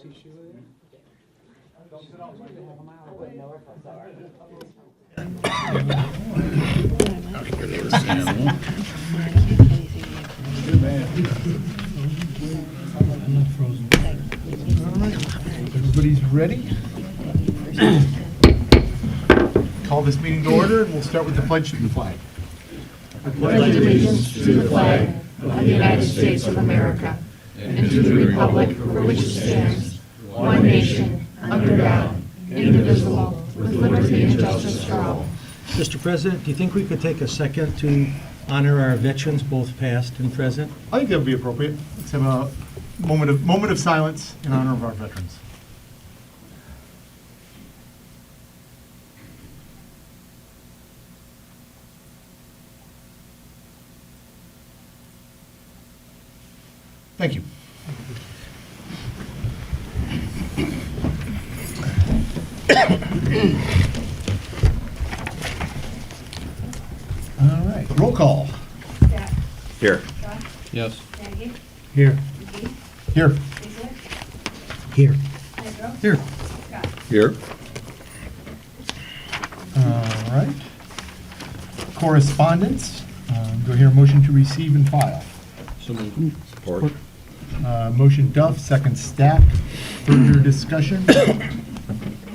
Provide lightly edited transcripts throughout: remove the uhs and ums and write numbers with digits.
Everybody's ready? Call this meeting to order, and we'll start with the pledge to the flag. I pledge allegiance to the flag of the United States of America and to the republic for which it stands, one nation, under God, indivisible, with liberty and justice for all. Mr. President, do you think we could take a second to honor our veterans, both past and present? I think that would be appropriate. Let's have a moment of silence in honor of our veterans. Thank you. All right, roll call. Jack. Here. Josh. Yes. Maggie. Here. McGee. Here. Lisa. Here. Pedro. Here. Scott. Here. All right. Correspondence. Do I hear a motion to receive and file? So moved. Support. Motion Duff, second Stack. Further discussion?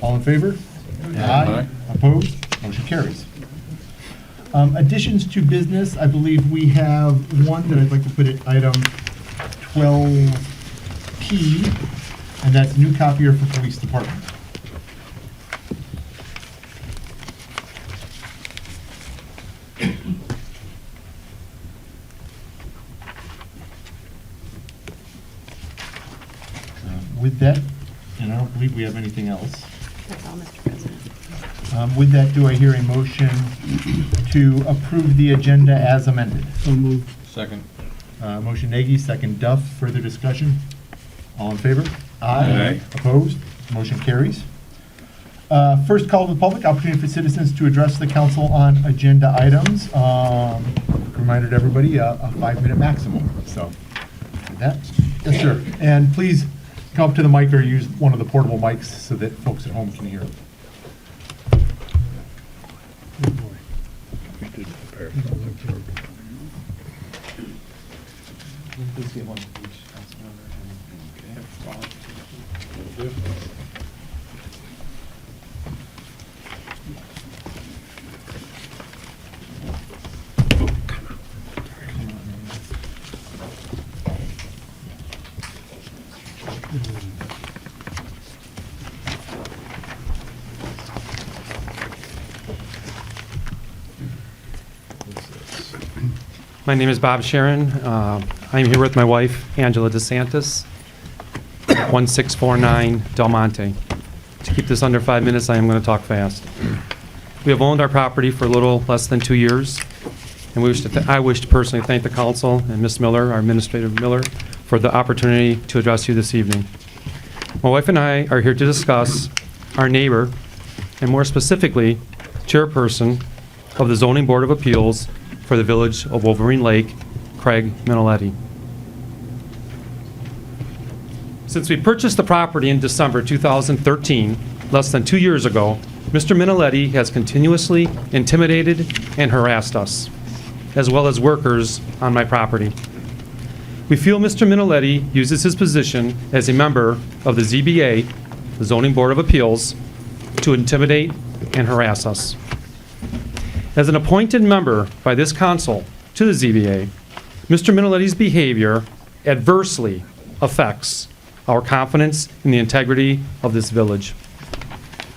All in favor? Aye. Opposed? Motion carries. Additions to business, I believe we have one that I'd like to put at item 12P, and that's new copier for police department. With that, and I don't believe we have anything else. That's all, Mr. President. With that, do I hear a motion to approve the agenda as amended? So moved. Second. Motion Nagy, second Duff. Further discussion? All in favor? Aye. Opposed? Motion carries. First call to the public, opportunity for citizens to address the council on agenda items. Reminder to everybody, a 5-minute maximum. So, with that, yes, sir. And please come up to the mic or use one of the portable mics so that folks at home can hear. Good boy. Please get one for each council member. My name is Bob Sharon. I'm here with my wife, Angela DeSantis, 1649 Del Monte. To keep this under 5 minutes, I am going to talk fast. We have owned our property for a little less than 2 years, and I wish to personally thank the council and Ms. Miller, our Administrator Miller, for the opportunity to address you this evening. My wife and I are here to discuss our neighbor, and more specifically, chairperson of the Zoning Board of Appeals for the Village of Wolverine Lake, Craig Minoletti. Since we purchased the property in December 2013, less than 2 years ago, Mr. Minoletti has continuously intimidated and harassed us, as well as workers on my property. We feel Mr. Minoletti uses his position as a member of the ZBA, the Zoning Board of Appeals, to intimidate and harass us. As an appointed member by this council to the ZBA, Mr. Minoletti's behavior adversely affects our confidence in the integrity of this village.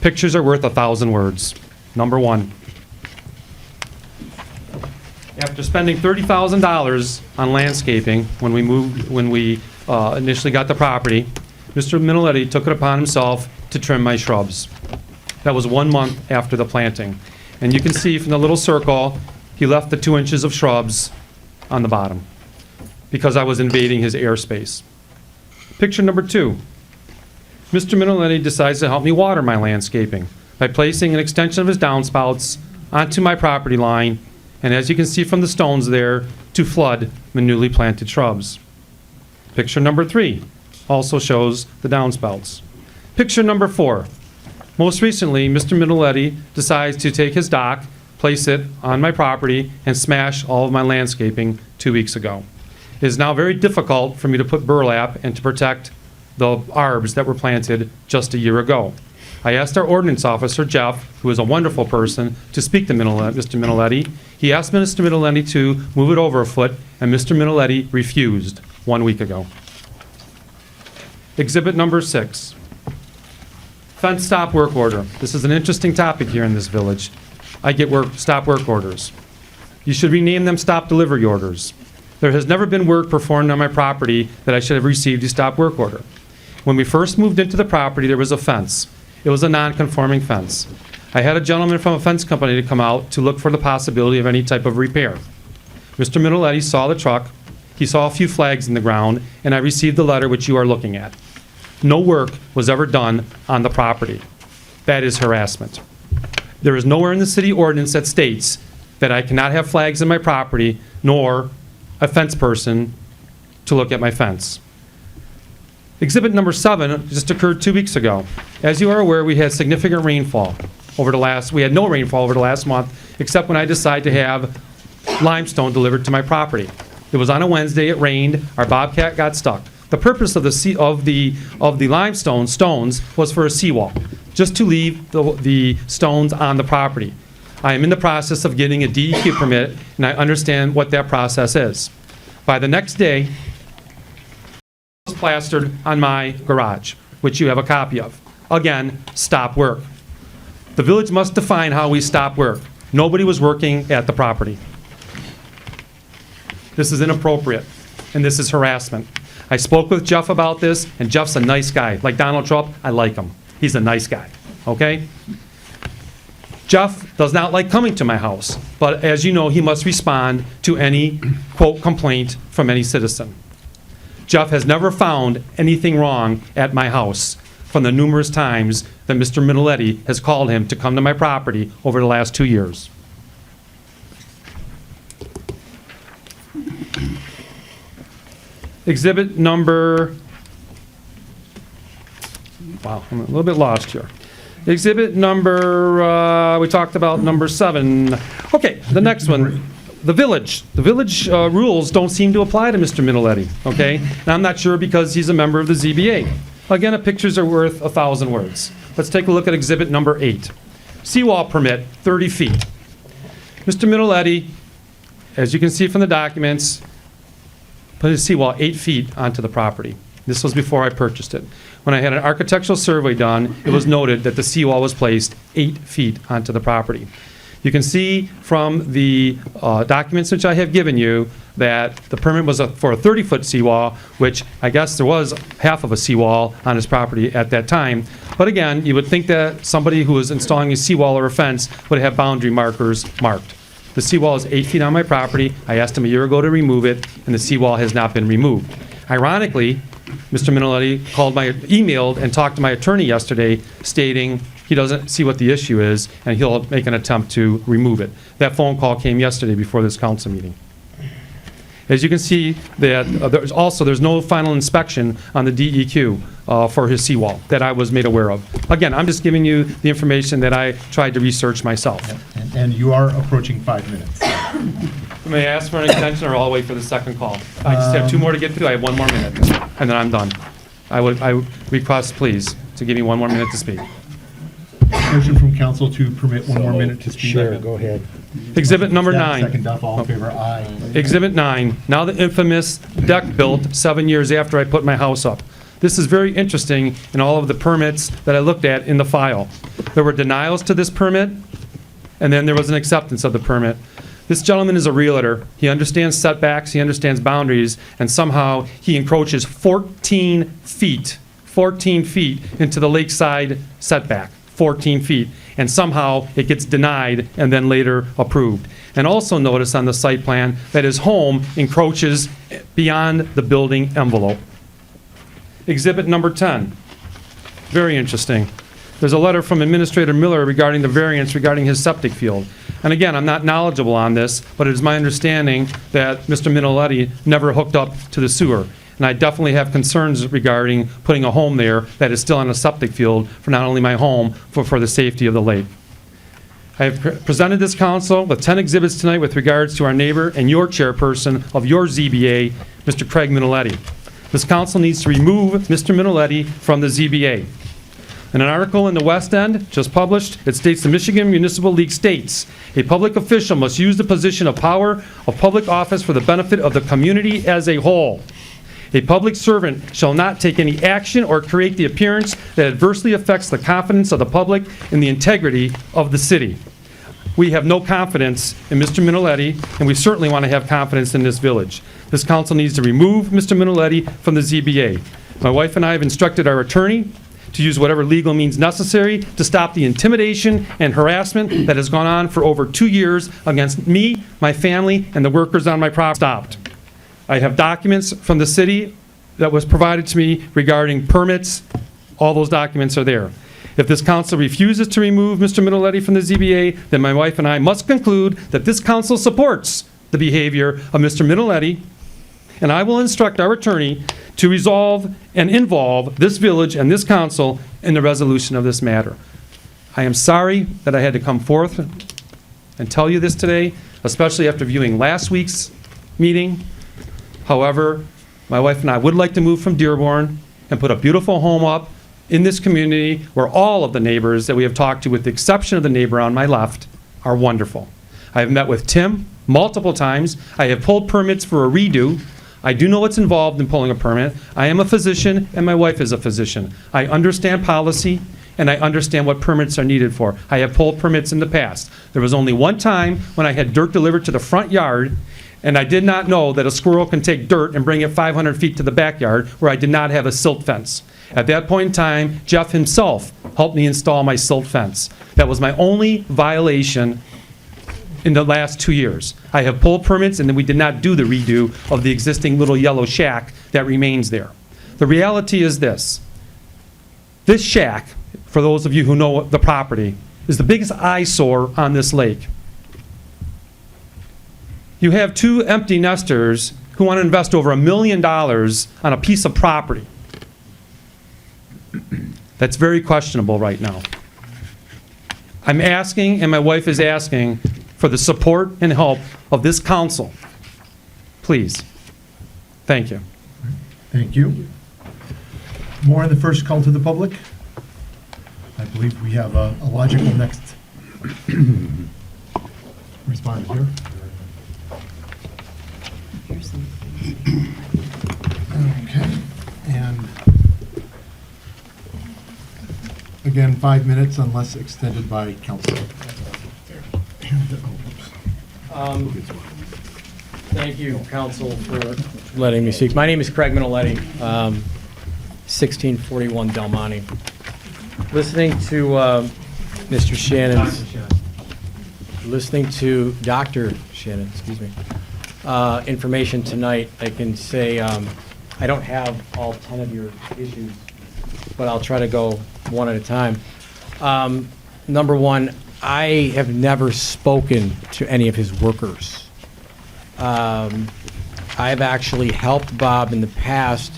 Pictures are worth 1,000 words. Number one, after spending $30,000 on landscaping when we initially got the property, Mr. Minoletti took it upon himself to trim my shrubs. That was 1 month after the planting. And you can see from the little circle, he left the 2 inches of shrubs on the bottom because I was invading his airspace. Picture number 2. Mr. Minoletti decides to help me water my landscaping by placing an extension of his downspouts onto my property line, and as you can see from the stones there, to flood my newly planted shrubs. Picture number 3. also shows the downspouts. Picture number 4. Most recently, Mr. Minnelletti decides to take his dock, place it on my property, and smash all of my landscaping 2 weeks ago. It is now very difficult for me to put burlap and to protect the arbs that were planted just a year ago. I asked our ordinance officer, Jeff, who is a wonderful person, to speak to Mr. Minnelletti. He asked Mr. Minnelletti to move it over a foot, and Mr. Minnelletti refused 1 week ago. Exhibit number 6. Fence stop work order. This is an interesting topic here in this village. I get stop work orders. You should rename them stop delivery orders. There has never been work performed on my property that I should have received a stop work order. When we first moved into the property, there was a fence. It was a non-conforming fence. I had a gentleman from a fence company to come out to look for the possibility of any type of repair. Mr. Minnelletti saw the truck, he saw a few flags in the ground, and I received the letter which you are looking at. No work was ever done on the property. That is harassment. There is nowhere in the city ordinance that states that I cannot have flags in my property, nor a fence person to look at my fence. Exhibit number 7 just occurred 2 weeks ago. As you are aware, we had significant rainfall we had no rainfall over the last month, except when I decided to have limestone delivered to my property. It was on a Wednesday, it rained, our Bobcat got stuck. The purpose of the limestone stones was for a seawall, just to leave the stones on the property. I am in the process of getting a DEQ permit, and I understand what that process is. By the next day, it was plastered on my garage, which you have a copy of. Again, stop work. The village must define how we stop work. Nobody was working at the property. This is inappropriate, and this is harassment. I spoke with Jeff about this, and Jeff's a nice guy. Like Donald Trump, I like him. He's a nice guy, okay? Jeff does not like coming to my house, but as you know, he must respond to any, quote, complaint from any citizen. Jeff has never found anything wrong at my house from the numerous times that Mr. Minnelletti has called him to come to my property over the last 2 years. Exhibit number, wow, I'm a little bit lost here. Exhibit number, we talked about number 7. Okay, the next one, the village. The village rules don't seem to apply to Mr. Minnelletti, okay? And I'm not sure because he's a member of the ZBA. Again, pictures are worth 1,000 words. Let's take a look at exhibit number 8. Seawall permit, 30 feet. Mr. Minnelletti, as you can see from the documents, put his seawall 8 feet onto the property. This was before I purchased it. When I had an architectural survey done, it was noted that the seawall was placed 8 feet onto the property. You can see from the documents which I have given you that the permit was for a 30-foot seawall, which I guess there was half of a seawall on his property at that time. But again, you would think that somebody who was installing a seawall or a fence would have boundary markers marked. The seawall is 8 feet on my property. I asked him a year ago to remove it, and the seawall has not been removed. Ironically, Mr. Minnelletti emailed and talked to my attorney yesterday stating he doesn't see what the issue is and he'll make an attempt to remove it. That phone call came yesterday before this council meeting. As you can see, that there's no final inspection on the DEQ for his seawall that I was made aware of. Again, I'm just giving you the information that I tried to research myself. And you are approaching 5 minutes. May I ask for an extension, or I'll wait for the second call? I just have 2 more to get through. I have 1 more minute, and then I'm done. I request, please, to give me 1 more minute to speak. Motion from council to permit 1 more minute to speak. Sure, go ahead. Exhibit number 9. Second, Duff, all in favor, aye. Exhibit 9, now the infamous deck built 7 years after I put my house up. This is very interesting in all of the permits that I looked at in the file. There were denials to this permit, and then there was an acceptance of the permit. This gentleman is a realtor. He understands setbacks, he understands boundaries, and somehow he encroaches 14 feet into the lakeside setback, 14 feet. And somehow it gets denied and then later approved. And also notice on the site plan that his home encroaches beyond the building envelope. Exhibit number 10, very interesting. There's a letter from Administrator Miller regarding the variance regarding his septic field. And again, I'm not knowledgeable on this, but it is my understanding that Mr. Minnelletti never hooked up to the sewer. and I definitely have concerns regarding putting a home there that is still on a septic field for not only my home, but for the safety of the lake. I have presented this council with 10 exhibits tonight with regards to our neighbor and your chairperson of your ZBA, Mr. Craig Miniletti. This council needs to remove Mr. Miniletti from the ZBA. In an article in the West End, just published, it states the Michigan Municipal League states, a public official must use the position of power of public office for the benefit of the community as a whole. A public servant shall not take any action or create the appearance that adversely affects the confidence of the public in the integrity of the city. We have no confidence in Mr. Miniletti, and we certainly want to have confidence in this village. This council needs to remove Mr. Miniletti from the ZBA. My wife and I have instructed our attorney to use whatever legal means necessary to stop the intimidation and harassment that has gone on for over 2 years against me, my family, and the workers on my property. Stopped. I have documents from the city that was provided to me regarding permits. All those documents are there. If this council refuses to remove Mr. Miniletti from the ZBA, then my wife and I must conclude that this council supports the behavior of Mr. Miniletti, and I will instruct our attorney to resolve and involve this village and this council in the resolution of this matter. I am sorry that I had to come forth and tell you this today, especially after viewing last week's meeting. However, my wife and I would like to move from Dearborn and put a beautiful home up in this community where all of the neighbors that we have talked to, with the exception of the neighbor on my left, are wonderful. I have met with Tim multiple times. I have pulled permits for a redo. I do know what's involved in pulling a permit. I am a physician, and my wife is a physician. I understand policy, and I understand what permits are needed for. I have pulled permits in the past. There was only one time when I had dirt delivered to the front yard, and I did not know that a squirrel can take dirt and bring it 500 feet to the backyard where I did not have a silt fence. At that point in time, Jeff himself helped me install my silt fence. That was my only violation in the last 2 years. I have pulled permits, and then we did not do the redo of the existing little yellow shack that remains there. The reality is this. This shack, for those of you who know the property, is the biggest eyesore on this lake. You have 2 empty nesters who want to invest over $1 million on a piece of property. That's very questionable right now. I'm asking, and my wife is asking, for the support and help of this council. Please. Thank you. Thank you. More on the first call to the public. I believe we have a logical next respondent here. Okay, and again, 5 minutes unless extended by council. Thank you, council, for letting me speak. My name is Craig Miniletti, 1641 Del Monte. Listening to Mr. Shannon's, listening to Dr. Shannon, excuse me, information tonight, I can say I don't have all 10 of your issues, but I'll try to go one at a time. Number one, I have never spoken to any of his workers. I've actually helped Bob in the past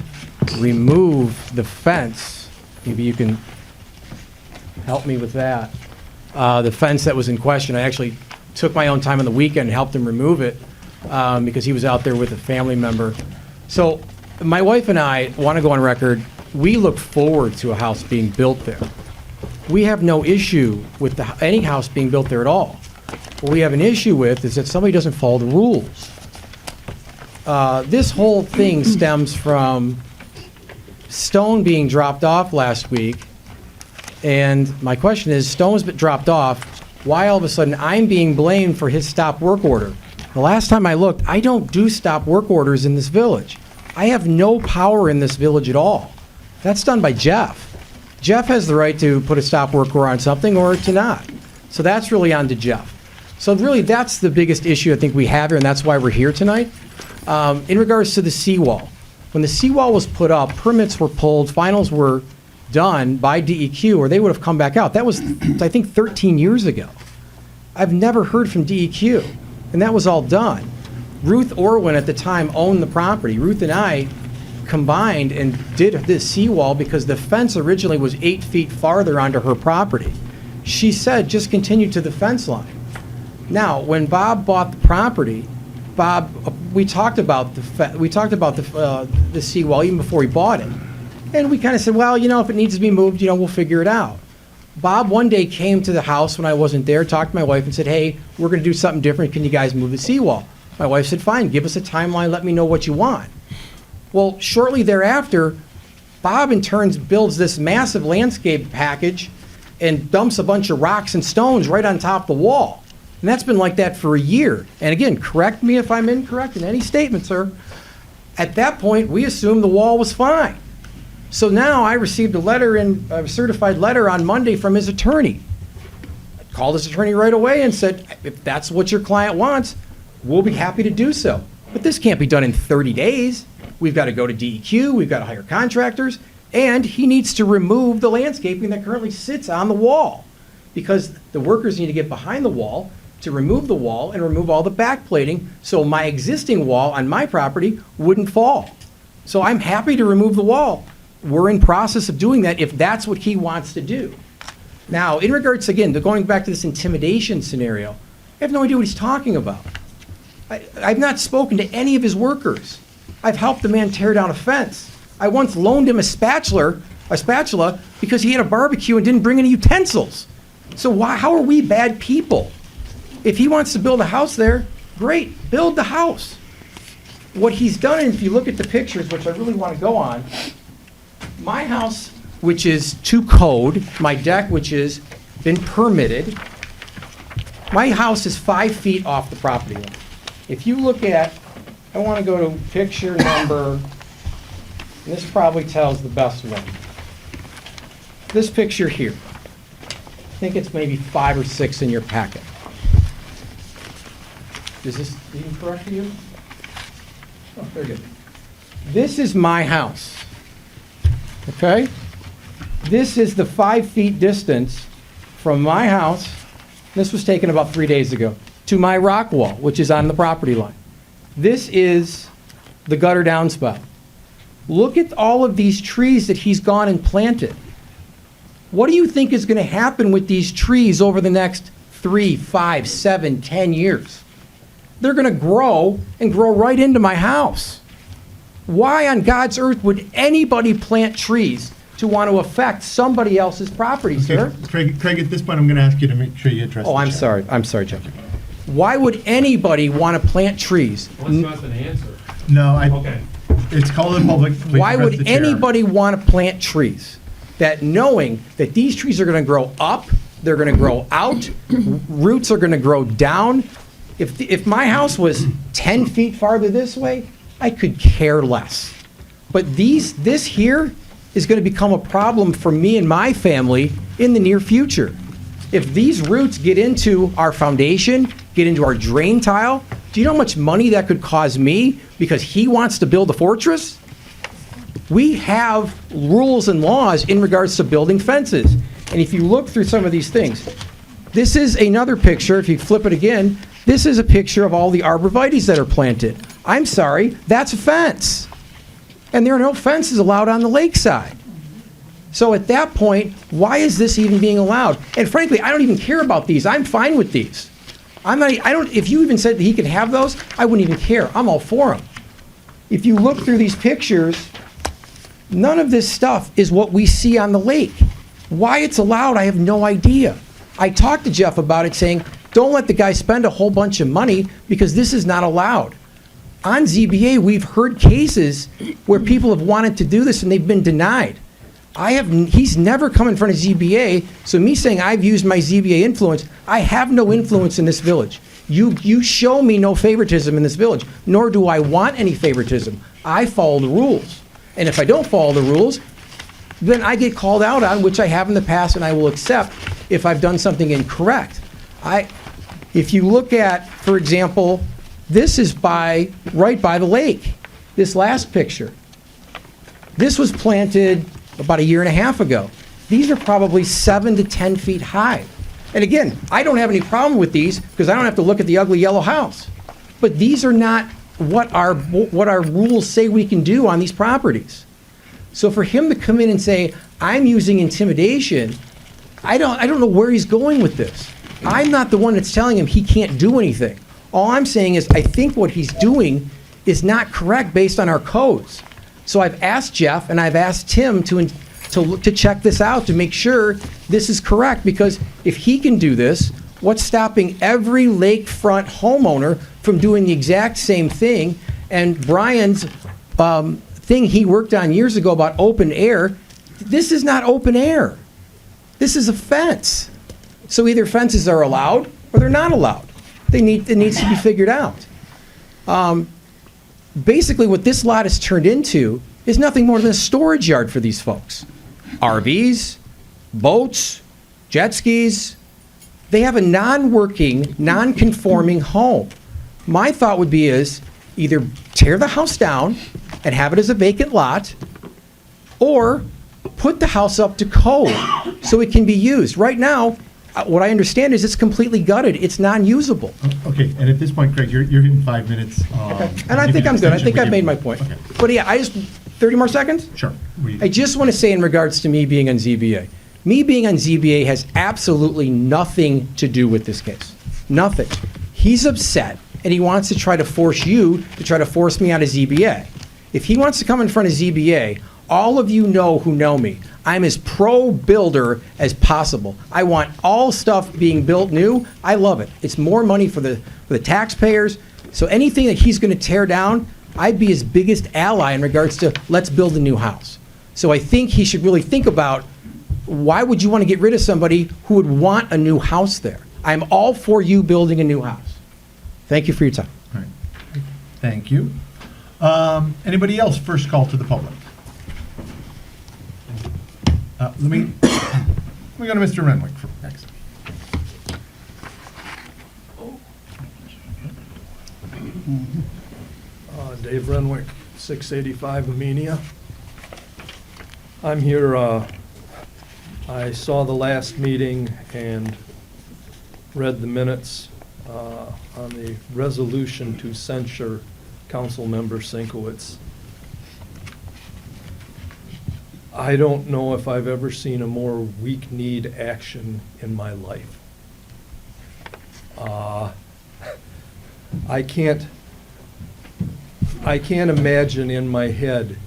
remove the fence. Maybe you can help me with that. The fence that was in question, I actually took my own time on the weekend and helped him remove it because he was out there with a family member. So my wife and I want to go on record. We look forward to a house being built there. We have no issue with any house being built there at all. What we have an issue with is that somebody doesn't follow the rules. This whole thing stems from stone being dropped off last week, and my question is, stone was dropped off, why all of a sudden I'm being blamed for his stop work order? The last time I looked, I don't do stop work orders in this village. I have no power in this village at all. That's done by Jeff. Jeff has the right to put a stop work order on something or to not. So that's really on to Jeff. So really, that's the biggest issue I think we have here, and that's why we're here tonight. In regards to the seawall, when the seawall was put up, permits were pulled, finals were done by DEQ, or they would have come back out. That was, I think, 13 years ago. I've never heard from DEQ, and that was all done. Ruth Orwin at the time owned the property. Ruth and I combined and did this seawall because the fence originally was 8 feet farther onto her property. She said, just continue to the fence line. Now, when Bob bought the property, Bob, we talked about the seawall even before he bought it. And we kind of said, well, if it needs to be moved, we'll figure it out. Bob one day came to the house when I wasn't there, talked to my wife and said, hey, we're going to do something different. Can you guys move the seawall? My wife said, fine, give us a timeline. Let me know what you want. Well, shortly thereafter, Bob in turn builds this massive landscape package and dumps a bunch of rocks and stones right on top of the wall. And that's been like that for a year. And again, correct me if I'm incorrect in any statement, sir. At that point, we assumed the wall was fine. So now I received a certified letter on Monday from his attorney. I called his attorney right away and said, if that's what your client wants, we'll be happy to do so. But this can't be done in 30 days. We've got to go to DEQ, we've got to hire contractors, and he needs to remove the landscaping that currently sits on the wall because the workers need to get behind the wall to remove the wall and remove all the backplating so my existing wall on my property wouldn't fall. So I'm happy to remove the wall. We're in process of doing that if that's what he wants to do. Now, in regards, again, to going back to this intimidation scenario, I have no idea what he's talking about. I've not spoken to any of his workers. I've helped the man tear down a fence. I once loaned him a spatula because he had a barbecue and didn't bring any utensils. So how are we bad people? If he wants to build a house there, great, build the house. What he's done, and if you look at the pictures, which I really want to go on, my house, which is to code, my deck, which has been permitted, my house is 5 feet off the property line. If you look at, I want to go to picture number, and this probably tells the best one. This picture here. I think it's maybe 5 or 6 in your packet. Is this even correct for you? Oh, very good. This is my house. Okay? This is the 5 feet distance from my house, this was taken about 3 days ago, to my rock wall, which is on the property line. This is the gutter downspout. Look at all of these trees that he's gone and planted. What do you think is going to happen with these trees over the next 3, 5, 7, 10 years? They're going to grow and grow right into my house. Why on God's earth would anybody plant trees to want to affect somebody else's property, sir? Craig, at this point, I'm going to ask you to make sure you address Oh, the I'm chat. sorry. I'm sorry, Jeff. Why would anybody want to plant trees? Unless you want an answer. No, Okay. it's called in public. Please Why address would the chair. anybody want to plant trees? That knowing that these trees are going to grow up, they're going to grow out, roots are going to grow down. If my house was 10 feet farther this way, I could care less. But this here is going to become a problem for me and my family in the near future. If these roots get into our foundation, get into our drain tile, do you know how much money that could cause me because he wants to build a fortress? We have rules and laws in regards to building fences. And if you look through some of these things, this is another picture. If you flip it again, this is a picture of all the arborvitaes that are planted. I'm sorry, that's a fence. And there are no fences allowed on the lakeside. So at that point, why is this even being allowed? And frankly, I don't even care about these. I'm fine with these. If you even said that he could have those, I wouldn't even care. I'm all for them. If you look through these pictures, none of this stuff is what we see on the lake. Why it's allowed, I have no idea. I talked to Jeff about it saying, don't let the guy spend a whole bunch of money because this is not allowed. On ZBA, we've heard cases where people have wanted to do this and they've been denied. He's never come in front of ZBA, so me saying I've used my ZBA influence, I have no influence in this village. You show me no favoritism in this village, nor do I want any favoritism. I follow the rules. And if I don't follow the rules, then I get called out on, which I have in the past, and I will accept if I've done something incorrect. If you look at, for example, this is right by the lake, this last picture. This was planted about 1.5 years ago. These are probably 7 to 10 feet high. And again, I don't have any problem with these because I don't have to look at the ugly yellow house. But these are not what our rules say we can do on these properties. So for him to come in and say, I'm using intimidation, I don't know where he's going with this. I'm not the one that's telling him he can't do anything. All I'm saying is I think what he's doing is not correct based on our codes. So I've asked Jeff and I've asked Tim to check this out to make sure this is correct, because if he can do this, what's stopping every lakefront homeowner from doing the exact same thing? And Brian's thing he worked on years ago about open air, this is not open air. This is a fence. So either fences are allowed or they're not allowed. It needs to be figured out. Basically, what this lot has turned into is nothing more than a storage yard for these folks. RVs, boats, jet skis. They have a non-working, non-conforming home. My thought would be is either tear the house down and have it as a vacant lot, or put the house up to code so it can be used. Right now, what I understand is it's completely gutted. It's non-usable. Okay, and at this point, Craig, you're hitting 5 minutes. And I think I'm good. I think I've made my point. Okay. But yeah, 30 more seconds? Sure. I just want to say in regards to me being on ZBA. Me being on ZBA has absolutely nothing to do with this case. Nothing. He's upset, and he wants to try to force you to try to force me out of ZBA. If he wants to come in front of ZBA, all of you know who know me, I'm as pro-builder as possible. I want all stuff being built new. I love it. It's more money for the taxpayers. So anything that he's going to tear down, I'd be his biggest ally in regards to let's build a new house. So I think he should really think about, why would you want to get rid of somebody who would want a new house there? I'm all for you building a new house. Thank you for your time. All right. Thank you. Anybody else? First call to the public. Let me go to Mr. Renwick for next. Dave Renwick, 685 Amenia. I'm here, I saw the last meeting and read the minutes on the resolution to censure Councilmember Sinkowitz. I don't know if I've ever seen a more weak-kneed action in my life. I can't imagine in my head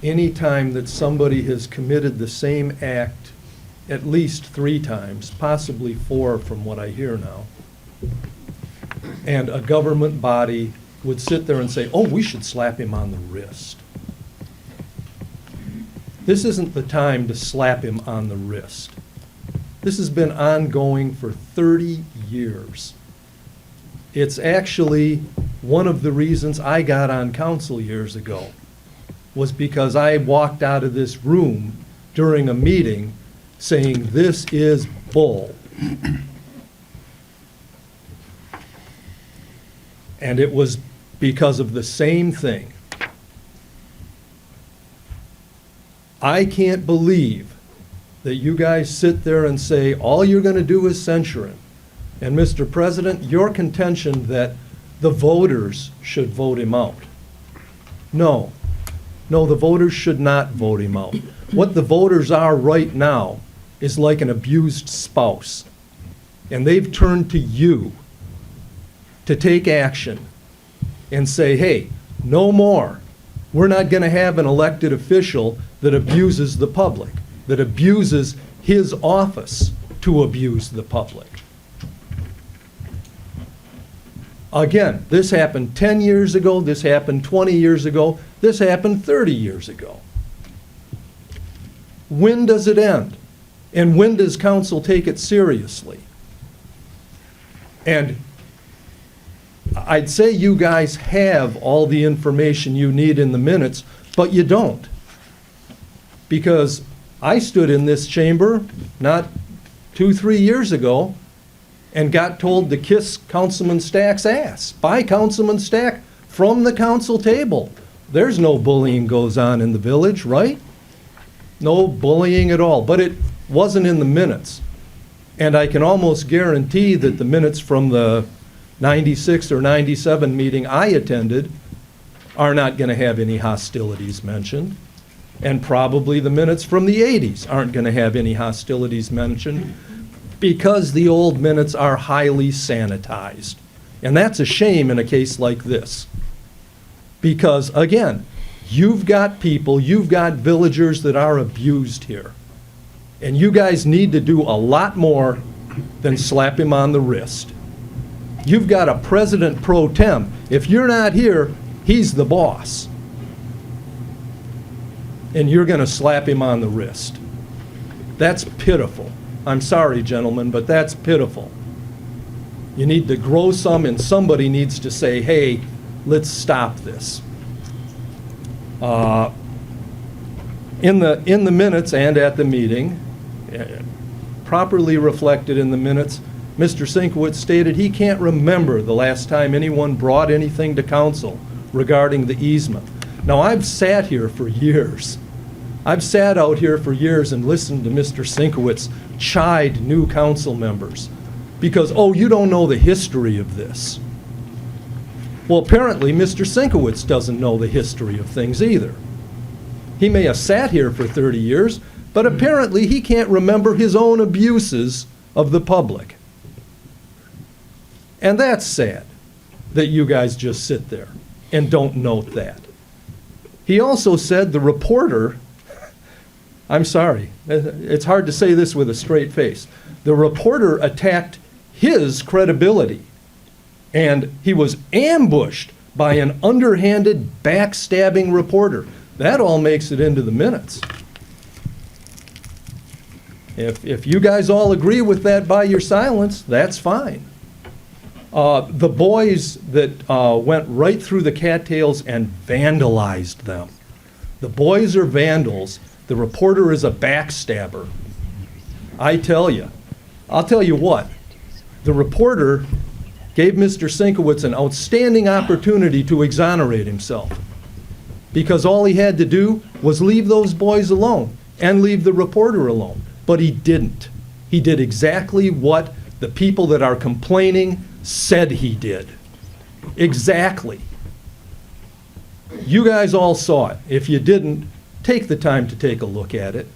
any time that somebody has committed the same act at least 3 times, possibly 4 from what I hear now, and a government body would sit there and say, oh, we should slap him on the wrist. This isn't the time to slap him on the wrist. This has been ongoing for 30 years. It's actually one of the reasons I got on council years ago, was because I walked out of this room during a meeting saying, this is bull. And it was because of the same thing. I can't believe that you guys sit there and say, all you're going to do is censure him. And Mr. President, your contention that the voters should vote him out. No, the voters should not vote him out. What the voters are right now is like an abused spouse. And they've turned to you to take action and say, hey, no more. We're not going to have an elected official that abuses the public, that abuses his office to abuse the public. Again, this happened 10 years ago, this happened 20 years ago, this happened 30 years ago. When does it end? And when does council take it seriously? And I'd say you guys have all the information you need in the minutes, but you don't. Because I stood in this chamber not 2-3 years ago and got told to kiss Councilman Stack's ass by Councilman Stack from the council table. There's no bullying goes on in the village, right? No bullying at all, but it wasn't in the minutes. And I can almost guarantee that the minutes from the 96 or 97 meeting I attended are not going to have any hostilities mentioned. And probably the minutes from the 80s aren't going to have any hostilities mentioned because the old minutes are highly sanitized. And that's a shame in a case like this. Because, again, you've got people, you've got villagers that are abused here. And you guys need to do a lot more than slap him on the wrist. You've got a president pro tem. If you're not here, he's the boss. And you're going to slap him on the wrist. That's pitiful. I'm sorry, gentlemen, but that's pitiful. You need to grow some, and somebody needs to say, hey, let's stop this. In the minutes and at the meeting, properly reflected in the minutes, Mr. Sinkowitz stated he can't remember the last time anyone brought anything to council regarding the easement. Now, I've sat here for years. I've sat out here for years and listened to Mr. Sinkowitz chide new council members because, oh, you don't know the history of this. Well, apparently, Mr. Sinkowitz doesn't know the history of things either. He may have sat here for 30 years, but apparently he can't remember his own abuses of the public. And that's sad that you guys just sit there and don't note that. He also said the reporter, I'm sorry, it's hard to say this with a straight face. The reporter attacked his credibility, and he was ambushed by an underhanded, backstabbing reporter. That all makes it into the minutes. If you guys all agree with that by your silence, that's fine. The boys that went right through the cattails and vandalized them. The boys are vandals. The reporter is a backstabber. I tell you. I'll tell you what. The reporter gave Mr. Sinkowitz an outstanding opportunity to exonerate himself, because all he had to do was leave those boys alone and leave the reporter alone. But he didn't. He did exactly what the people that are complaining said he did. Exactly. You guys all saw it. If you didn't, take the time to take a look at it.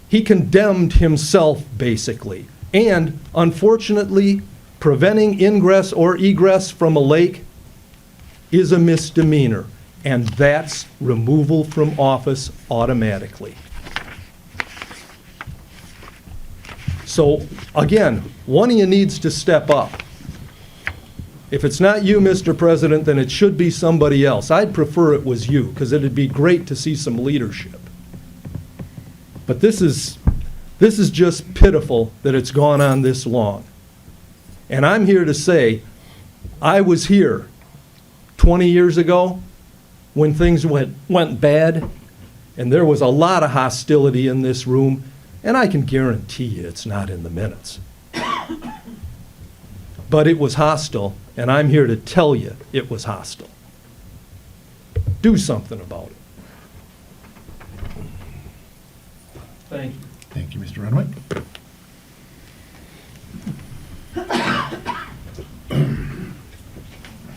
He condemned himself, basically. And, unfortunately, preventing ingress or egress from a lake is a misdemeanor. And that's removal from office automatically. So, again, one of you needs to step up. If it's not you, Mr. President, then it should be somebody else. I'd prefer it was you, because it'd be great to see some leadership. But this is just pitiful that it's gone on this long. And I'm here to say, I was here 20 years ago when things went bad, and there was a lot of hostility in this room, and I can guarantee you it's not in the minutes. But it was hostile, and I'm here to tell you it was hostile. Do something about it. Thank you. Thank you, Mr. Renwick.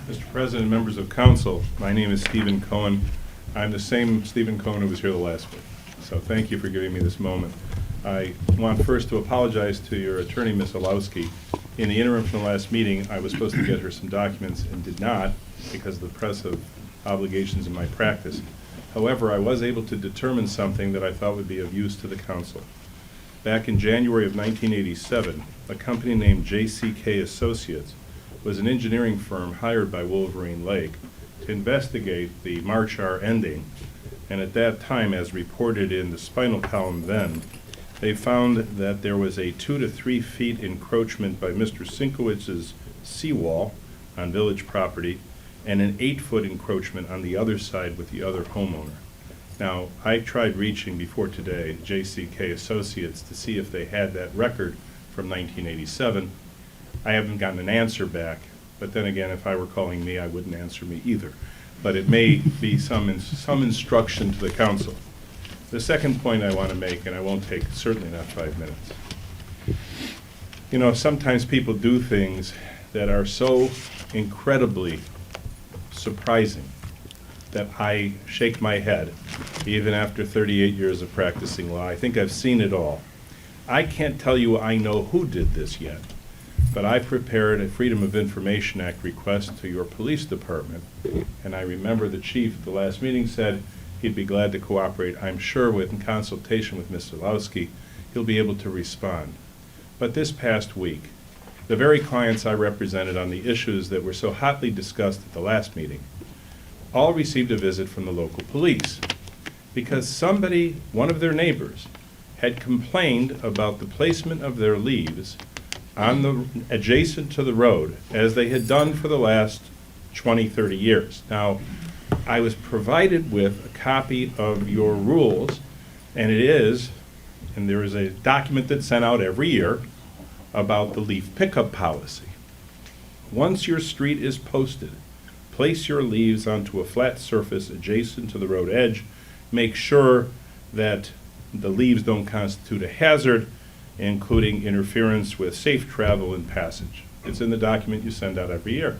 Mr. President, members of council, my name is Stephen Cohen. I'm the same Stephen Cohen who was here the last week. So thank you for giving me this moment. I want first to apologize to your attorney, Ms. Olowski. In the interim from the last meeting, I was supposed to get her some documents and did not because of the press of obligations in my practice. However, I was able to determine something that I thought would be of use to the council. Back in January of 1987, a company named JCK Associates was an engineering firm hired by Wolverine Lake to investigate the March R ending. And at that time, as reported in the spinal column then, they found that there was a 2 to 3 feet encroachment by Mr. Sinkowitz's seawall on village property and an 8-foot encroachment on the other side with the other homeowner. Now, I tried reaching before today JCK Associates to see if they had that record from 1987. I haven't gotten an answer back, but then again, if I were calling me, I wouldn't answer me either. But it may be some instruction to the council. The second point I want to make, and I won't take certainly not 5 minutes. You know, sometimes people do things that are so incredibly surprising that I shake my head, even after 38 years of practicing law. I think I've seen it all. I can't tell you I know who did this yet, but I prepared a Freedom of Information Act request to your police department, and I remember the chief at the last meeting said he'd be glad to cooperate. I'm sure in consultation with Mr. Lowski, he'll be able to respond. But this past week, the very clients I represented on the issues that were so hotly discussed at the last meeting all received a visit from the local police because somebody, one of their neighbors, had complained about the placement of their leaves on the adjacent to the road as they had done for the last 20, 30 years. Now, I was provided with a copy of your rules, and there is a document that's sent out every year about the leaf pickup policy. Once your street is posted, place your leaves onto a flat surface adjacent to the road edge. Make sure that the leaves don't constitute a hazard, including interference with safe travel and passage. It's in the document you send out every year.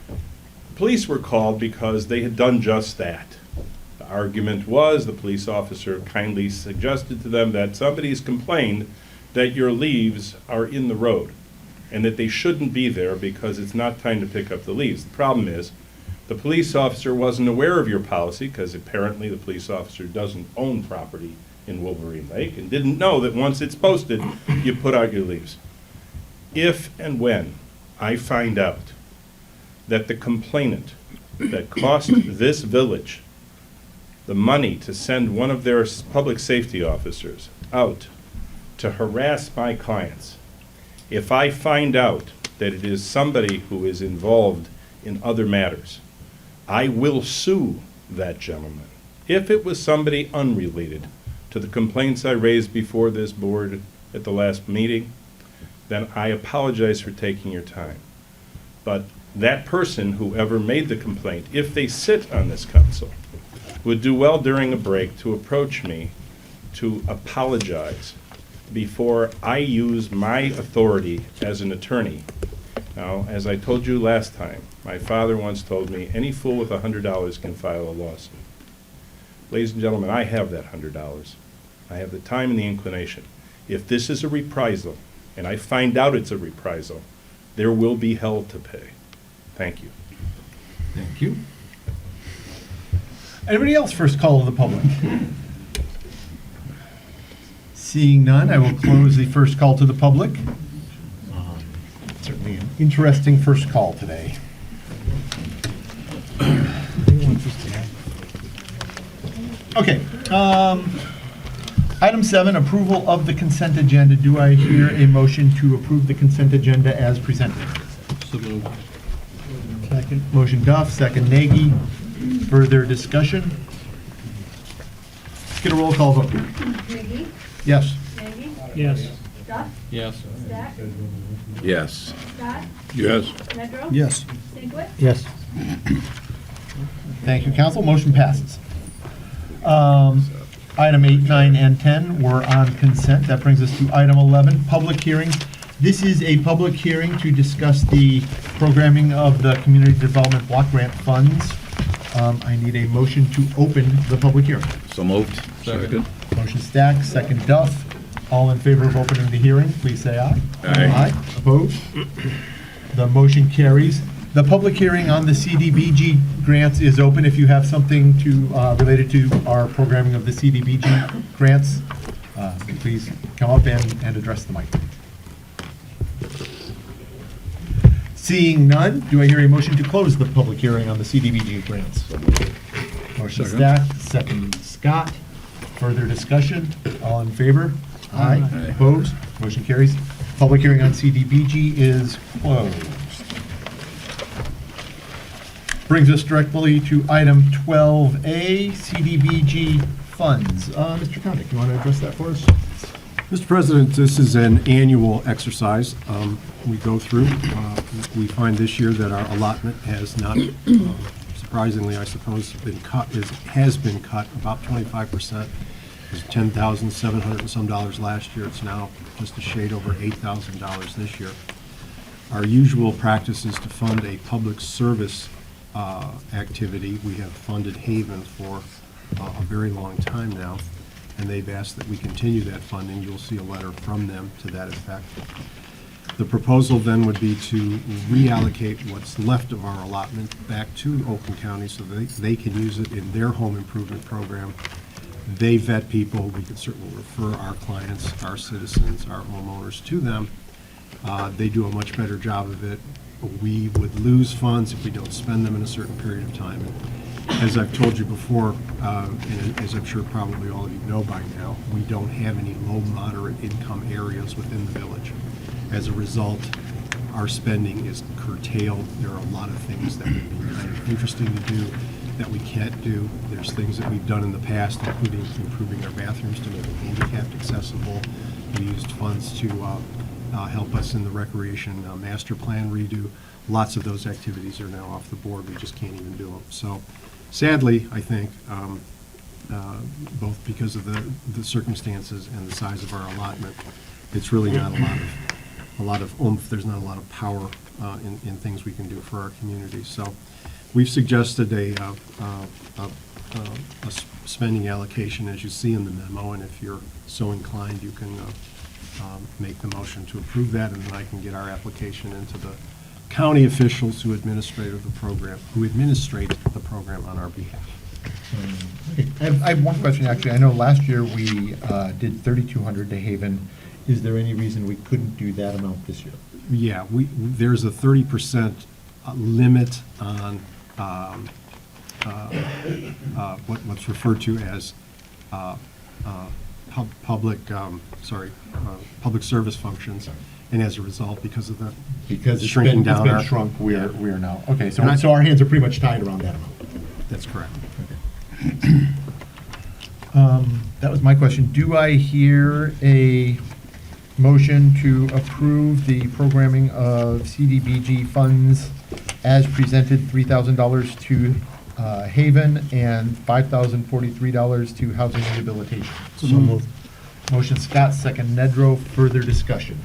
The police were called because they had done just that. The argument was the police officer kindly suggested to them that somebody's complained that your leaves are in the road and that they shouldn't be there because it's not time to pick up the leaves. The problem is the police officer wasn't aware of your policy because apparently the police officer doesn't own property in Wolverine Lake and didn't know that once it's posted, you put out your leaves. If and when I find out that the complainant that cost this village the money to send one of their public safety officers out to harass my clients, if I find out that it is somebody who is involved in other matters, I will sue that gentleman. If it was somebody unrelated to the complaints I raised before this board at the last meeting, then I apologize for taking your time. But that person, whoever made the complaint, if they sit on this council, would do well during a break to approach me to apologize before I use my authority as an attorney. Now, as I told you last time, my father once told me, any fool with $100 can file a lawsuit. Ladies and gentlemen, I have that $100. I have the time and the inclination. If this is a reprisal, and I find out it's a reprisal, there will be hell to pay. Thank you. Thank you. Anybody else first call of the public? Seeing none, I will close the first call to the public. Certainly an interesting first call today. Okay. Item 7, approval of the consent agenda. Do I hear a motion to approve the consent agenda as presented? So moved. Second. Motion Duff, second Nagy. Further discussion? Let's get a roll call vote. McGee, Yes. Nagy, Yes. Duff, Yes. Stack, Yes. Scott, Yes. Medrow. Yes. Sinkwit. Yes. Thank you, council. Motion passes. Item 8, 9, and 10 were on consent. That brings us to item 11, public hearings. This is a public hearing to discuss the programming of the Community Development Block Grant Funds. I need a motion to open the public hearing. So moved. Second. Motion Stack, second Duff. All in favor of opening the hearing, please say aye. Aye. Opposed? The motion carries. The public hearing on the CDBG grants is open. If you have something related to our programming of the CDBG grants, please come up and address the mic. Seeing none, do I hear a motion to close the public hearing on the CDBG grants? Motion Second. Stack, second Scott. Further discussion? All in favor? Aye. Aye. Opposed? Motion carries. Public hearing on CDBG is closed. Brings us directly to item 12A, CDBG funds. Mr. Condick, you want to address that for us? Mr. President, this is an annual exercise we go through. We find this year that our allotment has not, surprisingly, I suppose, has been cut about 25%. It was $10,700 and some last year. It's now just a shade over $8,000 this year. Our usual practice is to fund a public service activity. We have funded Haven for a very long time now, and they've asked that we continue that funding. You'll see a letter from them to that effect. The proposal then would be to reallocate what's left of our allotment back to Oakland County so they can use it in their home improvement program. They vet people. We could certainly refer our clients, our citizens, our homeowners to them. They do a much better job of it. We would lose funds if we don't spend them in a certain period of time. And as I've told you before, and as I'm sure probably all of you know by now, we don't have any low, moderate income areas within the village. As a result, our spending is curtailed. There are a lot of things that would be kind of interesting to do that we can't do. There's things that we've done in the past, including improving our bathrooms to make them handicapped accessible. We used funds to help us in the recreation master plan redo. Lots of those activities are now off the board. We just can't even do them. So sadly, I think, both because of the circumstances and the size of our allotment, it's really not a lot of oomph. There's not a lot of power in things we can do for our community. So we've suggested a spending allocation, as you see in the memo, and if you're so inclined, you can make the motion to approve that, and then I can get our application into the county officials who administrate the program on our behalf. Okay. I have one question, actually. I know last year we did 3,200 to Haven. Is there any reason we couldn't do that amount this year? Yeah, there's a 30% limit on what's referred to as public service functions, and as a result, because of the Because it's shrinking been, down it's been our- shrunk, we are now, okay, so our hands are pretty much tied around that amount. That's correct. That was my question. Do I hear a motion to approve the programming of CDBG funds as presented, $3,000 to Haven and $5,043 to housing rehabilitation? So moved. Motion Scott, second Nedrow. Further discussion?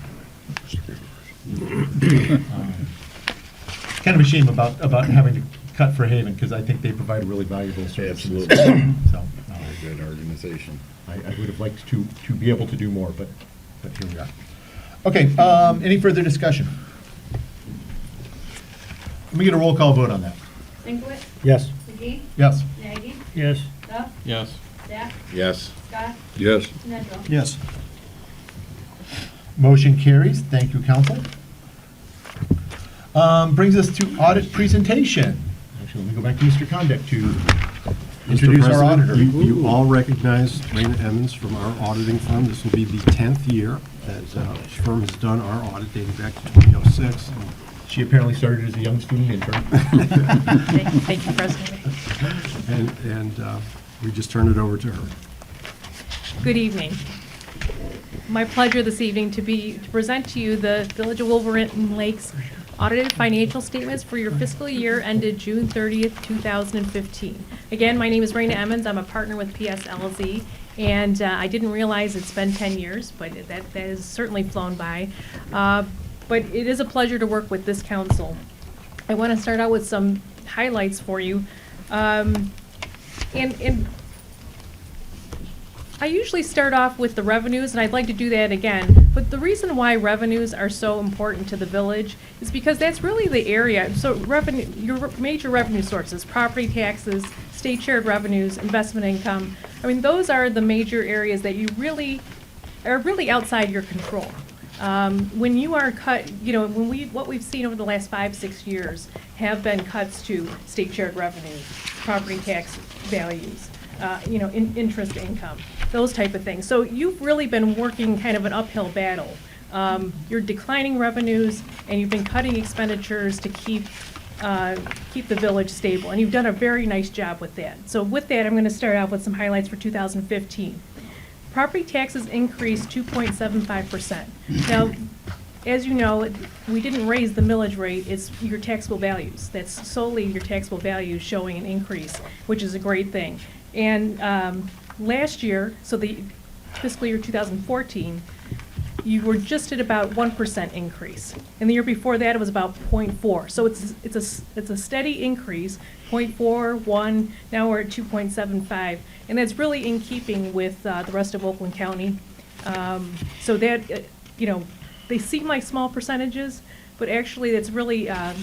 Kind of a shame about having to cut for Haven, because I think they provide a really valuable service. Absolutely. So, Very good organization. I would have liked to be able to do more, but here we are. Okay, any further discussion? Let me get a roll call vote on that. Sinkwit, Yes. McGee, Yes. Nagy, Yes. Duff, Yes. Zach, Yes. Scott, Yes. Nedrow. Yes. Motion carries. Thank you, council. Brings us to audit presentation. Actually, let me go back to Mr. Condick to Mr. introduce our President, auditor. you all recognize Raina Emmons from our auditing firm. This will be the 10th year that the firm has done our audit, dating back to 2006. She apparently started as a young student intern. Thank you, President. And we just turn it over to her. Good evening. My pleasure this evening to present to you the Village of Wolverhampton Lakes audited financial statements for your fiscal year ended June 30th, 2015. Again, my name is Raina Emmons. I'm a partner with PSLZ, and I didn't realize it's been 10 years, but that has certainly flown by. But it is a pleasure to work with this council. I want to start out with some highlights for you. And I usually start off with the revenues, and I'd like to do that again. But the reason why revenues are so important to the village is because that's really the area. So revenue, your major revenue sources, property taxes, state shared revenues, investment income. I mean, those are the major areas that you really are really outside your control. When you are cut, what we've seen over the last 5-6 years have been cuts to state shared revenues, property tax values, interest income, those type of things. So you've really been working kind of an uphill battle. You're declining revenues, and you've been cutting expenditures to keep the village stable, and you've done a very nice job with that. So with that, I'm going to start out with some highlights for 2015. Property taxes increased 2.75%. Now, as you know, we didn't raise the millage rate, it's your taxable values. That's solely your taxable values showing an increase, which is a great thing. And last year, so the fiscal year 2014, you were just at about 1% increase. And the year before that, it was about 0.4. So it's a steady increase, 0.4, 1, now we're at 2.75. And that's really in keeping with the rest of Oakland County. So that, they seem like small percentages, but actually it's really a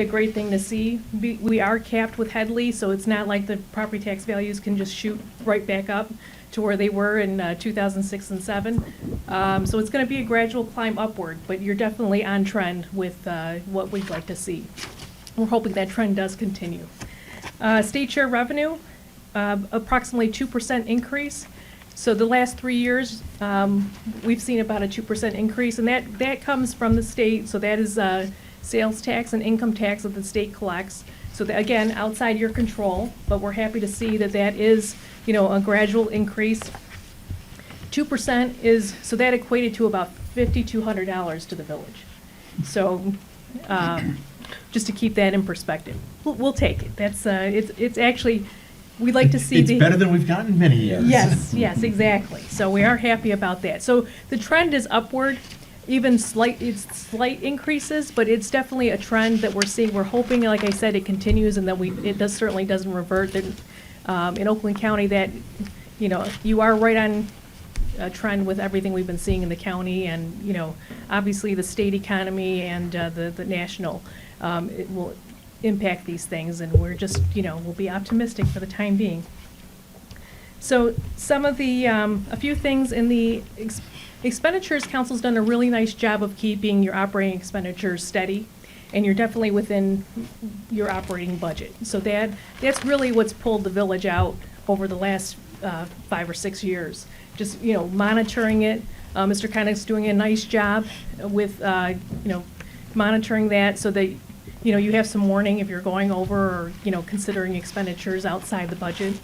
great thing to see. We are capped with Headley, so it's not like the property tax values can just shoot right back up to where they were in 2006 and 7. So it's going to be a gradual climb upward, but you're definitely on trend with what we'd like to see. We're hoping that trend does continue. State share revenue, approximately 2% increase. So the last 3 years, we've seen about a 2% increase, and that comes from the state. So that is sales tax and income tax that the state collects. So that, again, outside your control, but we're happy to see that that is, a gradual increase. 2% is, so that equated to about $5,200 to the village. So just to keep that in perspective, we'll take it. That's it's actually, we'd like to see It's better than we've gotten in many years. Yes, exactly. So we are happy about that. So the trend is upward, even slight increases, but it's definitely a trend that we're seeing. We're hoping, like I said, it continues and that it certainly doesn't revert. In Oakland County, that, you are right on a trend with everything we've been seeing in the county, and, obviously the state economy and the national, it will impact these things, and we're just, we'll be optimistic for the time being. So some of the, a few things in the expenditures, council's done a really nice job of keeping your operating expenditures steady, and you're definitely within your operating budget. So that's really what's pulled the village out over the last 5 or 6 years. Just, monitoring it. Mr. Connick's doing a nice job with, monitoring that so that, you have some warning if you're going over or, considering expenditures outside the budget.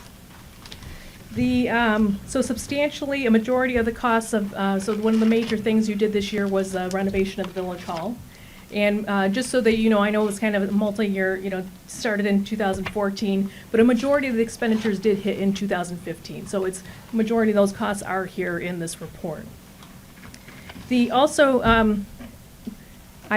So substantially, a majority of the costs of, so one of the major things you did this year was renovation of the Village Hall. And just so that I know it was kind of a multi-year, started in 2014, but a majority of the expenditures did hit in 2015. So it's, majority of those costs are here in this report. I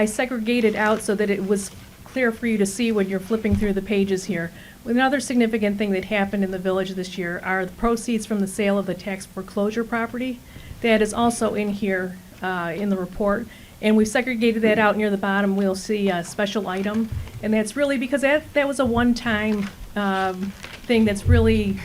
segregated out so that it was clear for you to see when you're flipping through the pages here. Another significant thing that happened in the village this year are the proceeds from the sale of the tax foreclosure property. That is also in here in the report. And we've segregated that out near the bottom. We'll see a special item. And that's really because that was a one-time thing that's really,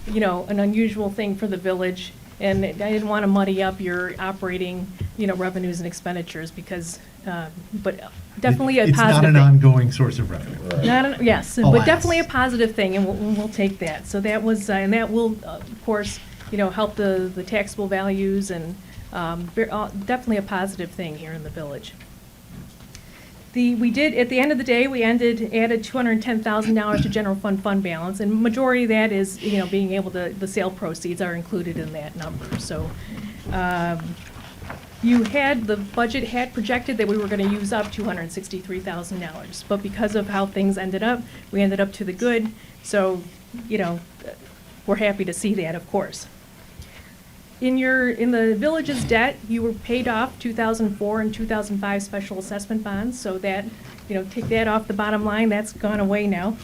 an unusual thing for the village. And I didn't want to muddy up your operating, revenues and expenditures because, but definitely a positive thing. It's not an ongoing source of revenue. Yes, Alas. but definitely a positive thing, and we'll take that. So that was, and that will, of course, help the taxable values, and definitely a positive thing here in the village. We did, at the end of the day, we added $210,000 to general fund balance, and majority of that is, being able to, the sale proceeds are included in that number. So the budget had projected that we were going to use up $263,000, but because of how things ended up, we ended up to the good. So, we're happy to see that, of course. In the village's debt, you were paid off 2004 and 2005 special assessment bonds, so that, take that off the bottom line, that's gone away now.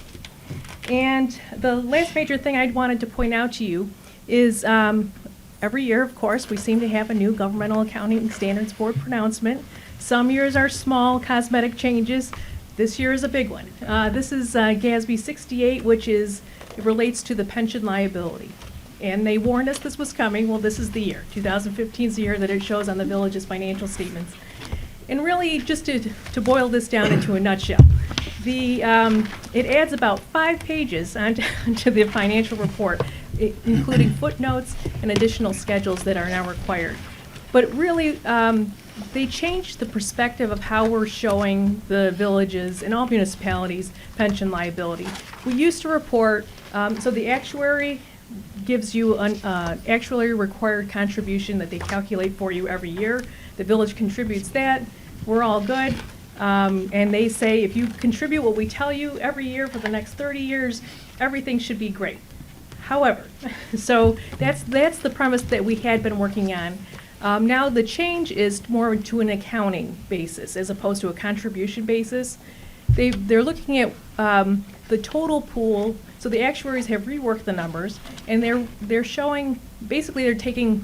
And the last major thing I wanted to point out to you is every year, of course, we seem to have a new governmental accounting standards board pronouncement. Some years are small cosmetic changes. This year is a big one. This is GASB 68, which it relates to the pension liability. And they warned us this was coming. Well, this is the year. 2015 is the year that it shows on the village's financial statements. And really, just to boil this down into a nutshell, it adds about 5 pages onto the financial report, including footnotes and additional schedules that are now required. But really, they changed the perspective of how we're showing the villages and all municipalities pension liability. We used to report, so the actuary gives you an actually required contribution that they calculate for you every year. The village contributes that. We're all good. And they say if you contribute what we tell you every year for the next 30 years, everything should be great. However, so that's the premise that we had been working on. Now the change is more to an accounting basis as opposed to a contribution basis. They're looking at the total pool. So the actuaries have reworked the numbers, and they're showing, basically they're taking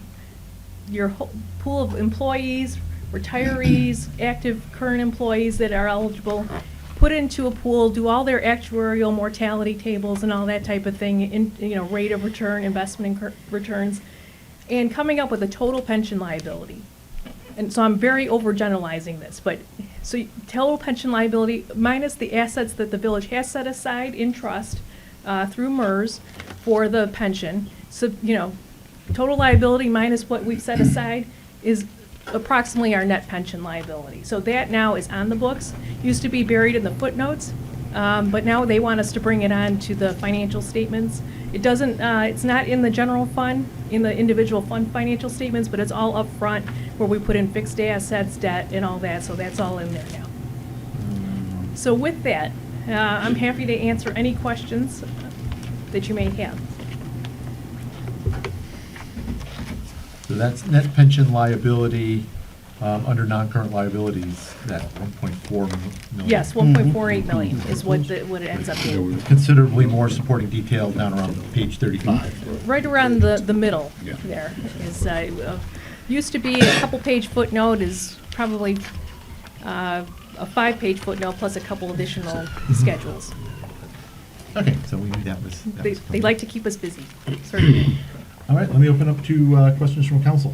your whole pool of employees, retirees, active current employees that are eligible, put into a pool, do all their actuarial mortality tables and all that type of thing, rate of return, investment returns, and coming up with a total pension liability. And so I'm very overgeneralizing this, but so total pension liability minus the assets that the village has set aside in trust through MERS for the pension. So, total liability minus what we've set aside is approximately our net pension liability. So that now is on the books. Used to be buried in the footnotes, but now they want us to bring it on to the financial statements. It doesn't, it's not in the general fund, in the individual fund financial statements, but it's all up front where we put in fixed assets, debt, and all that, so that's all in there now. So with that, I'm happy to answer any questions that you may have. So that's net pension liability under non-current liabilities, that 1.4 million. Yes, 1.48 million is what it ends up being. Considerably more supporting detail down around page 35. Right around the middle there is, used to be a couple-page footnote is probably a 5-page footnote plus a couple additional schedules. Okay, so we knew that was. They like to keep us busy, certainly. All right, let me open up to questions from council.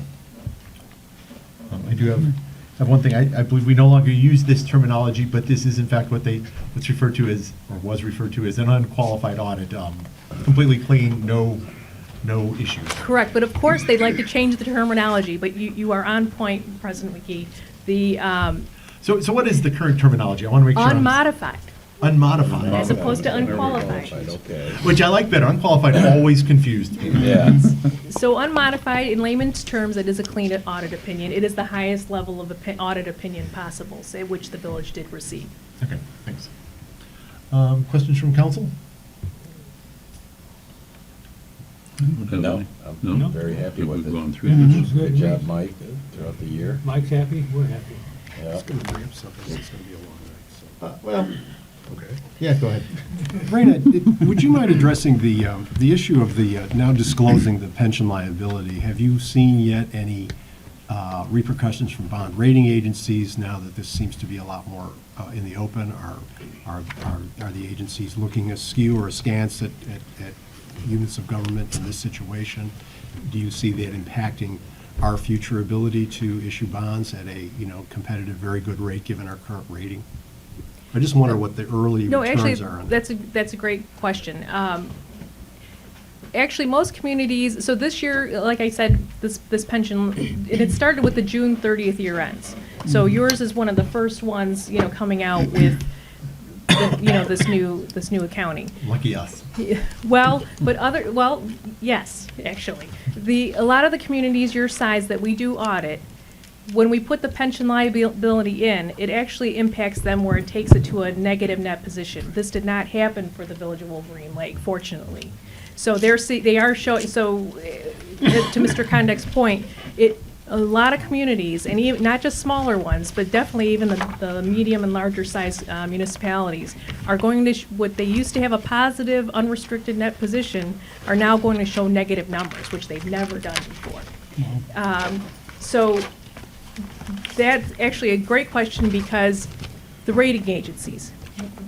I do have one thing. I believe we no longer use this terminology, but this is in fact what's referred to as, or was referred to as, an unqualified audit. Completely clean, no issues. Correct, but of course they'd like to change the terminology, but you are on point, President McKee. So what is the current terminology? I want to make sure. Unmodified, Unmodified. as opposed to unqualified. Okay. Which I like better. Unqualified always confused me. Yeah. So unmodified, in layman's terms, it is a clean audit opinion. It is the highest level of audit opinion possible, say, which the village did receive. Okay, thanks. Questions from council? No, I'm very happy with it. We've gone through this. Good job, Mike, throughout the year. Mike's happy, we're happy. Yeah. It's going to bring up something that's going to be a long night, so. Well, Okay. yeah, go ahead. Raina, would you mind addressing the issue of the now disclosing the pension liability? Have you seen yet any repercussions from bond rating agencies now that this seems to be a lot more in the open? Are the agencies looking askew or askance at units of government in this situation? Do you see that impacting our future ability to issue bonds at a competitive, very good rate given our current rating? I just wonder what the early No, actually, returns are on that. that's a great question. Actually, most communities, so this year, like I said, this pension, it started with the June 30th year ends. So yours is one of the first ones, coming out with, this new accounting. Lucky us. Well, yes, actually. A lot of the communities your size that we do audit, when we put the pension liability in, it actually impacts them where it takes it to a negative net position. This did not happen for the Village of Wolverine Lake, fortunately. So they are showing, so to Mr. Condek's point, a lot of communities, and even, not just smaller ones, but definitely even the medium and larger size municipalities, are going to, what they used to have a positive unrestricted net position, are now going to show negative numbers, which they've never done before. So that's actually a great question, because the rating agencies,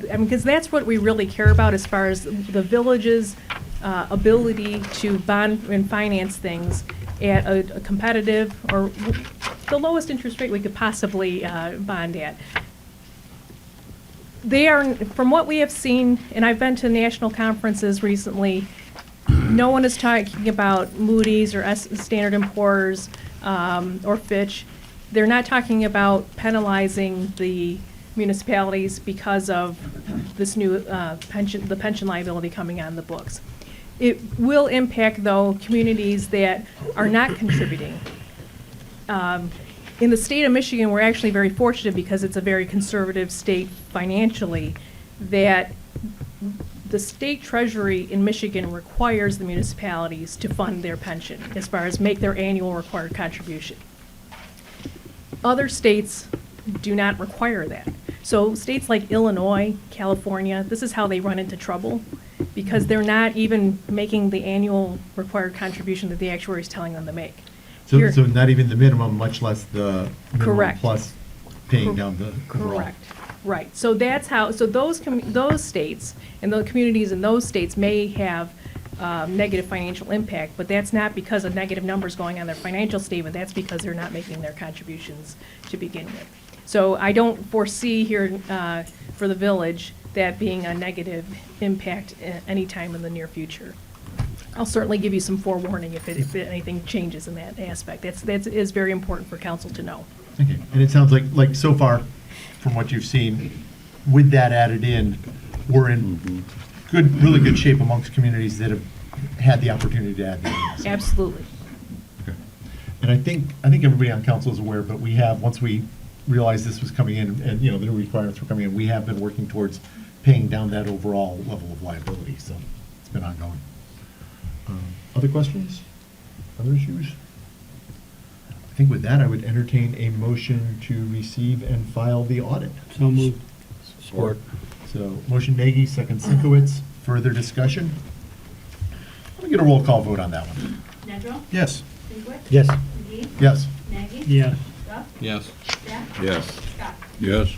because that's what we really care about as far as the village's ability to bond and finance things at a competitive, or the lowest interest rate we could possibly bond at. They are, from what we have seen, and I've been to national conferences recently, no one is talking about Moody's or Standard & Poor's or Fitch. They're not talking about penalizing the municipalities because of this new the pension liability coming on the books. It will impact, though, communities that are not contributing. In the state of Michigan, we're actually very fortunate, because it's a very conservative state financially, that the state treasury in Michigan requires the municipalities to fund their pension as far as make their annual required contribution. Other states do not require that. So states like Illinois, California, this is how they run into trouble, because they're not even making the annual required contribution that the actuary is telling them to make. So, Here- so not even the minimum, much less the minimum Correct. plus paying down the overall. Correct, right. So that's how, so those states and the communities in those states may have negative financial impact, but that's not because of negative numbers going on their financial statement, that's because they're not making their contributions to begin with. So I don't foresee here for the village that being a negative impact anytime in the near future. I'll certainly give you some forewarning if anything changes in that aspect. That is very important for council to know. Okay, and it sounds like so far, from what you've seen, with that added in, we're in really good shape amongst communities that have had the opportunity to add that in. Absolutely. Okay. And I think everybody on council is aware, but we have, once we realized this was coming in, and, the new requirements were coming in, we have been working towards paying down that overall level of liability, so it's been ongoing. Other questions? Other issues? I think with that, I would entertain a motion to receive and file the audit. So moved. Support. So, motion Nagy, second Sinkowitz. Further discussion? Let me get a roll call vote on that one. Nedrow? Yes. Sinkowitz? Yes. McGee? Yes. Nagy? Yes. Duff? Yes. Stack? Yes. Scott? Yes.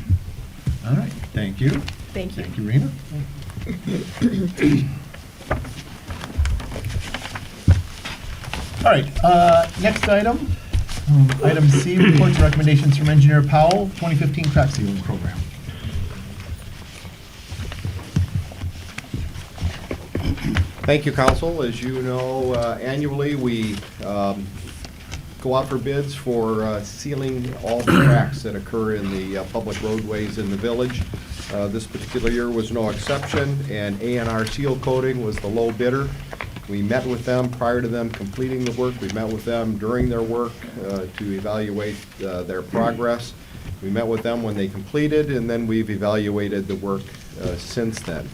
All right, thank you. Thank you. Thank you, Rena. All right, next item, item C, reports and recommendations from Engineer Powell, 2015 crack sealing program. Thank you, Council. As you know, annually, we go out for bids for sealing all the cracks that occur in the public roadways in the village. This particular year was no exception, and A&R Seal Coating was the low bidder. We met with them prior to them completing the work. We met with them during their work to evaluate their progress. We met with them when they completed, and then we've evaluated the work since then.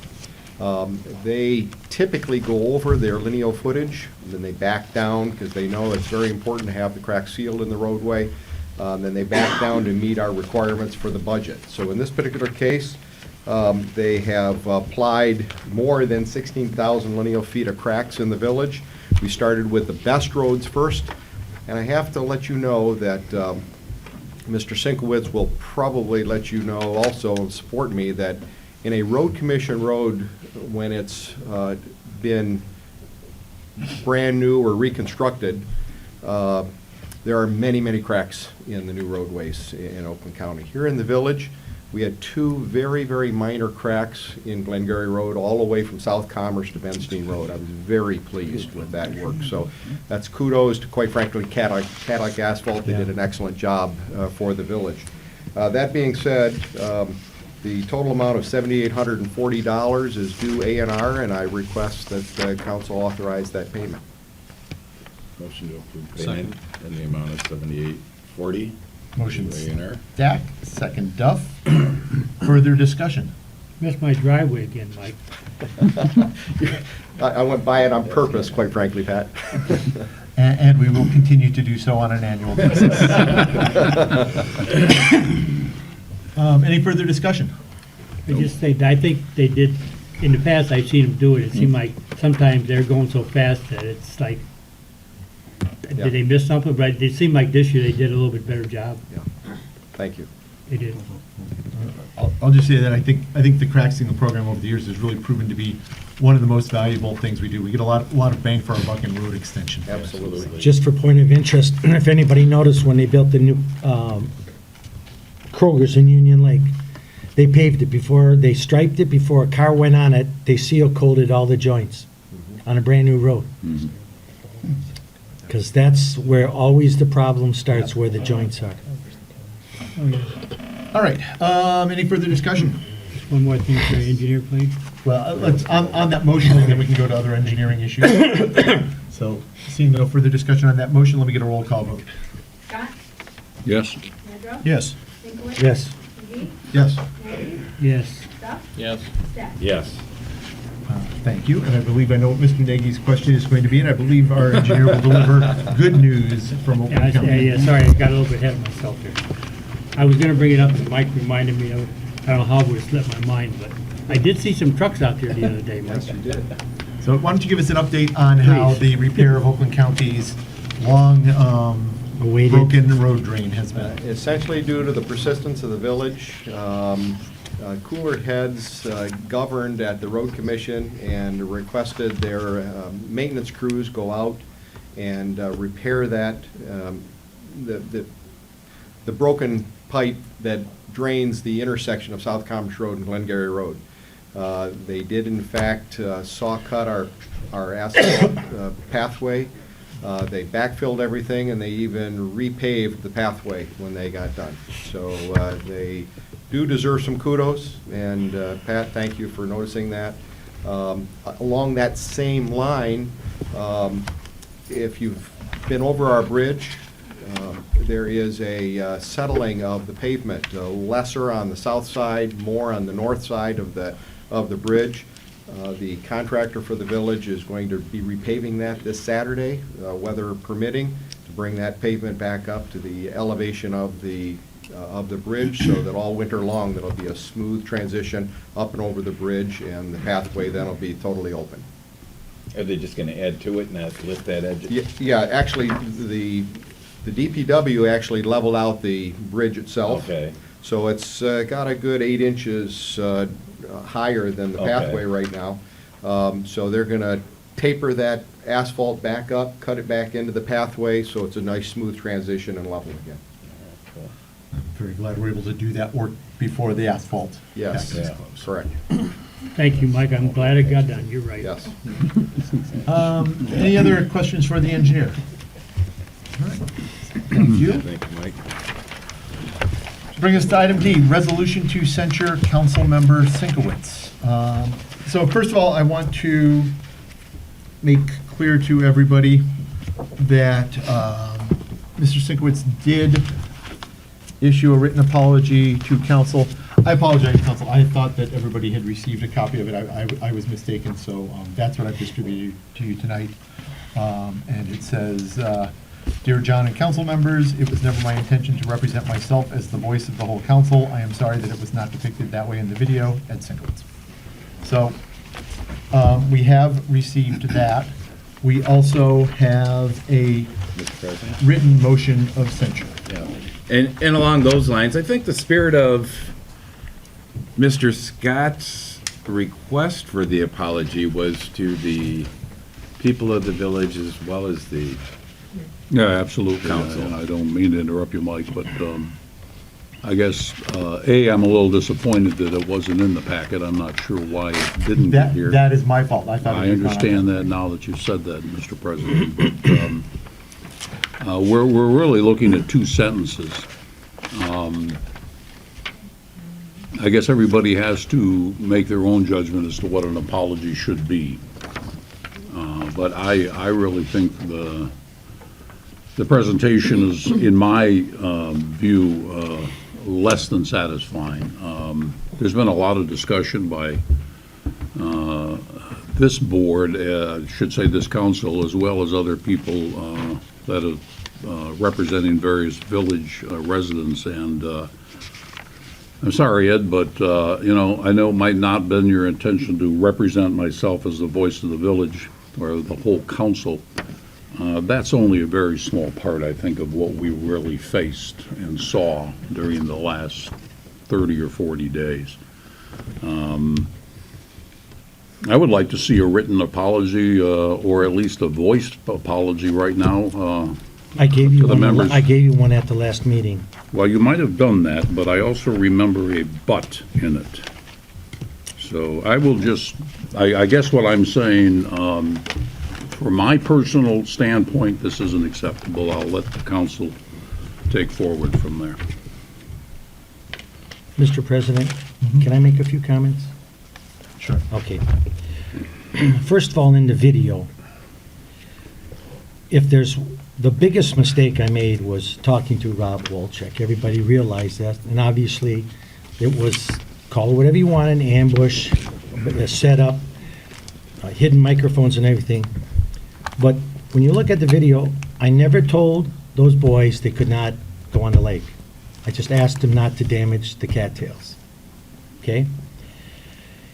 They typically go over their lineal footage, then they back down because they know it's very important to have the cracks sealed in the roadway. Then they back down to meet our requirements for the budget. So in this particular case, they have applied more than 16,000 lineal feet of cracks in the village. We started with the best roads first, and I have to let you know that Mr. Sinkowitz will probably let you know also and support me that in a road commission road, when it's been brand new or reconstructed, there are many, many cracks in the new roadways in Oakland County. Here in the village, we had two very, very minor cracks in Glengarry Road all the way from South Commerce to Benstein Road. I was very pleased with that work. So that's kudos to, quite frankly, Cadillac Asphalt. They did an excellent job for the village. That being said, the total amount of $7,840 is due A&R, and I request that council authorize that payment. Motion to approve payment in the amount of $78.40. Motion A&R. Stack, second Duff. Further discussion? Missed my driveway again, Mike. I went by it on purpose, quite frankly, Pat. And we will continue to do so on an annual basis. Any further discussion? I just say, I think they did, in the past, I've seen them do it. It seemed like sometimes they're going so fast that it's like, Yeah. did they miss something? But it seemed like this year they did a little bit better job. Yeah. Thank you. They did. I'll just say that I think the crack sealing program over the years has really proven to be one of the most valuable things we do. We get a lot of bang for our buck in road extension. Absolutely. Just for point of interest, if anybody noticed when they built the new Kroger's in Union Lake, they paved it before, they striped it before a car went on it, they seal coated all the joints on a brand new road. Because that's where always the problem starts, where the joints are. All right, any further discussion? One more thing for the engineer, please. Well, let's, on that motion, and then we can go to other engineering issues. So, seeing no further discussion on that motion, let me get a roll call vote. Scott? Yes. Nedrow? Yes. Sinkowitz? Yes. McGee? Yes. Nagy? Yes. Duff? Yes. Stack? Yes. Thank you, and I believe I know what Mr. Nagy's question is going to be, and I believe our engineer will deliver good news from Oakland County. Yeah, sorry, I got a little bit ahead of myself here. I was gonna bring it up, and Mike reminded me of it. I don't know how it would have slipped my mind, but I did see some trucks out there the other day, Mike. Yes, you did. So why don't you give us an update on how Please. the repair of Oakland County's long Awaited. broken road drain has been? Essentially due to the persistence of the village, cooler heads governed at the road commission and requested their maintenance crews go out and repair that, the broken pipe that drains the intersection of South Commerce Road and Glengarry Road. They did in fact saw cut our asphalt pathway. They backfilled everything, and they even repaved the pathway when they got done. So they do deserve some kudos, and Pat, thank you for noticing that. Along that same line, if you've been over our bridge, there is a settling of the pavement, lesser on the south side, more on the north side of the bridge. The contractor for the village is going to be repaving that this Saturday, weather permitting, to bring that pavement back up to the elevation of the bridge, so that all winter long there'll be a smooth transition up and over the bridge, and the pathway then will be totally open. Are they just gonna add to it and not lift that edge? Yeah, actually, the DPW actually leveled out the bridge itself. Okay. So it's got a good 8 inches higher than the Okay. pathway right now. So they're gonna taper that asphalt back up, cut it back into the pathway, so it's a nice smooth transition and level again. I'm very glad we're able to do that work before the asphalt. Yes, pack is Yeah. closed. correct, Thank you, Mike, I'm glad it got done, you're right. yes. Any other questions for the engineer? All right. Thank you. Thank you, Mike. Bring us to item D, resolution to censure council member Sinkowitz. So first of all, I want to make clear to everybody that Mr. Sinkowitz did issue a written apology to council. I apologize, council. I thought that everybody had received a copy of it. I was mistaken, so that's what I've distributed to you tonight. And it says, Dear John and council members, it was never my intention to represent myself as the voice of the whole council. I am sorry that it was not depicted that way in the video. Ed Sinkowitz. So we have received that. We also have a Mr. President? written motion of censure. Yeah. And along those lines, I think the spirit of Mr. Scott's request for the apology was to the people of the village as well as the Yeah, absolutely. Counsel. And I don't mean to interrupt you, Mike, but I guess, I'm a little disappointed that it wasn't in the packet. I'm not sure why it didn't get here. That is my fault. I thought. I understand that now that you said that, Mr. President, but we're really looking at two sentences. I guess everybody has to make their own judgment as to what an apology should be. But I really think the presentation is, in my view, less than satisfying. There's been a lot of discussion by this board, should say this council, as well as other people that are representing various village residents. And I'm sorry, Ed, but, I know it might not have been your intention to represent myself as the voice of the village or the whole council. That's only a very small part, I think, of what we really faced and saw during the last 30 or 40 days. I would like to see a written apology, or at least a voiced apology right now. I gave To you the one, members. I gave you one at the last meeting. Well, you might have done that, but I also remember a but in it. So I will just, I guess what I'm saying, from my personal standpoint, this isn't acceptable. I'll let the council take forward from there. Mr. President, can I make a few comments? Sure. Okay. First of all, in the video, the biggest mistake I made was talking to Rob Wolchek. Everybody realized that, and obviously, it was, call it whatever you want, an ambush, a setup. hidden microphones and everything. But when you look at the video, I never told those boys they could not go on the lake. I just asked them not to damage the cattails. Okay?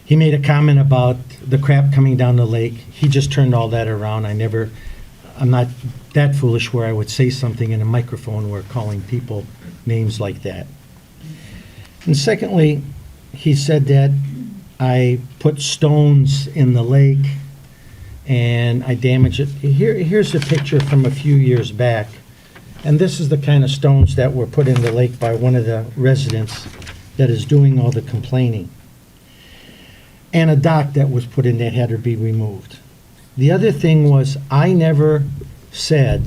He made a comment about the crap coming down the lake. He just turned all that around. I'm not that foolish where I would say something in a microphone where calling people names like that. And secondly, he said that I put stones in the lake and I damaged it. Here's a picture from a few years back. And this is the kind of stones that were put in the lake by one of the residents that is doing all the complaining. And a dock that was put in that had to be removed. The other thing was, I never said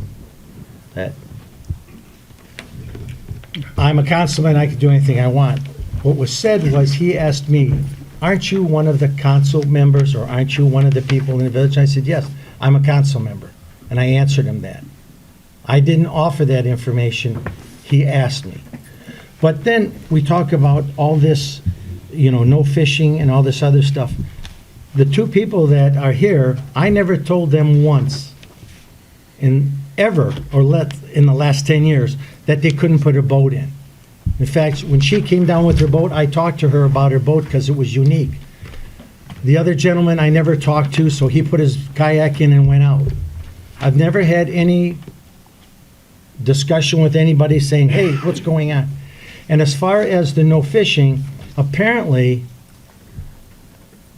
that I'm a councilman, I can do anything I want. What was said was, he asked me, aren't you one of the council members, or aren't you one of the people in the village? I said, yes, I'm a council member. And I answered him that. I didn't offer that information, he asked me. But then we talk about all this, no fishing and all this other stuff. The two people that are here, I never told them once in the last 10 years that they couldn't put a boat in. In fact, when she came down with her boat, I talked to her about her boat because it was unique. The other gentleman I never talked to, so he put his kayak in and went out. I've never had any discussion with anybody saying, hey, what's going on? And as far as the no fishing, apparently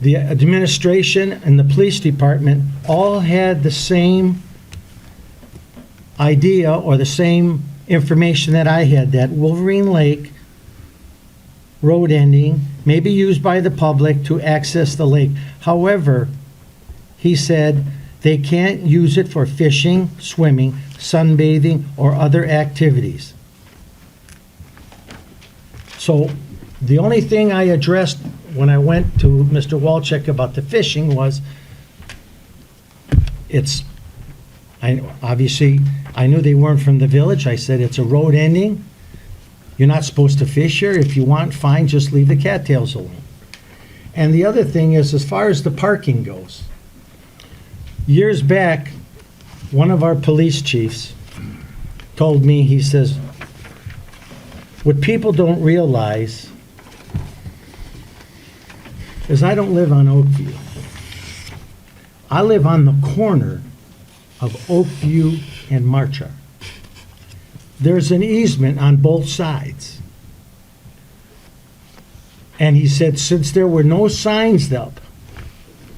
the administration and the police department all had the same idea or the same information that I had, that Wolverine Lake road ending may be used by the public to access the lake. However, he said they can't use it for fishing, swimming, sunbathing, or other activities. So the only thing I addressed when I went to Mr. Walczek about the fishing was, obviously, I knew they weren't from the village. I said, it's a road ending. You're not supposed to fish here. If you want, fine, just leave the cattails alone. And the other thing is, as far as the parking goes, years back, one of our police chiefs told me, he says, what people don't realize is I don't live on Oakview. I live on the corner of Oakview and Marchar. There's an easement on both sides. And he said, since there were no signs up,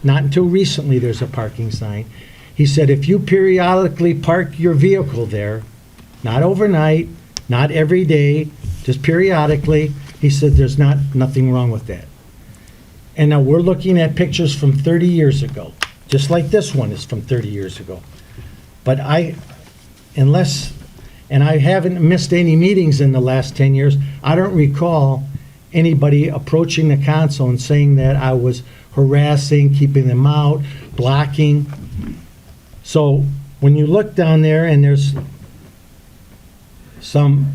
not until recently there's a parking sign, he said, if you periodically park your vehicle there, not overnight, not every day, just periodically, he said, there's nothing wrong with that. And now we're looking at pictures from 30 years ago, just like this one is from 30 years ago. But I haven't missed any meetings in the last 10 years, I don't recall anybody approaching the council and saying that I was harassing, keeping them out, blocking. So when you look down there and there's some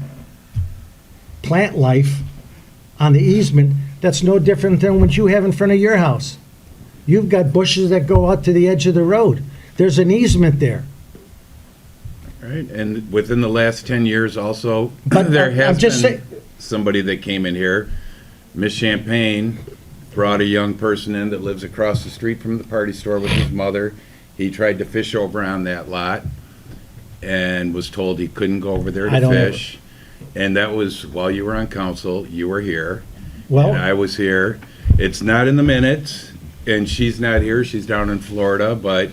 plant life on the easement, that's no different than what you have in front of your house. You've got bushes that go out to the edge of the road. There's an easement there. Right, and within the last 10 years also, But there I'm has just been somebody that came in here, Miss Champagne, brought a young person in that lives across the street from the party store with his mother. He tried to fish over on that lot and was told he couldn't go over there I to don't know. fish. And that was while you were on council, you were here, Well, and I was here. It's not in the minutes, and she's not here, she's down in Florida, but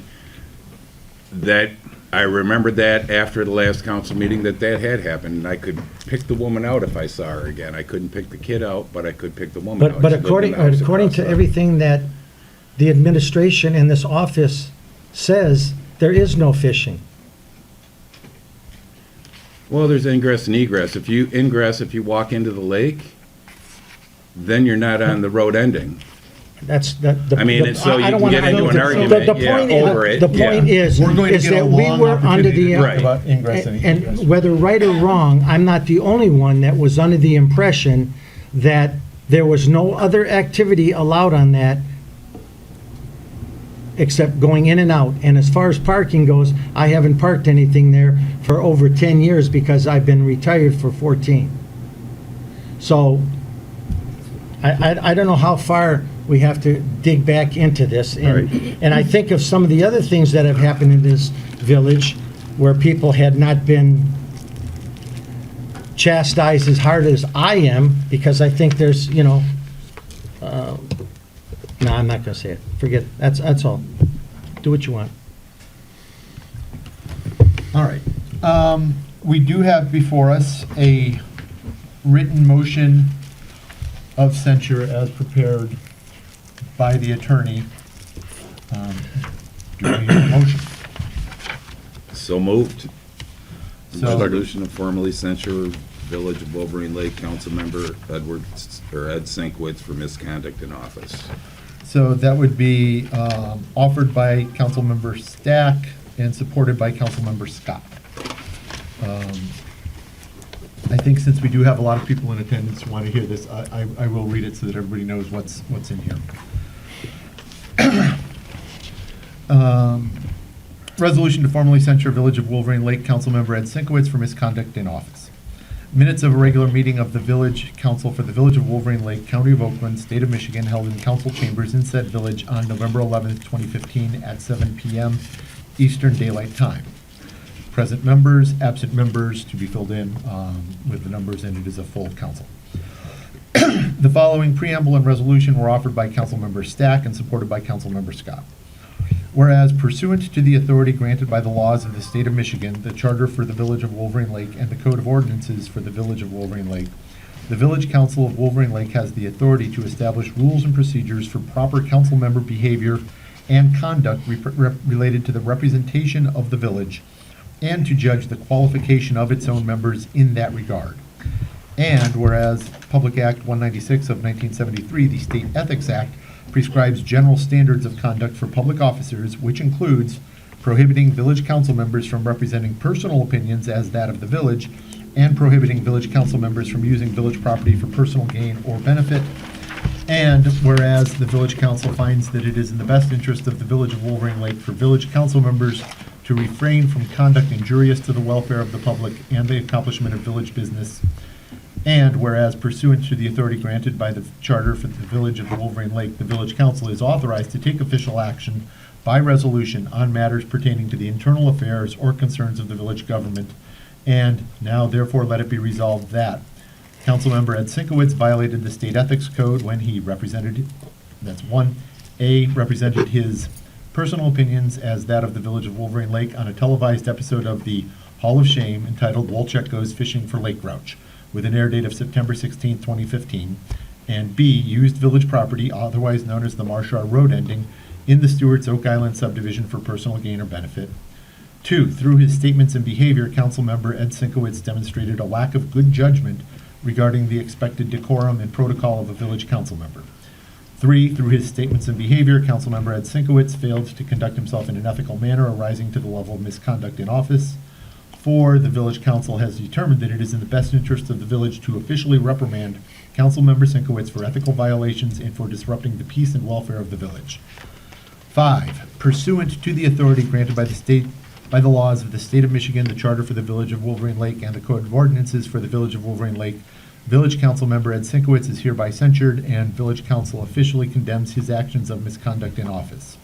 that, I remembered that after the last council meeting that had happened, and I could pick the woman out if I saw her again. I couldn't pick the kid out, but I could pick the woman out. but She lived in the house according across to the- everything that the administration in this office says, there is no fishing. Well, there's ingress and egress. If you walk into the lake, then you're not on the road ending. That's the. I mean, and so you I don't can wanna- get I into don't an think- argument, the yeah, point over it, The point yeah. is, We're going to is get a that we long were under opportunity the. to talk Right. about ingress and egress. And whether right or wrong, I'm not the only one that was under the impression that there was no other activity allowed on that. except going in and out. And as far as parking goes, I haven't parked anything there for over 10 years because I've been retired for 14. So I don't know how far we have to dig back into this. And I think of some of the other things that have happened in this village where people had not been chastised as hard as I am, because I think there's, no, I'm not gonna say it. Forget it. That's all. Do what you want. All right. We do have before us a written motion of censure as prepared by the attorney. Do we need a motion? So moved. So- Resolution to formally censure Village of Wolverine Lake Councilmember Ed Sinkwitz for misconduct in office. So that would be offered by Councilmember Stack and supported by Councilmember Scott. I think since we do have a lot of people in attendance who want to hear this, I will read it so that everybody knows what's in here. Resolution to formally censure Village of Wolverine Lake Councilmember Ed Sinkwitz for misconduct in office. Minutes of a regular meeting of the Village Council for the Village of Wolverine Lake, County of Oakland, State of Michigan, held in council chambers in said village on November 11th, 2015 at 7 p.m. Eastern Daylight Time. Present members, absent members to be filled in with the numbers, and it is a full council. The following preamble and resolution were offered by Councilmember Stack and supported by Councilmember Scott. Whereas pursuant to the authority granted by the laws of the state of Michigan, the charter for the Village of Wolverine Lake, and the Code of Ordinances for the Village of Wolverine Lake, the Village Council of Wolverine Lake has the authority to establish rules and procedures for proper council member behavior and conduct related to the representation of the village, and to judge the qualification of its own members in that regard. And whereas Public Act 196 of 1973, the State Ethics Act, prescribes general standards of conduct for public officers, which includes prohibiting village council members from representing personal opinions as that of the village, and prohibiting village council members from using village property for personal gain or benefit. And whereas the village council finds that it is in the best interest of the Village of Wolverine Lake for village council members to refrain from conduct injurious to the welfare of the public and the accomplishment of village business. And whereas pursuant to the authority granted by the charter for the Village of Wolverine Lake, the village council is authorized to take official action by resolution on matters pertaining to the internal affairs or concerns of the village government. And now therefore let it be resolved that Councilmember Ed Sinkwitz violated the state ethics code when he represented his personal opinions as that of the Village of Wolverine Lake on a televised episode of the Hall of Shame entitled Wolchek Goes Fishing for Lake Grouch, with an air date of September 16, 2015, and B, used village property, otherwise known as the Marshar Road ending, in the Stewart's Oak Island subdivision for personal gain or benefit. 2, through his statements and behavior, Councilmember Ed Sinkwitz demonstrated a lack of good judgment regarding the expected decorum and protocol of a village council member. 3, through his statements and behavior, Councilmember Ed Sinkwitz failed to conduct himself in an ethical manner arising to the level of misconduct in office. 4, the village council has determined that it is in the best interest of the village to officially reprimand Councilmember Sinkwitz for ethical violations and for disrupting the peace and welfare of the village. 5, pursuant to the authority granted by the laws of the state of Michigan, the charter for the Village of Wolverine Lake, and the Code of Ordinances for the Village of Wolverine Lake, Village Council Member Ed Sinkwitz is hereby censured, and Village Council officially condemns his actions of misconduct in office.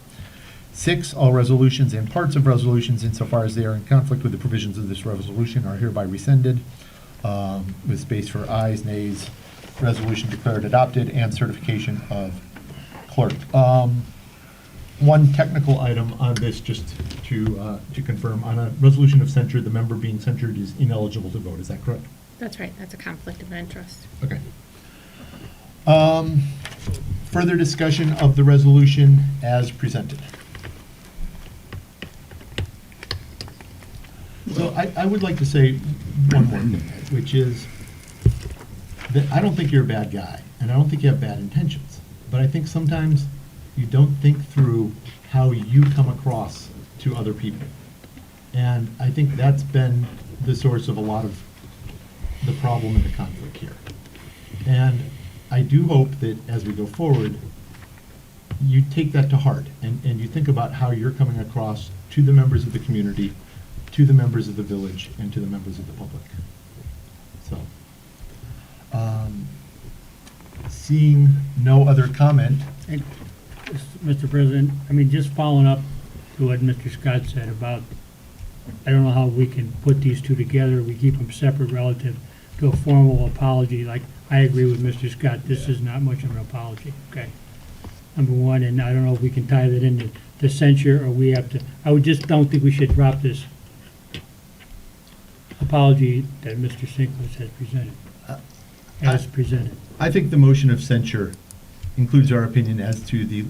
6, all resolutions and parts of resolutions insofar as they are in conflict with the provisions of this resolution are hereby rescinded, with space for ayes, nays, resolution declared adopted, and certification of clerk. One technical item on this, just to confirm, on a resolution of censure, the member being censured is ineligible to vote, is that correct? That's right, that's a conflict of interest. Okay. Further discussion of the resolution as presented. So I would like to say one more thing, which is that I don't think you're a bad guy, and I don't think you have bad intentions, but I think sometimes you don't think through how you come across to other people. And I think that's been the source of a lot of the problem and the conflict here. And I do hope that as we go forward, you take that to heart and you think about how you're coming across to the members of the community, to the members of the village, and to the members of the public. So, seeing no other comment, And, Mr. President, I mean, just following up to what Mr. Scott said about, I don't know how we can put these two together, we keep them separate relative to a formal apology, like, I agree with Mr. Scott, this is not much of an apology, okay? Number one, and I don't know if we can tie that into the censure, or we have to, just don't think we should drop this apology that Mr. Sinkless has presented, as presented. I think the motion of censure includes our opinion as to the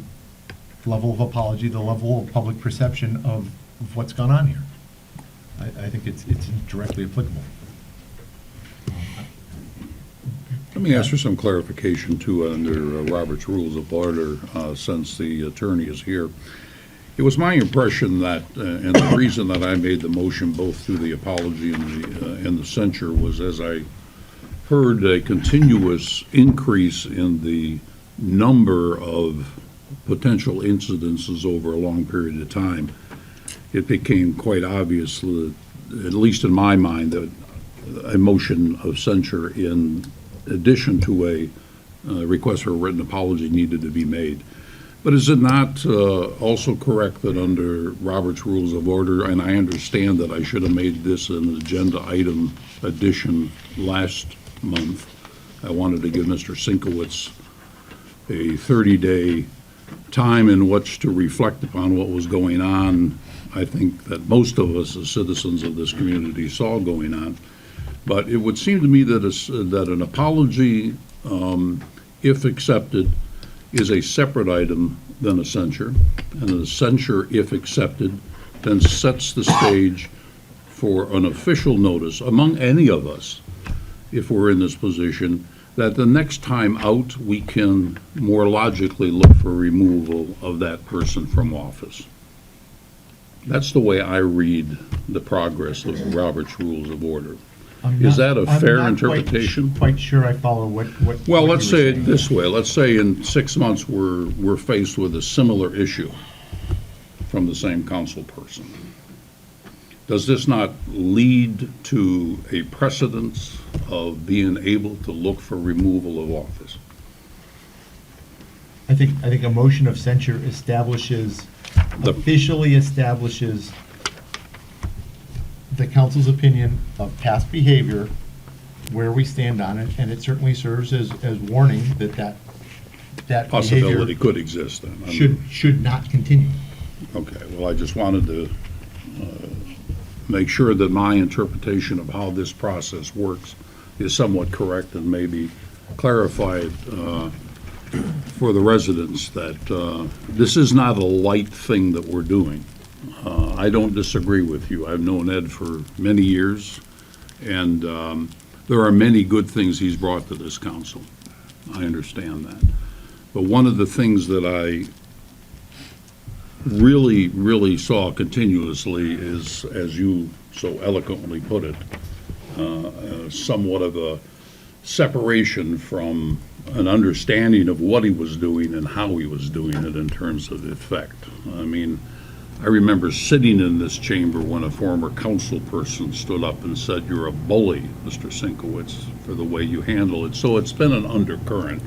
level of apology, the level of public perception of what's gone on here. I think it's directly applicable. Let me ask for some clarification too under Robert's Rules of Order, since the attorney is here. It was my impression that, and the reason that I made the motion both through the apology and the censure was as I heard a continuous increase in the number of potential incidences over a long period of time, it became quite obvious, at least in my mind, that a motion of censure in addition to a request for a written apology needed to be made. But is it not also correct that under Robert's Rules of Order, and I understand that I should have made this an agenda item addition last month, I wanted to give Mr. Sinkowitz a 30-day time in which to reflect upon what was going on. I think that most of us as citizens of this community saw going on. But it would seem to me that that an apology, if accepted, is a separate item than a censure. And a censure, if accepted, then sets the stage for an official notice among any of us, if we're in this position, that the next time out, we can more logically look for removal of that person from office. That's the way I read the progress of Robert's Rules of Order. Is that a fair interpretation? Quite sure I follow what. Well, what let's you were say it saying. this way. Let's say in 6 months, we're faced with a similar issue from the same council person. Does this not lead to a precedence of being able to look for removal of office? I think a motion of censure officially establishes the council's opinion of past behavior, where we stand on it, and it certainly serves as warning that Possibility behavior could exist then. I mean, should not continue. Okay, well, I just wanted to make sure that my interpretation of how this process works is somewhat correct and maybe clarify it for the residents that this is not a light thing that we're doing. I don't disagree with you. I've known Ed for many years, and there are many good things he's brought to this council. I understand that. But one of the things that I really, really saw continuously is, as you so eloquently put it, somewhat of a separation from an understanding of what he was doing and how he was doing it in terms of effect. I mean, I remember sitting in this chamber when a former council person stood up and said, "You're a bully, Mr. Sinkowitz, for the way you handle it." So it's been an undercurrent.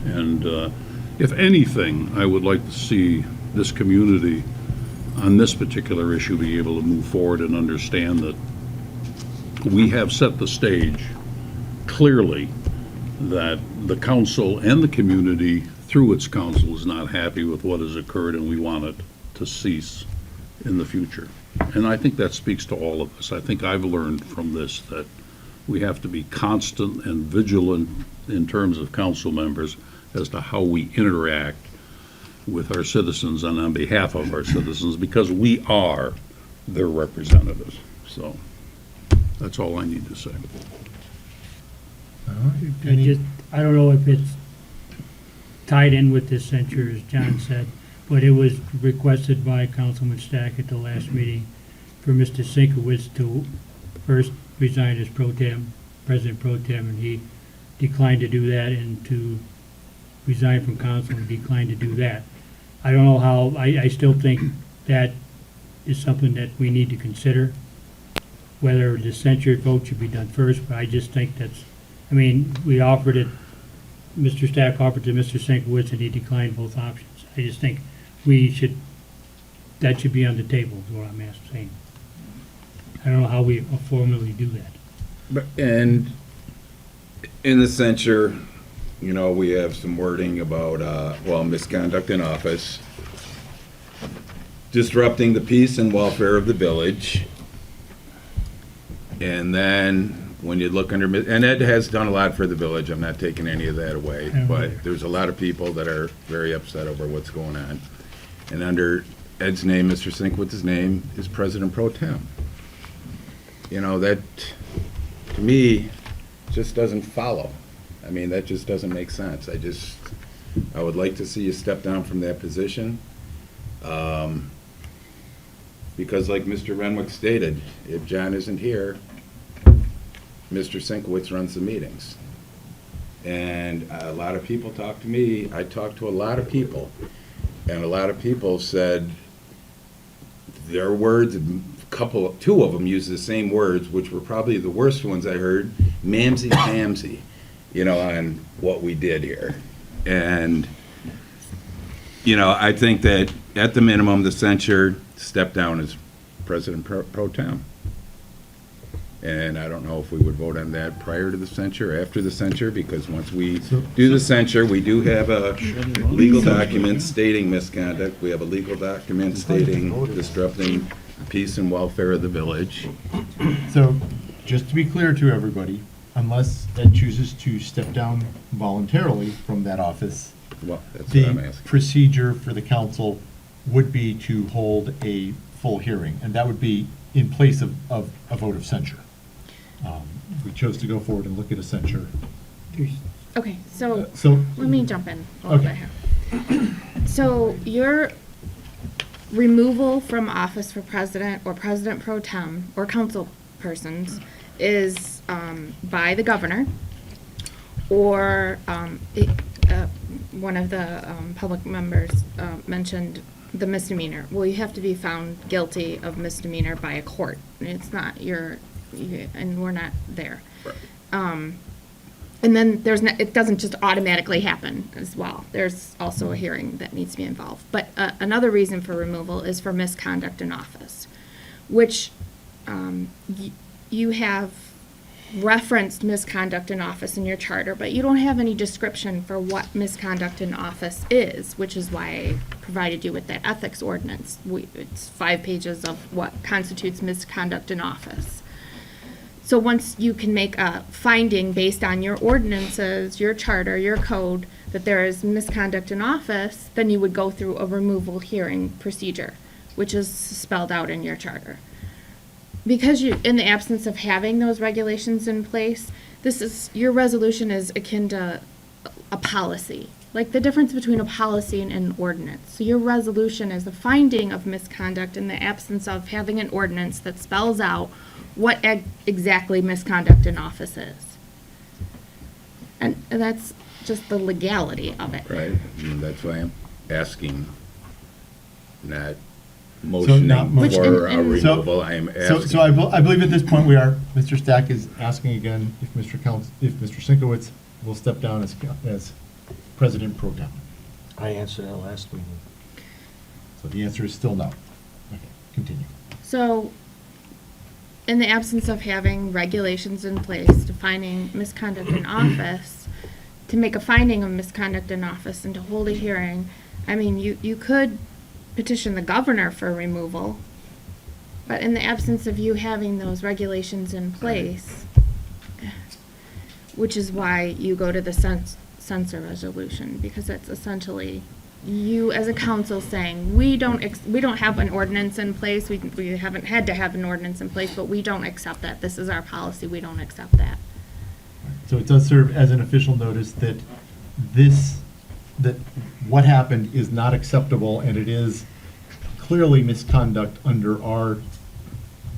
And if anything, I would like to see this community on this particular issue be able to move forward and understand that we have set the stage clearly that the council and the community through its council is not happy with what has occurred, and we want it to cease in the future. And I think that speaks to all of us. I think I've learned from this that we have to be constant and vigilant in terms of council members as to how we interact with our citizens and on behalf of our citizens, because we are their representatives. So that's all I need to say. I don't know if it's tied in with this censure, as John said, but it was requested by Councilman Stack at the last meeting for Mr. Sinkowitz to first resign as President Pro Tem, and he declined to do that, and to resign from council and declined to do that. I don't know how, I still think that is something that we need to consider, whether the censure vote should be done first, but I just think that's, I mean, we offered it, Mr. Stack offered to Mr. Sienkiewicz, and he declined both options. I just think that should be on the table, is what I'm saying. I don't know how we formally do that. And in the censure, you know, we have some wording about, misconduct in office, disrupting the peace and welfare of the village. And then, when you look under, and Ed has done a lot for the village, I'm not taking any of that away, but there's a lot of people that are very upset over what's going on. And under Ed's name, Mr. Sinkiewicz's name is President Pro Tem. You know, that, to me, just doesn't follow. I mean, that just doesn't make sense. I would like to see you step down from that position. Because like Mr. Renwick stated, if John isn't here, Mr. Sinkiewicz runs the meetings. And a lot of people talk to me, I talk to a lot of people, and a lot of people said their words, two of them used the same words, which were probably the worst ones I heard, mamsy-pamsy, you know, on what we did here. And, you know, I think that at the minimum, the censure step down as President Pro Tem. And I don't know if we would vote on that prior to the censure, after the censure, because once we do the censure, we do have a legal document stating misconduct. We have a legal document stating disrupting peace and welfare of the village. So, just to be clear to everybody, unless Ed chooses to step down voluntarily from that office, Well, that's what I'm the asking. procedure for the council would be to hold a full hearing, and that would be in place of a vote of censure. We chose to go forward and look at a censure. Okay, so So, let me jump in a little Okay. bit here. So your removal from office for president or president pro tem or council persons is by the governor, or one of the public members mentioned the misdemeanor. Well, you have to be found guilty of misdemeanor by a court. It's not and we're not there. And then it doesn't just automatically happen as well. There's also a hearing that needs to be involved. But another reason for removal is for misconduct in office, which you have referenced misconduct in office in your charter, but you don't have any description for what misconduct in office is, which is why I provided you with that ethics ordinance. It's 5 pages of what constitutes misconduct in office. So once you can make a finding based on your ordinances, your charter, your code, that there is misconduct in office, then you would go through a removal hearing procedure, which is spelled out in your charter. Because in the absence of having those regulations in place, your resolution is akin to a policy, like the difference between a policy and an ordinance. So your resolution is a finding of misconduct in the absence of having an ordinance that spells out what exactly misconduct in office is. And that's just the legality of it. Right, and that's why I'm asking, not not motioning motion. for a and- removal, I am asking. So I believe at this point Mr. Stack is asking again if Mr. Sienkiewicz will step down as President Pro Tem. I answered that last meeting. So the answer is still no. Okay, continue. So, in the absence of having regulations in place defining misconduct in office, to make a finding of misconduct in office and to hold a hearing, I mean, you could petition the governor for removal, but in the absence of you having those regulations in place, which is why you go to the censor resolution, because it's essentially you as a council saying, we don't have an ordinance in place, we haven't had to have an ordinance in place, but we don't accept that. This is our policy, we don't accept that. So it does serve as an official notice that that what happened is not acceptable, and it is clearly misconduct under our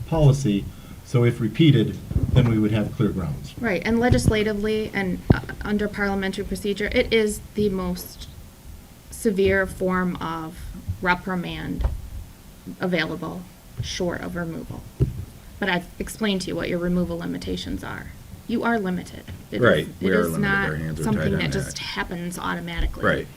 policy. So if repeated, then we would have clear grounds. Right, and legislatively and under parliamentary procedure, it is the most severe form of reprimand available short of removal. But I've explained to you what your removal limitations are. You are limited. It is- Right, we are It is limited. not Our hands are something tied on that just that. happens automatically. Right.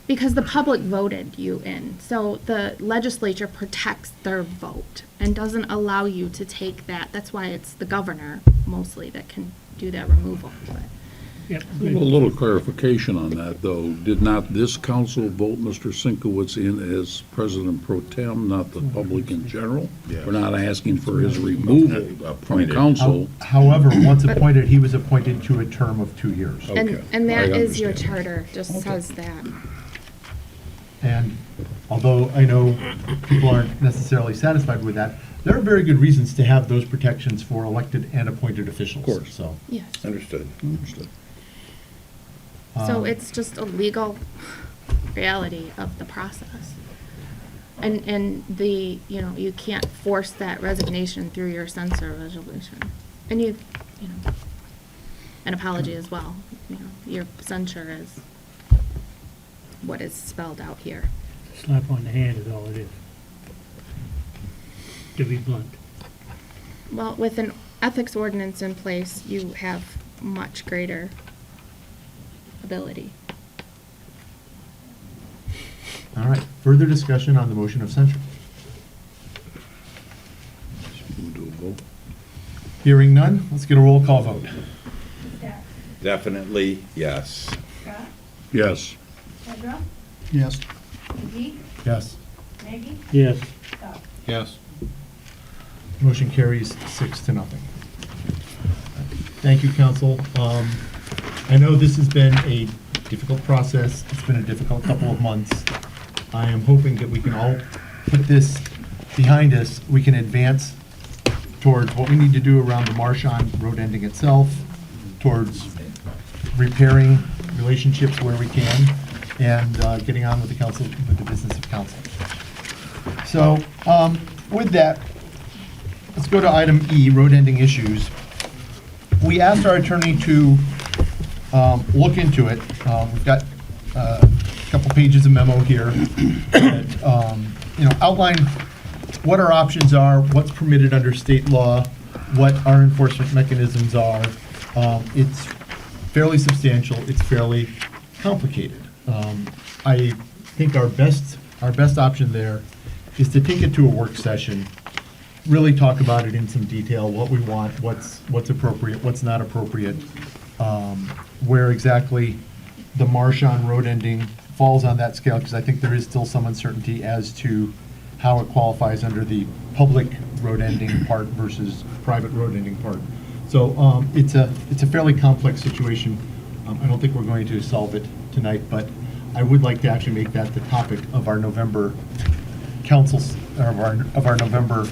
Because the public voted you in. So the legislature protects their vote and doesn't allow you to take that. That's why it's the governor mostly that can do that removal. But Yep. A little clarification on that, though. Did not this council vote Mr. Sinkowitz in as president pro tem, not the public in general? Yeah. We're not asking for his removal from Appointed. council. However, once appointed, he was appointed to a term of 2 years. Okay, and that I is your understand. charter, just says that. And although I know people aren't necessarily satisfied with that, there are very good reasons to have those protections for elected and appointed officials. Of course. So, Yes. Understood. Understood. So it's just a legal reality of the process. And the, you can't force that resignation through your censure resolution. And you know, an apology as well. Your censure is what is spelled out here. Slap on the hand is all it is. To be blunt. Well, with an ethics ordinance in place, you have much greater ability. all right, further discussion on the motion of censure. Move to a vote. Hearing none, let's get a roll call vote. Definitely, yes. Yes. Yes. Yes. Yes. Yes. Motion carries 6-0. Thank you, council. I know this has been a difficult process. It's been a difficult couple of months. I am hoping that we can all put this behind us. We can advance towards what we need to do around the Marshon road ending itself, towards repairing relationships where we can, and getting on with the council, with the business of council. So, with that, let's go to item E, road ending issues. We asked our attorney to look into it. We've got a couple pages of memo here that, outline what our options are, what's permitted under state law, what our enforcement mechanisms are. It's fairly substantial, it's fairly complicated. I think our best option there is to take it to a work session, really talk about it in some detail, what we want, what's appropriate, what's not appropriate, where exactly the Marshon road ending falls on that scale, because I think there is still some uncertainty as to how it qualifies under the public road ending part versus private road ending part. So it's a fairly complex situation. I don't think we're going to solve it tonight, but I would like to actually make that the topic of our November councils, or of our November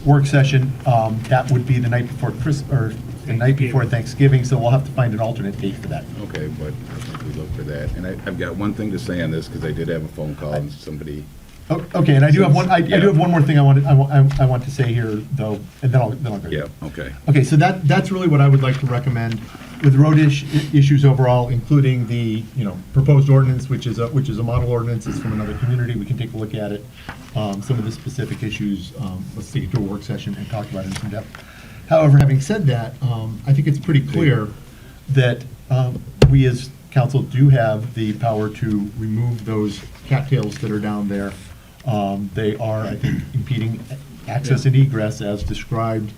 work session. That would be the night before or the night before Thanksgiving, so we'll have to find an alternate date for that. Okay, but I think we look for that. And I've got one thing to say on this, because I did have a phone call and somebody, Oh, okay, and I do have one, I do have one more thing I want to say here, though, and then I'll go. yeah, okay. Okay, so that's really what I would like to recommend with road issues overall, including the, proposed ordinance, which is a model ordinance, it's from another community, we can take a look at it. Some of the specific issues, let's take it to a work session and talk about it in some depth. However, having said that, I think it's pretty clear that we as council do have the power to remove those cattails that are down there. They are, I think, impeding access and egress as described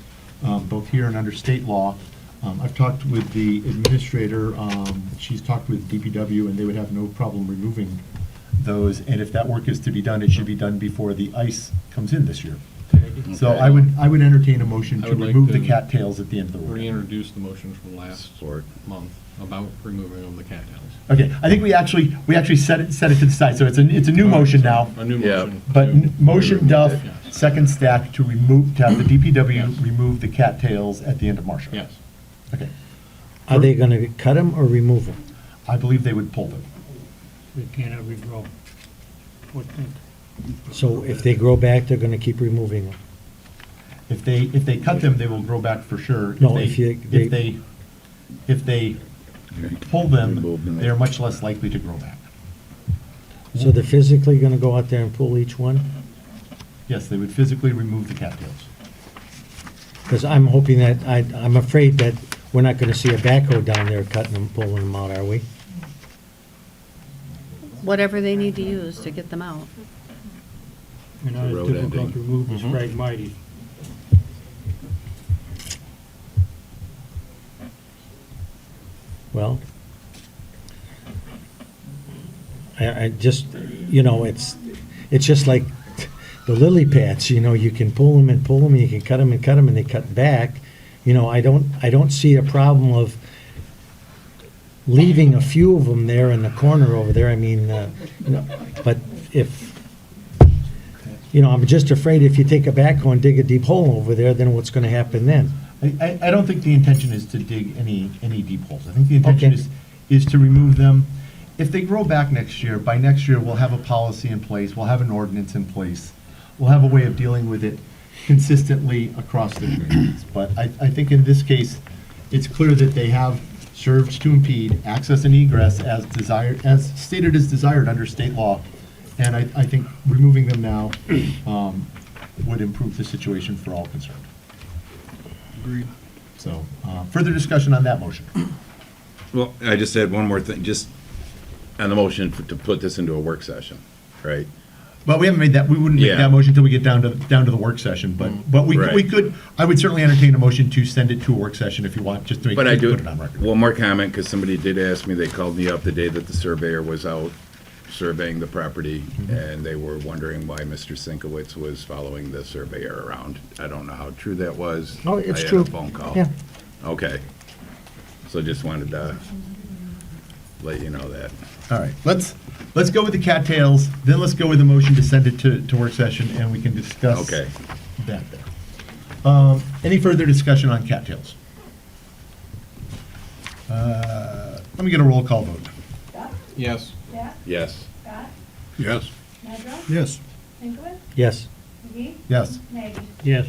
both here and under state law. I've talked with the administrator, she's talked with DPW, and they would have no problem removing those. And if that work is to be done, it should be done before the ice comes in this year. So I would entertain a motion I to would like remove the to cattails at the end of the road. Reintroduce the motion from last Support. month about removing of the cattails. Okay, I think we actually set it to the side, so it's a new motion now. A new Yeah. motion. But motion remove Duff, it. Yes. second stack to have the DPW Yes. remove the cattails at the end of Marshall. Yes. Okay, Are they going to cut them or remove them? I believe they would pull them. We cannot regrow. What thing? So if they grow back, they're going to keep removing them? If they cut them, they will grow back for sure. No, If they pull them, Remove them. they are much less likely to grow back. So they're physically gonna go out there and pull each one? Yes, they would physically remove the cattails. Because I'm hoping that, I'm afraid that we're not gonna see a backhoe down there cutting them, pulling them out, are we? Whatever they need to use to get them out. And not as Road difficult ending. to remove as Phragmites. Well, I just, you know, it's just like the lily pads, you know, you can pull them, and you can cut them, and they cut back. You know, I don't see a problem of leaving a few of them there in the corner over there. I mean, you know, but if, you know, I'm just afraid if you take a backhoe and dig a deep hole over there, then what's gonna happen then? I don't think the intention is to dig any deep holes. I think the intention Okay. is to remove them. If they grow back next year, by next year, we'll have a policy in place, we'll have an ordinance in place, we'll have a way of dealing with it consistently across the communities. But I think in this case, it's clear that they have served to impede access and egress as desired, as stated as desired under state law. And I think removing them now would improve the situation for all concerned. Agreed. So, further discussion on that motion. Well, I just had one more thing, just on the motion to put this into a work session, right? But we haven't made that, we wouldn't make Yeah. that motion until we get down to the work session, but we Right. could, I would certainly entertain a motion to send it to a work session if you want, just to make, But I do, put it on record. one more comment, because somebody did ask me, they called me up the day that the surveyor was out surveying the property, and they were wondering why Mr. Sinkowitz was following the surveyor around. I don't know how true that was. Oh, it's I had true. a phone call. Yeah. Okay. So just wanted to let you know that. All right, let's go with the cattails, then let's go with the motion to send it to work session, and we can discuss Okay. that there. Any further discussion on cattails? Let me get a roll call vote. Yes. Yes. Yes. Yes. Yes. Yes, Yes.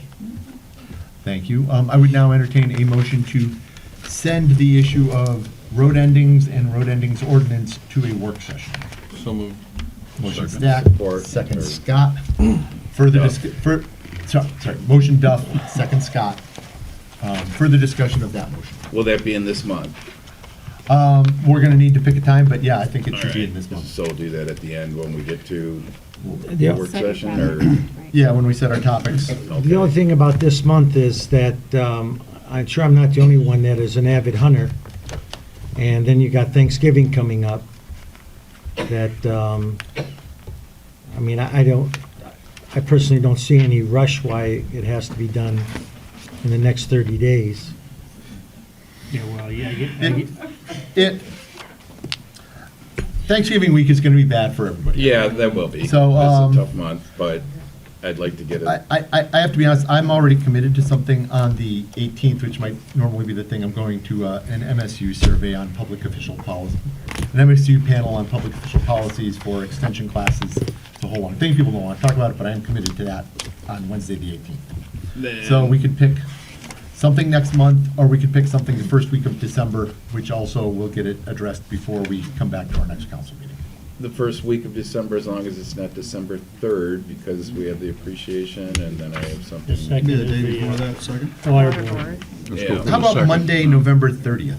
thank you. I would now entertain a motion to send the issue of road endings and road endings ordinance to a work session. So moved. Motion Second. Stack, Support. second Or- Scott. Further Duff. sorry, motion Duff, second Scott. Further discussion of that motion. Will that be in this month? We're gonna need to pick a time, but yeah, I think it should be in Alright, this month. So we'll do that at the end when we get to the Yeah. work session, or? Yeah, when we set our topics. The only thing about this month is that I'm sure I'm not the only one that is an avid hunter. And then you got Thanksgiving coming up that, I mean, I personally don't see any rush why it has to be done in the next 30 days. Yeah, well, yeah, I get, Thanksgiving week is gonna be bad for everybody. Yeah, that will be. So, It's a tough month, but I'd like to get it. I have to be honest, I'm already committed to something on the 18th, which might normally be the thing. I'm going to an MSU survey on public official policy, an MSU panel on public official policies for extension classes. It's a whole lot of things. People don't want to talk about it, but I am committed to that on Wednesday, the 18th. So we could pick something next month, or we could pick something the first week of December, which also will get it addressed before we come back to our next council meeting. The first week of December, as long as it's not December 3rd, because we have the appreciation, and then I have something. the second Be the is day the before that, second? water Water board. board. Let's go Yeah. for How the about second. Monday, November 30th?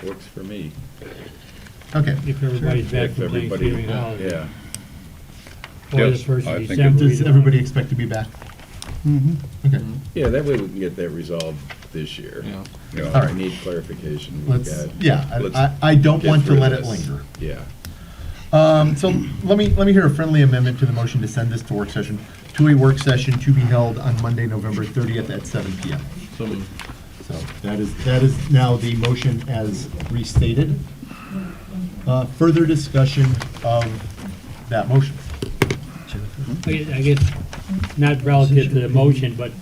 Works for me. Okay. If everybody's back If from everybody- Thanksgiving holiday. Yeah. Or the Yes, first I of think it December. Does everybody expect to be back? Okay. Yeah, that way we can get that resolved this year. Yeah. You know, All if right. we need clarification. We've Let's, got- yeah, let's I don't get want to through let it this. linger. Yeah. So let me hear a friendly amendment to the motion to send this to work session, to a work session to be held on Monday, November 30th at 7 PM. So moved. So that is now the motion as restated. Further discussion of that motion. I guess, not relative to the motion, but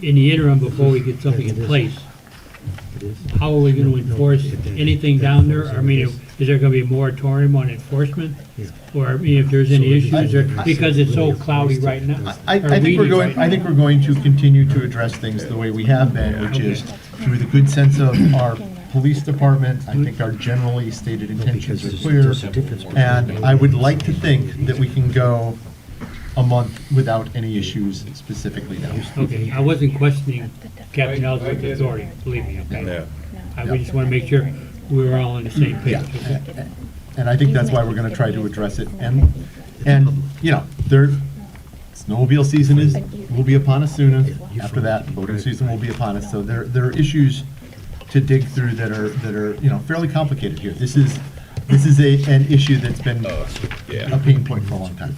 in the interim, before we get something in place, how are we gonna enforce anything down there? I mean, is there gonna be a moratorium on enforcement? Or, I mean, if there's any issues, or, because it's so cloudy right now? I or think we're weedy going, right I think we're going to continue to address things the way we have been, which is through the good sense of our police department, I think our generally stated intentions because are clear. there's a difference between And I would like to think that we can go a month without any issues specifically now. Okay, I wasn't questioning Captain Ellsworth's authority, believe me, okay? Yeah. We just want to make sure we were all on the same page. Yeah, okay? and I think that's why we're gonna try to address it, and, you know, snowmobile season will be upon us soon. After that, boating season will be upon us, so there are issues to dig through that are, you know, fairly complicated here. This is an issue that's been a pain point for a long time.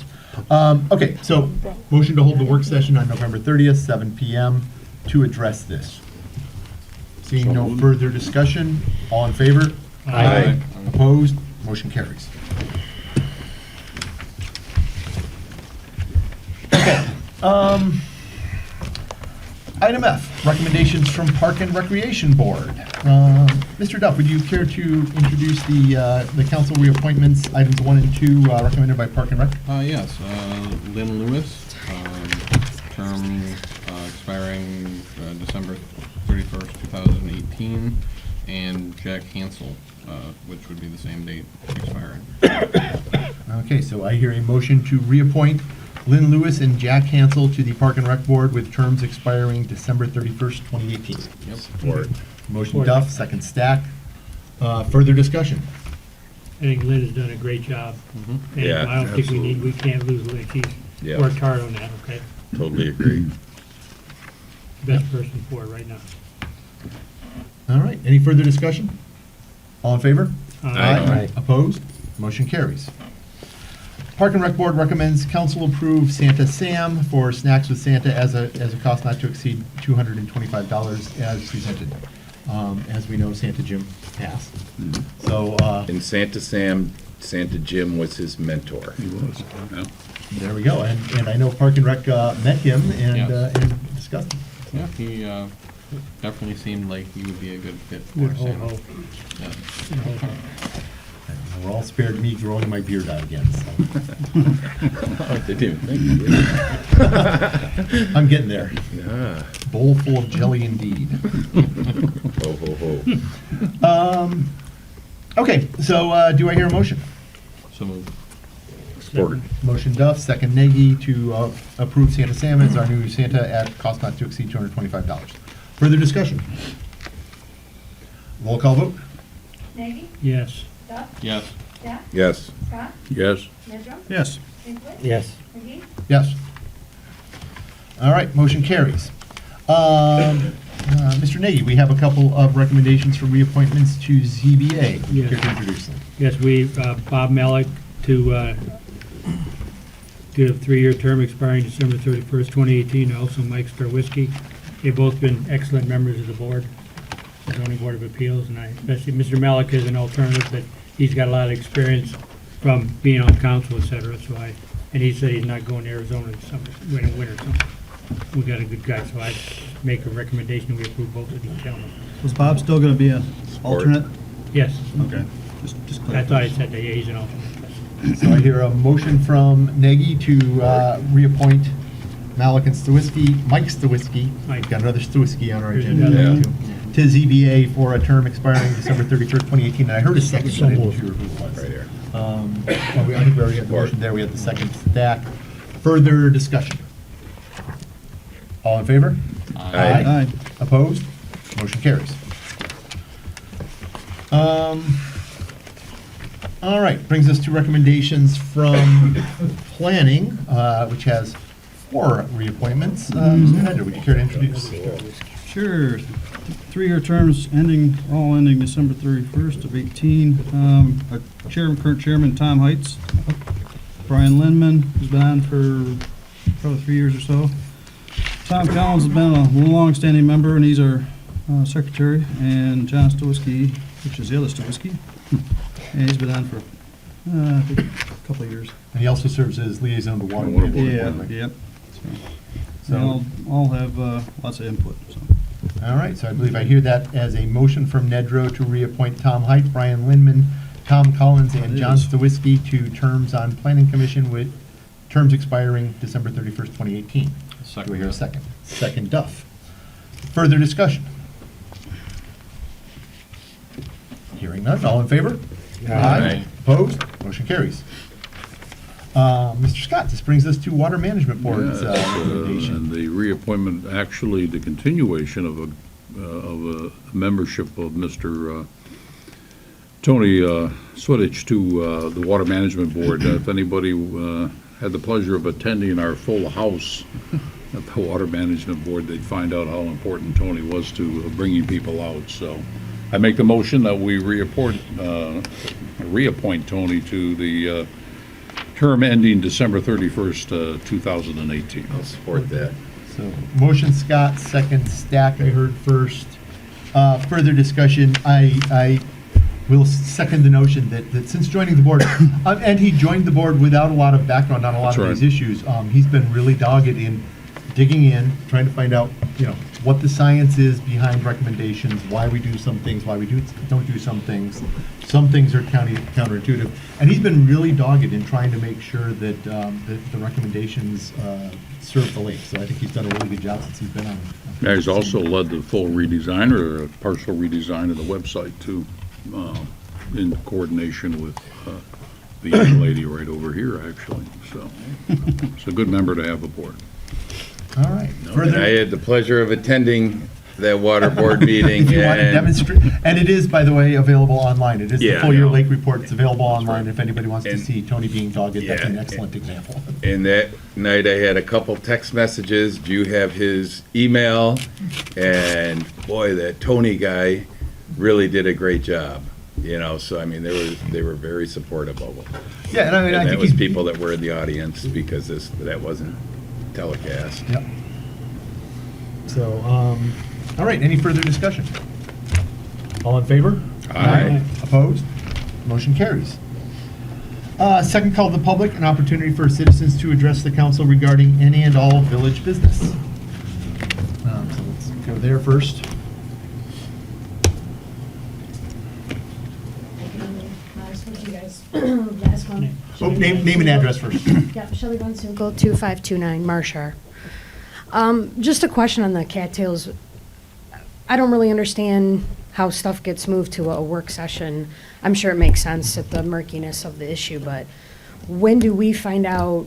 Okay, so, motion to hold the work session on November 30th, 7 PM, to address this. Seeing no further discussion, all in favor? Aye. Opposed? Motion carries. Okay, item F, recommendations from Park and Recreation Board. Mr. Duff, would you care to introduce the council reappointments, items 1 and 2, recommended by Park and Rec? Yes, Lynn Lewis, term expiring December 31st, 2018, and Jack Hansel, which would be the same date expiring. Okay, so I hear a motion to reappoint Lynn Lewis and Jack Hansel to the Park and Rec Board with terms expiring December 31st, 2018. Yep. Support. Motion Duff, second Stack. Further discussion? I think Lynn has done a great job. And Yeah, I don't think we can't lose Lynn. She's Yeah. worked hard on that, okay? Totally agree. Best person for it right now. All right, any further discussion? All in favor? Aye. Opposed? Motion carries. Park and Rec Board recommends council approve Santa Sam for Snacks with Santa as a cost not to exceed $225 as presented. As we know, Santa Jim passed. So, And Santa Jim was his mentor. He was, yeah. there we go. And I know Park and Rec met him Yes. and discussed it. Yeah, he definitely seemed like he would be a good fit for Good ho Santa. ho. Yeah. Good ho ho. We're all spared me growing my beard out again, so. I didn't even think of it. I'm getting there. Yeah. Bowl full of jelly indeed. Ho, ho, ho. Okay, so do I hear a motion? So moved. Support. Motion Duff, second Nagy to approve Santa Sam as our new Santa at cost not to exceed $225. Further discussion? Roll call vote? Nagy? Yes. Duff? Yes. Jack? Yes. Scott? Yes. Nedrum? Yes. Linkley? Yes. McGee? Yes. All right, motion carries. Mr. Nagy, we have a couple of recommendations for reappointments to ZBA. Yes. Care to introduce them? Yes, Bob Malik to a 3-year term expiring December 31st, 2018. Also Mike Starwiski. They've both been excellent members of the board, the zoning board of appeals, and especially Mr. Malik is an alternative, but he's got a lot of experience from being on council, et cetera, and he said he's not going to Arizona in summer, winter, so we got a good guy, so I make a recommendation we approve both of these gentlemen. Was Bob still going to be an alternate? Yes, Okay. Just I thought I said that, yeah, he's an alternate. So I hear a motion from Nagy to reappoint Malik and Mike Stawisky. Mike. Got another Stawisky on our There's agenda. another too, to ZBA for a term expiring December 31st, 2018. And I heard a second, but I didn't hear who it was. Right here. Well, I think we already had the motion there. We had the second Stack. Further discussion? All in favor? Aye. Opposed? Motion carries. All right, brings us to recommendations from planning, which has 4 reappointments. Mr. Hendry, would you care to introduce? Sure. 3-year terms all ending December 31st of 18. Our current chairman, Tom Heitz. Brian Lindman has been on for probably 3 years or so. Tom Collins has been a long-standing member, and he's our secretary. And John Stawisky, which is the other Stawisky, and he's been on for I think a couple of years. And he also serves as liaison to water. Yep. So they all have lots of input. So. All right, so I believe I hear that as a motion from Nedro to reappoint Tom Height, Brian Lindman, Tom Collins, and John Stawisky to terms on Planning Commission with terms expiring December 31st, 2018. Do we hear a second? Second Duff. Further discussion? none, all in favor? Aye. Opposed? Motion carries. Mr. Scott, this brings us to Water Management Board's Yes, recommendation. and the reappointment, actually, the continuation of a membership of Mr. Tony Swedich to the Water Management Board. If anybody had the pleasure of attending our full house at the Water Management Board, they'd find out how important Tony was to bringing people out. So I make the motion that we reappoint Tony to the term ending December 31st, 2018. I'll support that. So, motion Scott, second Stack, I heard first. Further discussion, I will second the notion that since joining the board, and he joined the board without a lot of background on a lot That's of right. these issues, he's been really dogged in digging in, trying to find out, what the science is behind recommendations, why we do some things, why we don't do some things. Some things are counterintuitive, and he's been really dogged in trying to make sure that the recommendations serve the lake. So I think he's done a really good job since he's been on. Yeah, he's also led the full redesign or a partial redesign of the website too, in coordination with the young lady right over here, actually. So it's a good member to have aboard. All right. And I had the pleasure of attending that water board meeting. If you want to and- demonstrate, and it is, by the way, available online. It is the Yeah, full year no. lake report. It's available online. right. If anybody wants to And- see Tony being dogged, that's an Yeah. excellent example. And that night I had a couple text messages. Do you have his email? And boy, that Tony guy really did a great job. So I mean, they were very supportive of him. Yeah, and I mean, I And that think was he's people that were in the audience because that wasn't telecast. Yep. So, all right, any further discussion? All in favor? Aye. Opposed? Motion carries. Second call to the public, an opportunity for citizens to address the council regarding any and all village business. So let's go there first. Last one, you guys. Last one. Oh, name and address first. Yep, Shelley Von Sinkle, 2529 Marshar. Just a question on the cattails. I don't really understand how stuff gets moved to a work session. I'm sure it makes sense at the murkiness of the issue, but when do we find out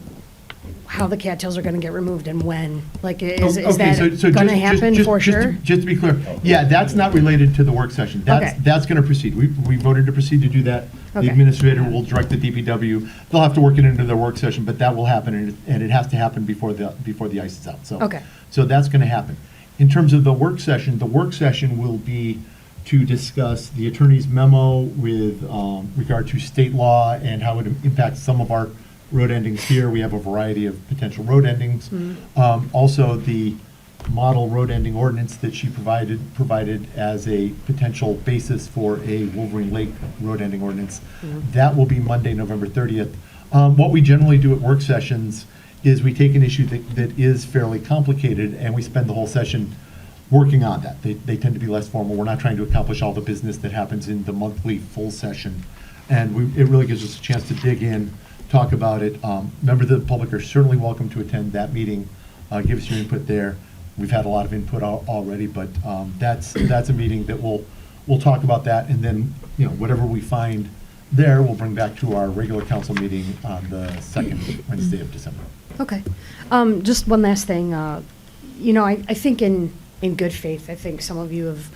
how the cattails are going to get removed and when? Like, is Okay, that so going to just- happen just- for just to- sure? Just to be clear, yeah, that's not related to the work session. Okay. That's going to proceed. We voted to proceed to do that. The Okay. administrator will direct the DPW. They'll have to work it into their work session, but that will happen, and it has to happen before the ice is out. So, Okay. so that's going to happen. In terms of the work session will be to discuss the attorney's memo with regard to state law and how it impacts some of our road endings here. We have a variety of potential road endings. Also, the model road ending ordinance that she provided as a potential basis for a Wolverine Lake road ending ordinance. That will be Monday, November 30th. What we generally do at work sessions is we take an issue that is fairly complicated and we spend the whole session working on that. They tend to be less formal. We're not trying to accomplish all the business that happens in the monthly full session. And it really gives us a chance to dig in, talk about it. Members of the public are certainly welcome to attend that meeting. Give us your input there. We've had a lot of input already, but that's a meeting that we'll talk about that, and then whatever we find there, we'll bring back to our regular council meeting on the second Wednesday of December. Okay. Just one last thing. I think in good faith, I think some of you have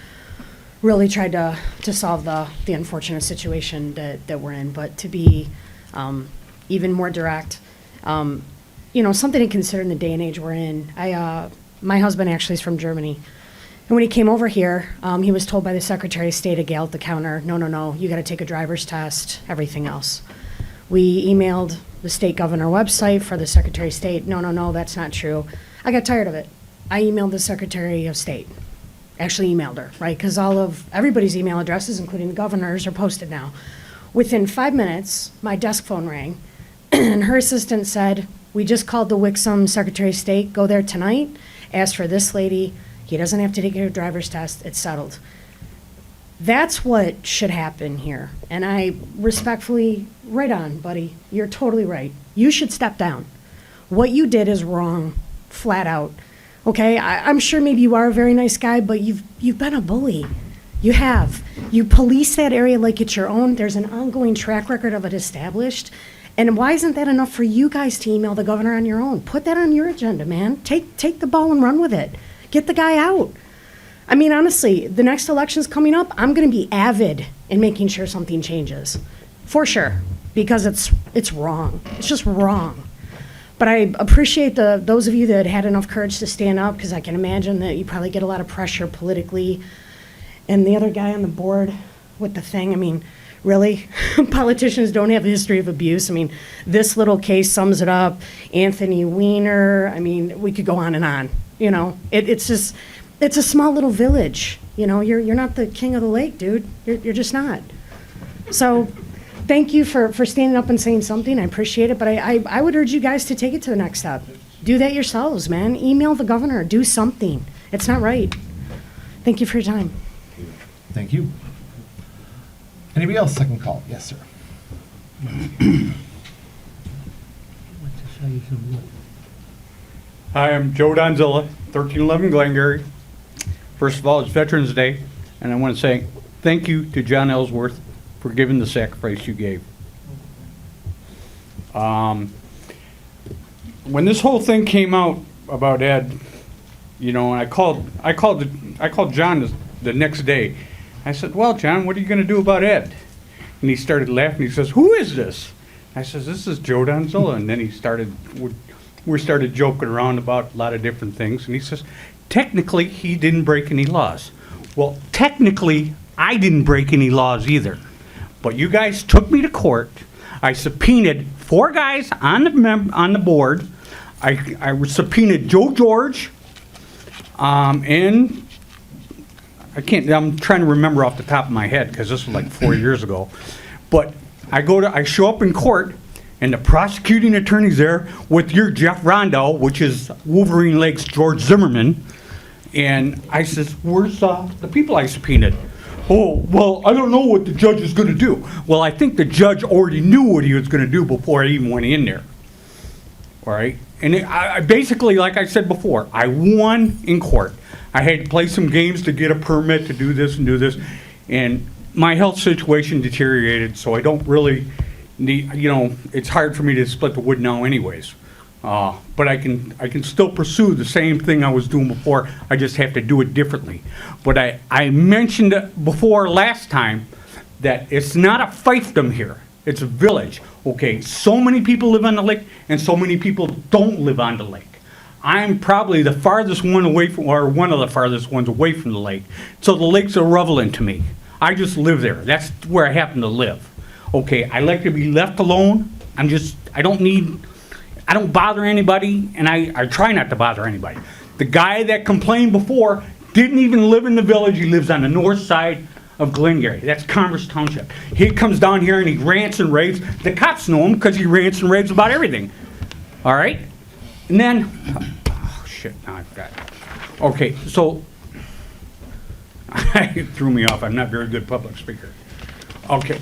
really tried to solve the unfortunate situation that we're in, but to be even more direct, something to consider in the day and age we're in. My husband actually is from Germany. And when he came over here, he was told by the Secretary of State at Gale at the counter, no, you got to take a driver's test, everything else. We emailed the state governor website for the Secretary of State, no, that's not true. I got tired of it. I emailed the Secretary of State, actually emailed her, right? Because all of everybody's email addresses, including the governor's, are posted now. Within 5 minutes, my desk phone rang, and her assistant said, we just called the Wixom Secretary of State, go there tonight, ask for this lady, he doesn't have to take a driver's test, it's settled. That's what should happen here. And I respectfully, right on, buddy, you're totally right. You should step down. What you did is wrong, flat out. Okay, I'm sure maybe you are a very nice guy, but you've been a bully. You have. You police that area like it's your own. There's an ongoing track record of it established. And why isn't that enough for you guys to email the governor on your own? Put that on your agenda, man. Take the ball and run with it. Get the guy out. I mean, honestly, the next election's coming up. I'm going to be avid in making sure something changes. For sure. Because it's wrong. It's just wrong. But I appreciate those of you that had enough courage to stand up, because I can imagine that you probably get a lot of pressure politically. And the other guy on the board with the thing, I mean, really? Politicians don't have a history of abuse. I mean, this little case sums it up. Anthony Weiner, I mean, we could go on and on. You know, it's just, it's a small little village. You know, you're not the king of the lake, dude. You're just not. So thank you for standing up and saying something. I appreciate it. But I would urge you guys to take it to the next step. Do that yourselves, man. Email the governor. Do something. It's not right. Thank you for your time. Thank you. Anybody else, second call? Yes, sir. Hi, I'm Joe Donzilla, 1311 Glengarry. First of all, it's Veterans Day, and I want to say thank you to John Ellsworth for giving the sacrifice you gave. When this whole thing came out about Ed, you know, and I called John the next day. I said, well, John, what are you going to do about Ed? And he started laughing. He says, who is this? I says, this is Joe Donzilla. And then we started joking around about a lot of different things. And he says, technically, he didn't break any laws. Well, technically, I didn't break any laws either. But you guys took me to court. I subpoenaed 4 guys on the board. I subpoenaed Joe George, and I'm trying to remember off the top of my head because this was like 4 years ago. But I show up in court, and the prosecuting attorney's there with your Jeff Rondo, which is Wolverine Lake's George Zimmerman. And I says, where's the people I subpoenaed? Oh, well, I don't know what the judge is going to do. Well, I think the judge already knew what he was going to do before I even went in there. All right? And I basically, like I said before, I won in court. I had to play some games to get a permit to do this and do this. And my health situation deteriorated, so I don't really need, you know, it's hard for me to split the wood now anyways. But I can still pursue the same thing I was doing before. I just have to do it differently. But I mentioned before last time that it's not a fiefdom here. It's a village. Okay, so many people live on the lake and so many people don't live on the lake. I'm probably the farthest one away from, or one of the farthest ones away from the lake. So the lake's irrelevant to me. I just live there. That's where I happen to live. Okay, I like to be left alone. I don't bother anybody, and I try not to bother anybody. The guy that complained before didn't even live in the village. He lives on the north side of Glengarry. That's Commerce Township. He comes down here and he rants and raves. The cops know him because he rants and raves about everything. All right? And then, oh shit, now I've got it. Okay, so, it threw me off. I'm not a very good public speaker. Okay.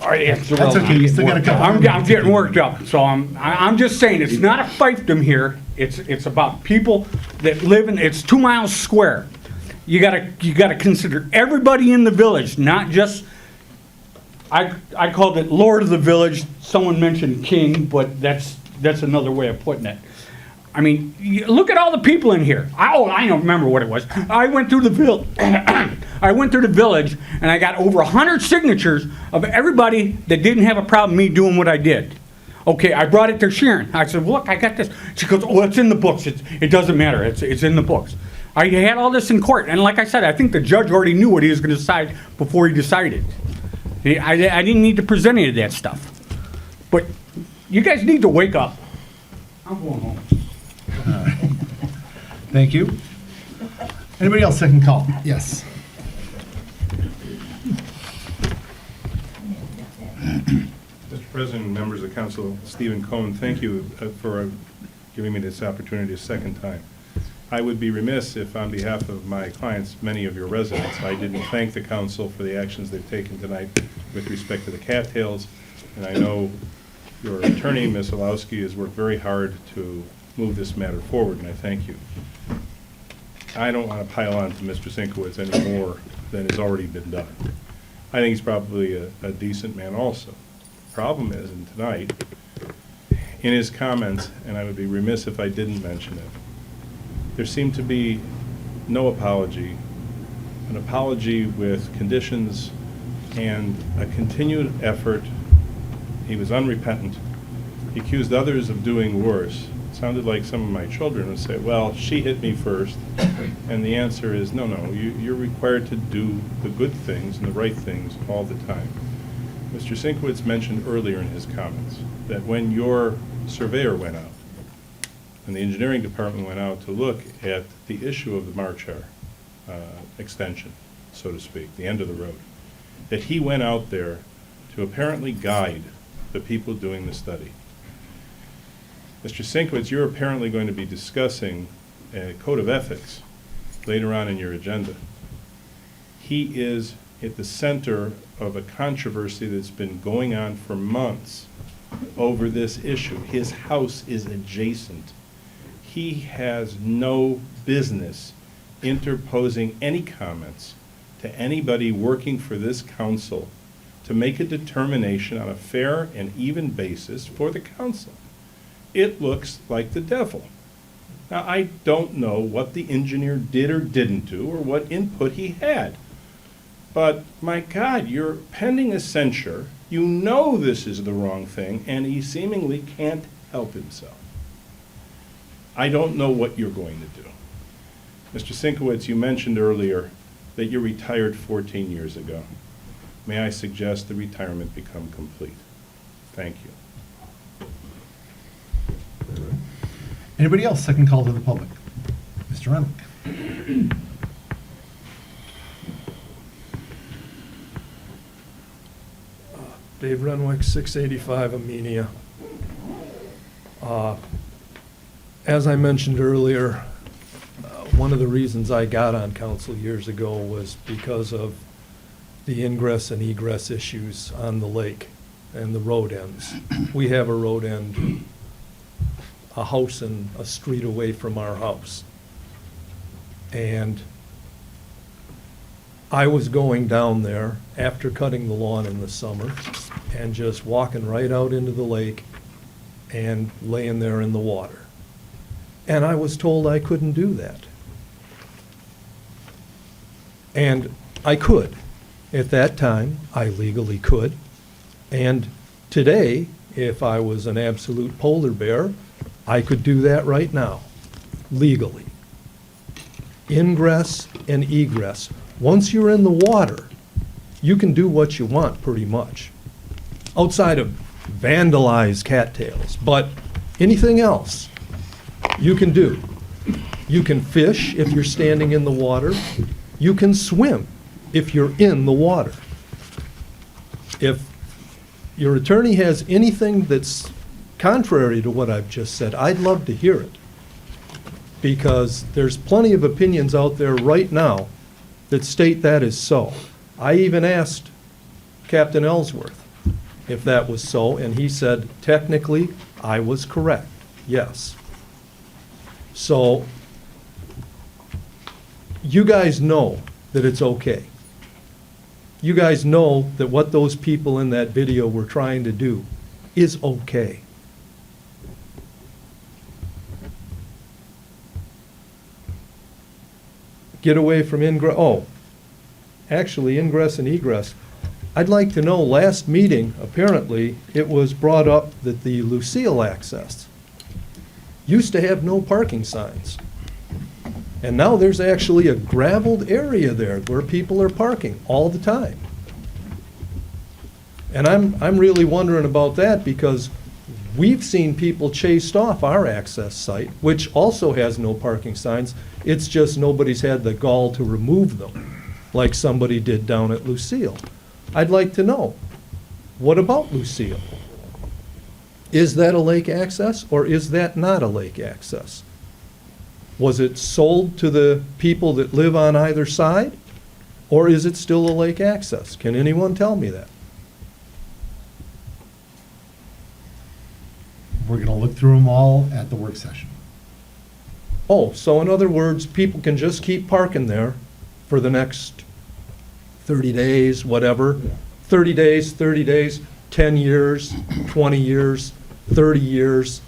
All right, yeah, so That's okay, you still got a couple more I'm getting worked up, so I'm just saying, it's not a fiefdom here. It's about people that live in, it's 2 miles square. You gotta consider everybody in the village, not just, I called it Lord of the Village. Someone mentioned King, but that's another way of putting it. I mean, look at all the people in here. I don't remember what it was. I went through the village and I got over 100 signatures of everybody that didn't have a problem me doing what I did. Okay, I brought it to Sharon. I said, look, I got this. She goes, oh, it's in the books. It doesn't matter. It's in the books. I had all this in court, and like I said, I think the judge already knew what he was going to decide before he decided. I didn't need to present any of that stuff. But you guys need to wake up. I'm going home. Thank you. Anybody else, second call? Yes. Mr. President, members of council, Stephen Cohen, thank you for giving me this opportunity a second time. I would be remiss if, on behalf of my clients, many of your residents, I didn't thank the council for the actions they've taken tonight with respect to the cattails. And I know your attorney, Ms. Olowski, has worked very hard to move this matter forward, and I thank you. I don't want to pile on to Mr. Sinkowitz any more than has already been done. I think he's probably a decent man also. Problem is, and tonight, in his comments, and I would be remiss if I didn't mention it, there seemed to be no apology, an apology with conditions and a continued effort. He was unrepentant. He accused others of doing worse. It sounded like some of my children would say, well, she hit me first. And the answer is, no, you're required to do the good things and the right things all the time. Mr. Sinkowitz mentioned earlier in his comments that when your surveyor went out and the engineering department went out to look at the issue of the Marchar extension, so to speak, the end of the road, that he went out there to apparently guide the people doing the study. Mr. Sinkowitz, you're apparently going to be discussing a code of ethics later on in your agenda. He is at the center of a controversy that's been going on for months over this issue. His house is adjacent. He has no business interposing any comments to anybody working for this council to make a determination on a fair and even basis for the council. It looks like the devil. Now, I don't know what the engineer did or didn't do or what input he had. But, my God, you're pending a censure. You know this is the wrong thing, and he seemingly can't help himself. I don't know what you're going to do. Mr. Sinkowitz, you mentioned earlier that you retired 14 years ago. May I suggest the retirement become complete? Thank you. Anybody else? Second call to the public. Mr. Renwick. Dave Renwick, 685 Amenia. As I mentioned earlier, one of the reasons I got on council years ago was because of the ingress and egress issues on the lake and the road ends. We have a road end, a house and a street away from our house. And I was going down there after cutting the lawn in the summer and just walking right out into the lake and laying there in the water. And I was told I couldn't do that. And I could. At that time, I legally could. And today, if I was an absolute polar bear, I could do that right now, legally. Ingress and egress. Once you're in the water, you can do what you want pretty much. Outside of vandalize cattails, but anything else you can do. You can fish if you're standing in the water. You can swim if you're in the water. If your attorney has anything that's contrary to what I've just said, I'd love to hear it. Because there's plenty of opinions out there right now that state that is so. I even asked Captain Ellsworth if that was so, and he said, technically, I was correct, yes. So, you guys know that it's okay. You guys know that what those people in that video were trying to do is okay. Get away from ingress, actually ingress and egress. I'd like to know, last meeting, apparently, it was brought up that the Lucille access used to have no parking signs. And now there's actually a gravelled area there where people are parking all the time. And I'm really wondering about that because we've seen people chased off our access site, which also has no parking signs. It's just nobody's had the gall to remove them, like somebody did down at Lucille. I'd like to know, what about Lucille? Is that a lake access or is that not a lake access? Was it sold to the people that live on either side? Or is it still a lake access? Can anyone tell me that? We're going to look through them all at the work session. Oh, so in other words, people can just keep parking there for the next 30 days, whatever. 30 days, 10 years, 20 years, 30 years.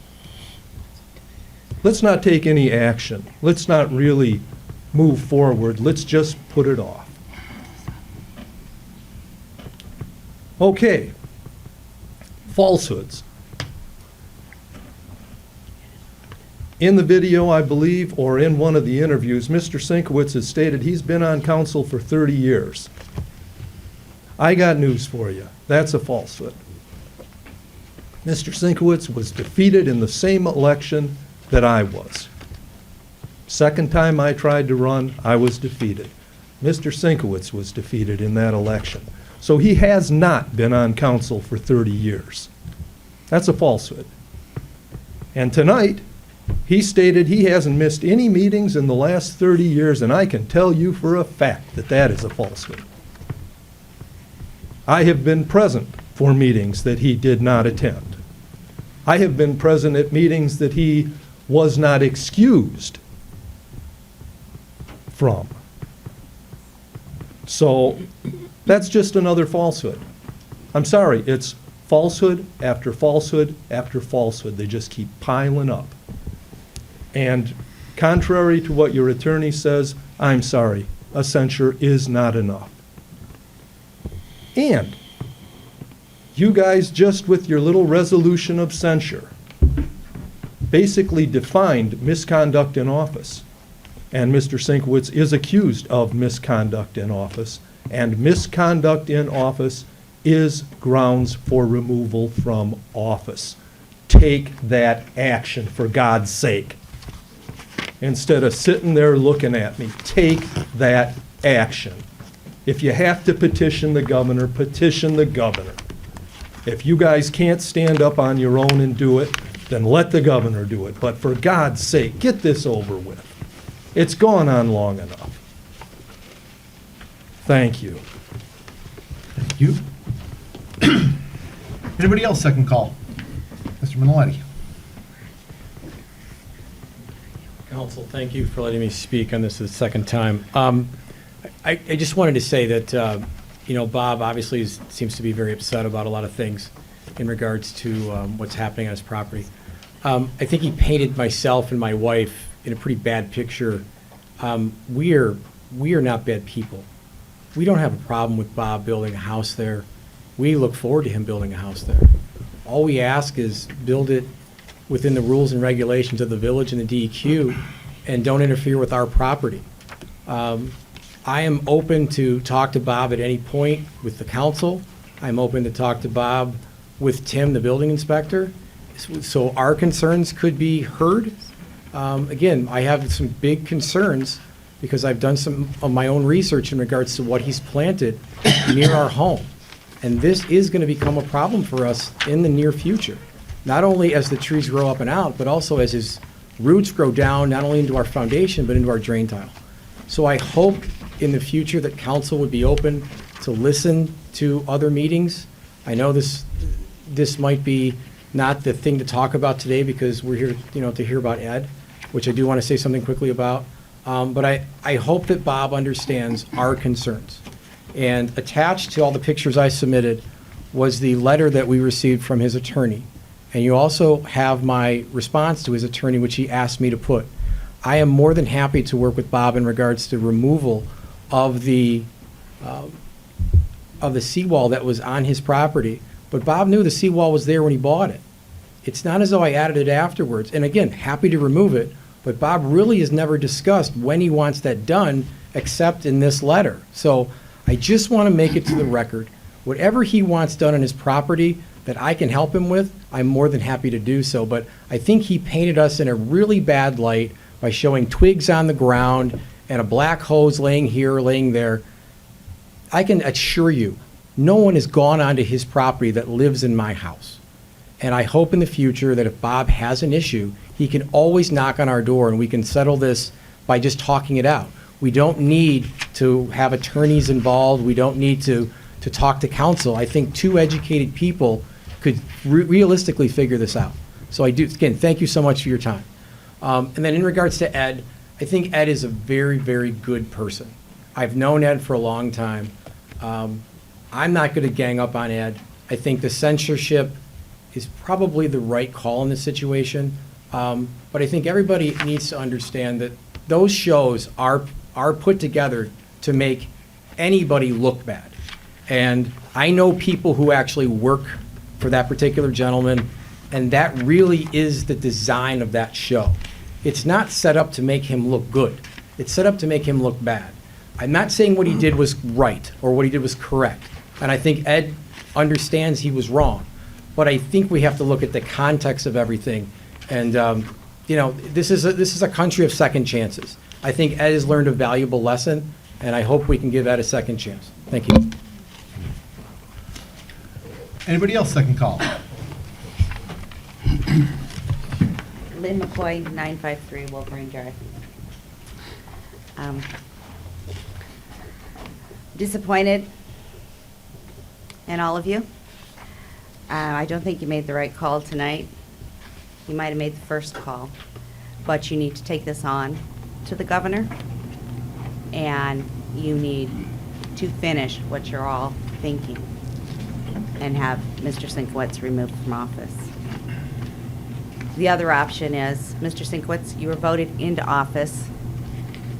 Let's not take any action. Let's not really move forward. Let's just put it off. Okay. Falsehoods. In the video, I believe, or in one of the interviews, Mr. Sinkowitz has stated he's been on council for 30 years. I got news for you. That's a falsehood. Mr. Sinkowitz was defeated in the same election that I was. Second time I tried to run, I was defeated. Mr. Sinkowitz was defeated in that election. So he has not been on council for 30 years. That's a falsehood. And tonight, he stated he hasn't missed any meetings in the last 30 years, and I can tell you for a fact that that is a falsehood. I have been present for meetings that he did not attend. I have been present at meetings that he was not excused from. So that's just another falsehood. I'm sorry, it's falsehood after falsehood after falsehood. They just keep piling up. And contrary to what your attorney says, I'm sorry, a censure is not enough. And you guys, just with your little resolution of censure, basically defined misconduct in office. And Mr. Sinkowitz is accused of misconduct in office. And misconduct in office is grounds for removal from office. Take that action, for God's sake. Instead of sitting there looking at me, take that action. If you have to petition the governor, petition the governor. If you guys can't stand up on your own and do it, then let the governor do it. But for God's sake, get this over with. It's gone on long enough. Thank you. Thank you. Anybody else second call? Mr. Minnelli. Council, thank you for letting me speak on this the second time. I just wanted to say that, Bob obviously seems to be very upset about a lot of things in regards to what's happening on his property. I think he painted myself and my wife in a pretty bad picture. We are not bad people. We don't have a problem with Bob building a house there. We look forward to him building a house there. All we ask is build it within the rules and regulations of the village and the DEQ, and don't interfere with our property. I am open to talk to Bob at any point with the council. I'm open to talk to Bob with Tim, the building inspector, so our concerns could be heard. Again, I have some big concerns because I've done some of my own research in regards to what he's planted near our home. And this is going to become a problem for us in the near future, not only as the trees grow up and out, but also as his roots grow down, not only into our foundation, but into our drain tile. So I hope in the future that council would be open to listen to other meetings. I know this might be not the thing to talk about today because we're here, to hear about Ed, which I do want to say something quickly about. But I hope that Bob understands our concerns. And attached to all the pictures I submitted was the letter that we received from his attorney. And you also have my response to his attorney, which he asked me to put. I am more than happy to work with Bob in regards to removal of the seawall that was on his property. But Bob knew the seawall was there when he bought it. It's not as though I added it afterwards. And again, happy to remove it, but Bob really has never discussed when he wants that done, except in this letter. So I just want to make it to the record. Whatever he wants done on his property that I can help him with, I'm more than happy to do so. But I think he painted us in a really bad light by showing twigs on the ground and a black hose laying here, laying there. I can assure you, no one has gone onto his property that lives in my house. And I hope in the future that if Bob has an issue, he can always knock on our door and we can settle this by just talking it out. We don't need to have attorneys involved. We don't need to talk to counsel. I think two educated people could realistically figure this out. So I do, again, thank you so much for your time. And then in regards to Ed, I think Ed is a very, very good person. I've known Ed for a long time. I'm not going to gang up on Ed. I think the censorship is probably the right call in this situation. But I think everybody needs to understand that those shows are put together to make anybody look bad. And I know people who actually work for that particular gentleman, and that really is the design of that show. It's not set up to make him look good. It's set up to make him look bad. I'm not saying what he did was right or what he did was correct. And I think Ed understands he was wrong. But I think we have to look at the context of everything. And, this is a country of second chances. I think Ed has learned a valuable lesson, and I hope we can give Ed a second chance. Thank you. Anybody else second call? Lynn McCoy, 953 Wolverine Drive. Disappointed in all of you. I don't think you made the right call tonight. You might have made the first call, but you need to take this on to the governor, and you need to finish what you're all thinking and have Mr. Sinkowitz removed from office. The other option is, Mr. Sinkowitz, you were voted into office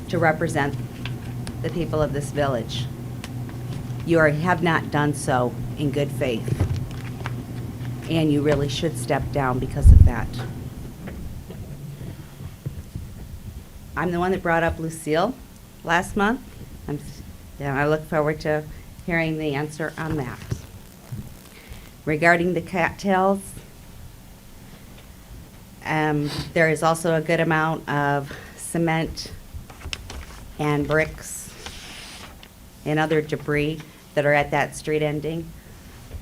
to represent the people of this village. You have not done so in good faith, and you really should step down because of that. I'm the one that brought up Lucille last month, and I look forward to hearing the answer on that. Regarding the cattails, there is also a good amount of cement and bricks and other debris that are at that street ending.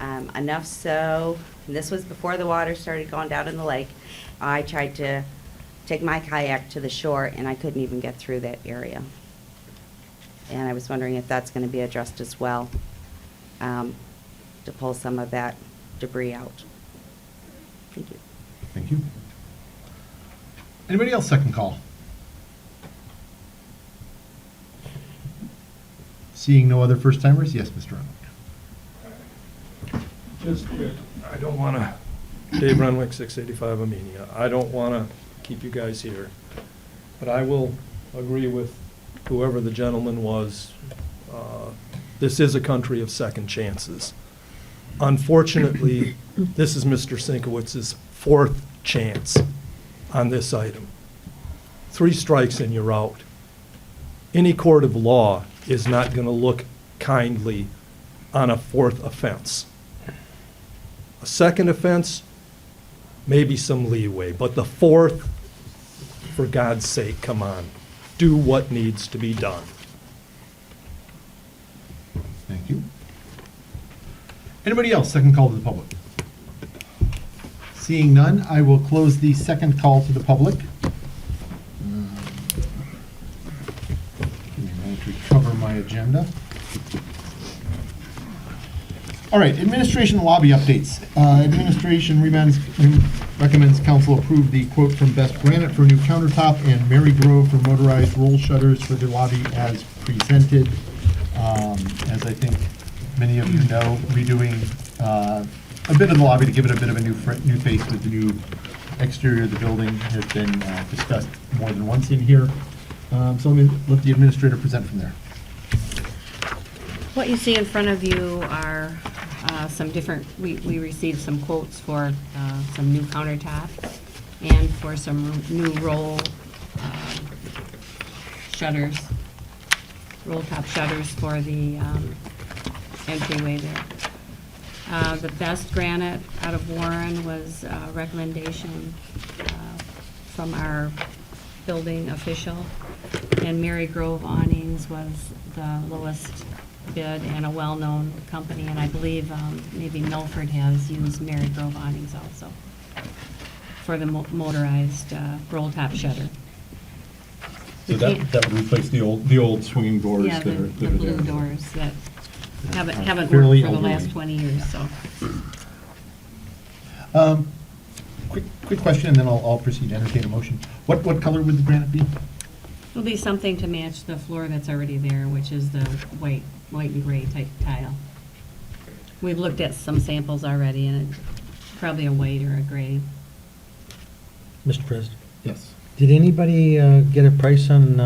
Enough so, and this was before the water started going down in the lake, I tried to take my kayak to the shore and I couldn't even get through that area. And I was wondering if that's going to be addressed as well, to pull some of that debris out. Thank you. Thank you. Anybody else second call? Seeing no other first timers, yes, Mr. Renwick. Just, I don't want to, Dave Renwick, 685 Amenia. I don't want to keep you guys here, but I will agree with whoever the gentleman was. This is a country of second chances. Unfortunately, this is Mr. Sinkowitz's fourth chance on this item. 3 strikes and you're out. Any court of law is not going to look kindly on a 4th offense. A 2nd offense, maybe some leeway, but the 4th, for God's sake, come on, do what needs to be done. Thank you. Anybody else second call to the public? Seeing none, I will close the second call to the public. Give me a moment to recover my agenda. All right, administration lobby updates. Administration recommends council approve the quote from Best Granite for new countertop and Mary Grove for motorized roll shutters for the lobby as presented. As I think many of you know, redoing a bit of the lobby to give it a bit of a new face with the new exterior of the building has been discussed more than once in here. So let me let the administrator present from there. What you see in front of you are some different, we received some quotes for some new countertops and for some new roll shutters, roll top shutters for the entryway there. The Best Granite out of Warren was a recommendation from our building official, and Mary Grove Awnings was the lowest bid and a well-known company, and I believe maybe Milford has used Mary Grove Awnings also for the motorized roll-top shutter. So that would replace the old swinging doors Yeah, that are the there. blue doors that haven't Fairly worked for the elderly. last 20 years, so. Quick question, and then I'll proceed to entertain a motion. What color would the granite be? It'll be something to match the floor that's already there, which is the white and gray type tile. We've looked at some samples already, and it's probably a white or a gray. Mr. President, Yes. did anybody get a price on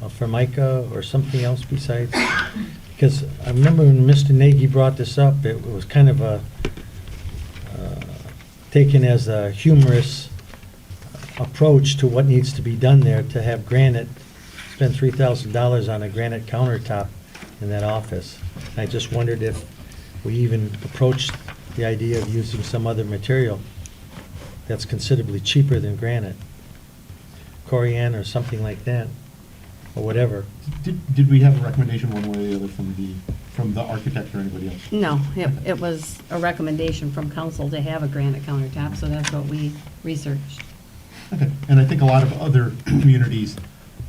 Formica or something else besides? Because I remember when Mr. Nagy brought this up, it was kind of taken as a humorous approach to what needs to be done there to have granite, spend $3,000 on a granite countertop in that office. And I just wondered if we even approached the idea of using some other material that's considerably cheaper than granite. Corian or something like that, or whatever. Did we have a recommendation one way or the other from the architect or anybody else? No, it was a recommendation from council to have a granite countertop, so that's what we researched. Okay, and I think a lot of other communities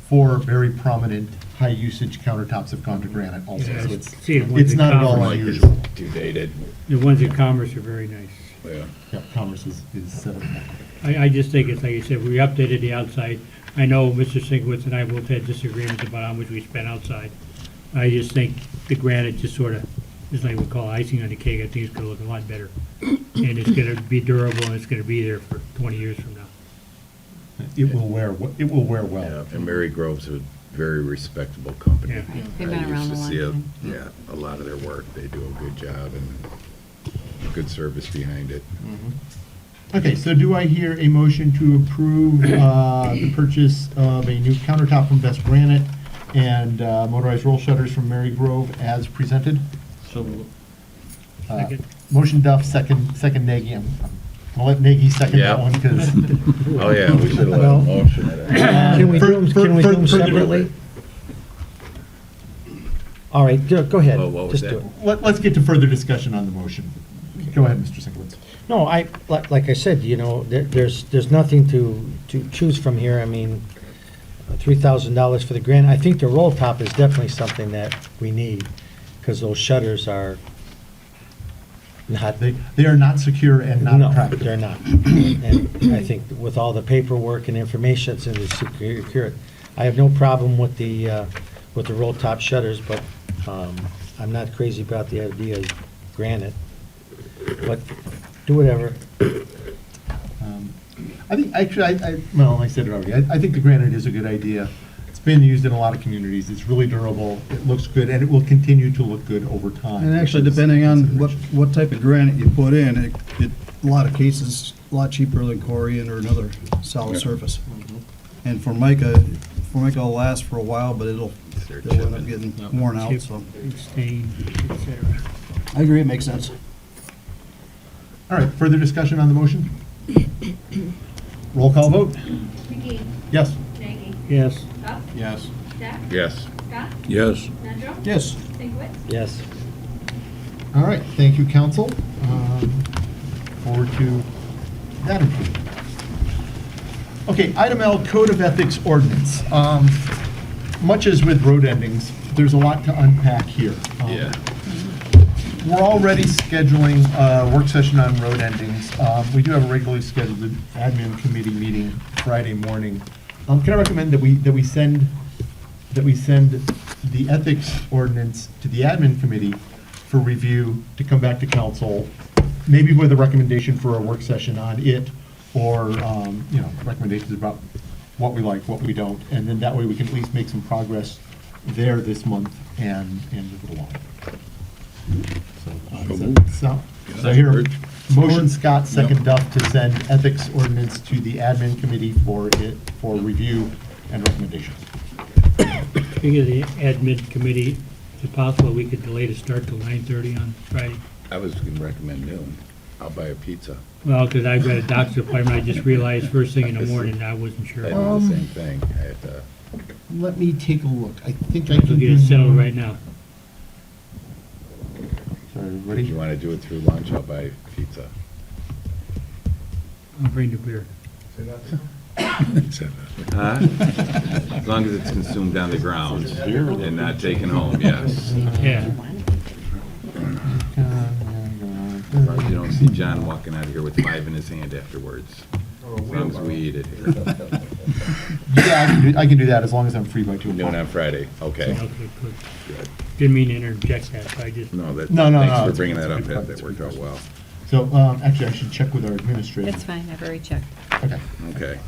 for very prominent, high-usage countertops have gone to granite also. Yeah, So see, the ones it's in not at all Commerce- unusual. Too dated. The ones in Commerce are very nice. Yeah. Yeah, Commerce is set up. I just think it's, like you said, we updated the outside. I know Mr. Sinkowitz and I both had disagreements about how much we spent outside. I just think the granite just sort of, is like we call icing on the cake. I think it's gonna look a lot better. And it's gonna be durable, and it's gonna be there for 20 years from now. It will wear well. Yeah, and Mary Grove's a very respectable company. Yeah. They've been I used around to a long see time. Yeah, a lot of their work. They do a good job and good service behind it. Okay, so do I hear a motion to approve the purchase of a new countertop from Best Granite and motorized roll shutters from Mary Grove as presented? So, Second. Motion Duff, second Nagy. I'm gonna let Nagy second that Yeah. one because. Oh, yeah, we should have let Well- a motion at it. Can we do them further- separately? All right, go ahead. Well, what was Just do that? it. Let's get to further discussion on the motion. Go ahead, Mr. Sinkowitz. No, like I said, there's nothing to choose from here. I mean, $3,000 for the granite. I think the roll top is definitely something that we need, because those shutters are not. They are not secure and not No, practical. they're not. And I think with all the paperwork and information that's in the secure, I have no problem with the roll top shutters, but I'm not crazy about the idea of granite. But do whatever. I think, actually, well, I said it already. I think the granite is a good idea. It's been used in a lot of communities. It's really durable. It looks good, and it will continue to look good over time. And actually, which is depending on consideration. what type of granite you put in, a lot of cases, a lot cheaper than Corian or another solid surface. And Formica will last for a while, but it'll end up getting worn out, so. Stain, et cetera. I agree, it makes sense. All right, further discussion on the motion? Roll call vote? McGee. Yes. Nagy. Yes. Huff. yes. Jack. Yes. Scott. Yes. Nedrow. Yes. Sinkowitz. Yes. All right, thank you, council. Forward to that improvement. Okay, item L, Code of Ethics Ordinance. Much as with road endings, there's a lot to unpack here. Yeah. We're already scheduling a work session on road endings. We do have a regularly scheduled admin committee meeting Friday morning. Can I recommend that we send the ethics ordinance to the admin committee for review to come back to council, maybe with a recommendation for a work session on it, or recommendations about what we like, what we don't, and then that way we can at least make some progress there this month and move it along. So here, motion Scott, second Duff, to send ethics ordinance to the admin committee for review and recommendations. Speaking of the admin committee, is it possible we could delay the start till 9:30 on Friday? I was going to recommend noon. I'll buy a pizza. Well, because I've got a doctor's appointment, I just realized first thing in the morning, I wasn't I sure. did the same thing. I had to. Let me take a look. I think I We'll can get it settled right now. Sorry, If ready? you want to do it through lunch, I'll buy pizza. I'll bring the beer. Huh? As long as it's consumed on the ground and not taken home, yes. Yeah. As long as you don't see John walking out of here with 5 in his hand afterwards. As long as we eat it here. Yeah, I can do that as long as I'm free by 2 o'clock. Noon on Friday, okay. Okay, good. Didn't mean to interject that, so I just. No, that, No, thanks for it's- bringing that up, it's- Ed, that worked out well. So, actually, I should check with our administrator. It's fine, I've already checked. Okay. Okay.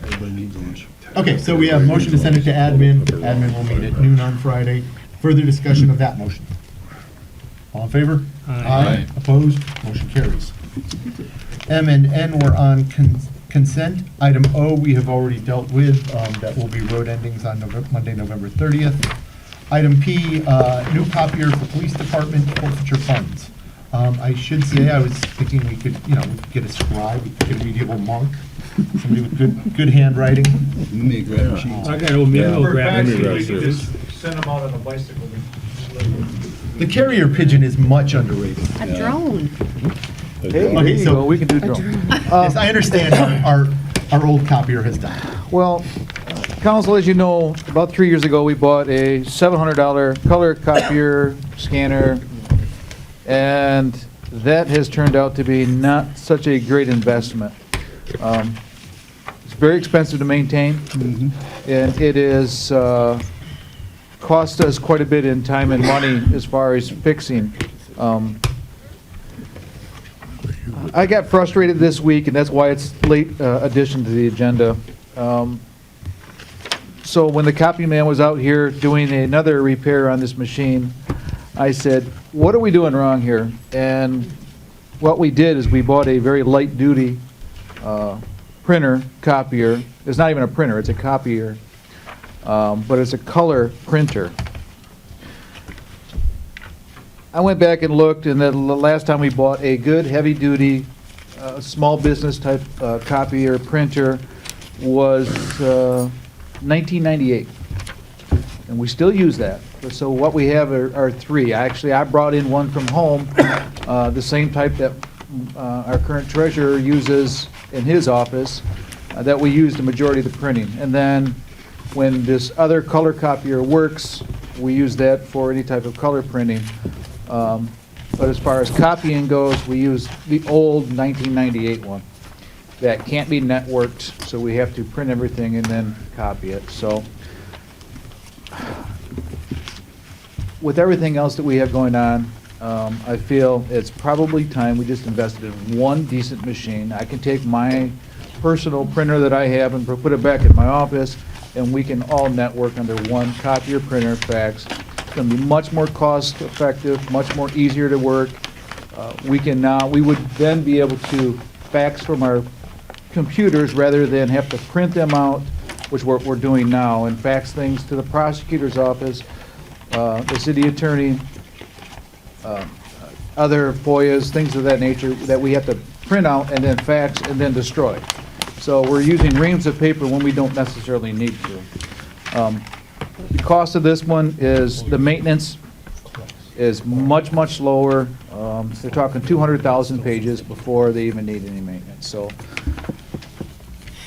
Everybody needs lunch. Okay, so we have motion to send it to admin. Admin will meet at noon on Friday. Further discussion of that motion. All in favor? Aye. Opposed? Motion carries. M and N were on consent. Item O, we have already dealt with. That will be road endings on Monday, November 30th. Item P, new copier for police department forfeiture funds. I should say, I was thinking we could get a scribe, we could get a medieval monk, somebody with good handwriting. Me, grab machines. I got old mimeograph. Send them out on a bicycle. The carrier pigeon is much underrated. A drone. Okay, so we can do drone. Yes, I understand our old copier has died. Well, council, as you know, about 3 years ago, we bought a $700 color copier scanner, and that has turned out to be not such a great investment. It's very expensive to maintain, and it is cost us quite a bit in time and money as far as fixing. I got frustrated this week, and that's why it's late addition to the agenda. So when the copy man was out here doing another repair on this machine, I said, what are we doing wrong here? And what we did is we bought a very light-duty printer, copier. It's not even a printer, it's a copier, but it's a color printer. I went back and looked, and the last time we bought a good heavy-duty, small business type copier printer was 1998, and we still use that. So what we have are three. Actually, I brought in one from home, the same type that our current treasurer uses in his office, that we use the majority of the printing. And then when this other color copier works, we use that for any type of color printing. But as far as copying goes, we use the old 1998 one. That can't be networked, so we have to print everything and then copy it. So with everything else that we have going on, I feel it's probably time we just invested in one decent machine. I can take my personal printer that I have and put it back in my office, and we can all network under one copier, printer, fax. It's going to be much more cost effective, much more easier to work. We would then be able to fax from our computers rather than have to print them out, which we're doing now, and fax things to the prosecutor's office, the city attorney, other FOIAs, things of that nature that we have to print out and then fax and then destroy. So we're using reams of paper when we don't necessarily need to. The cost of this one is, the maintenance is much, much lower. They're talking 200,000 pages before they even need any maintenance. So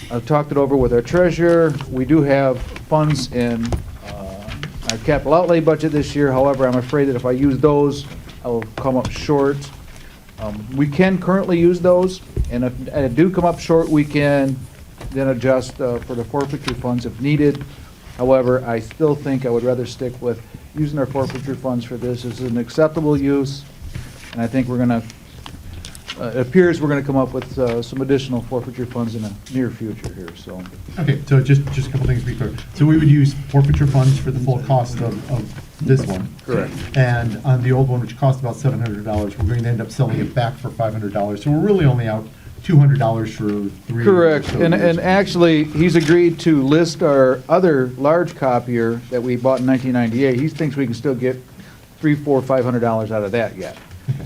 I've talked it over with our treasurer. We do have funds in our capital outlay budget this year. However, I'm afraid that if I use those, I will come up short. We can currently use those, and if I do come up short, we can then adjust for the forfeiture funds if needed. However, I still think I would rather stick with using our forfeiture funds for this. This is an acceptable use, and I think we're going to, it appears we're going to come up with some additional forfeiture funds in the near future here, so. Okay, so just a couple things to be clear. So we would use forfeiture funds for the full cost of this one. Correct. And on the old one, which cost about $700, we're going to end up selling it back for $500. So we're really only out $200 for 3 Correct, or so and years. actually, he's agreed to list our other large copier that we bought in 1998. He thinks we can still get $300, $400, $500 out of that yet.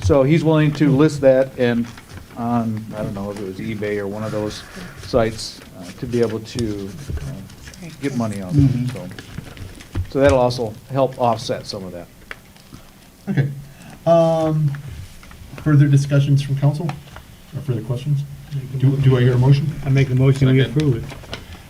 So he's willing to list that and on, I don't know if it was eBay or one of those sites, to be able to get money out of it. So that'll also help offset some of that. Okay. Further discussions from council? Or further questions? Do I hear a motion? I make a motion, we approve it.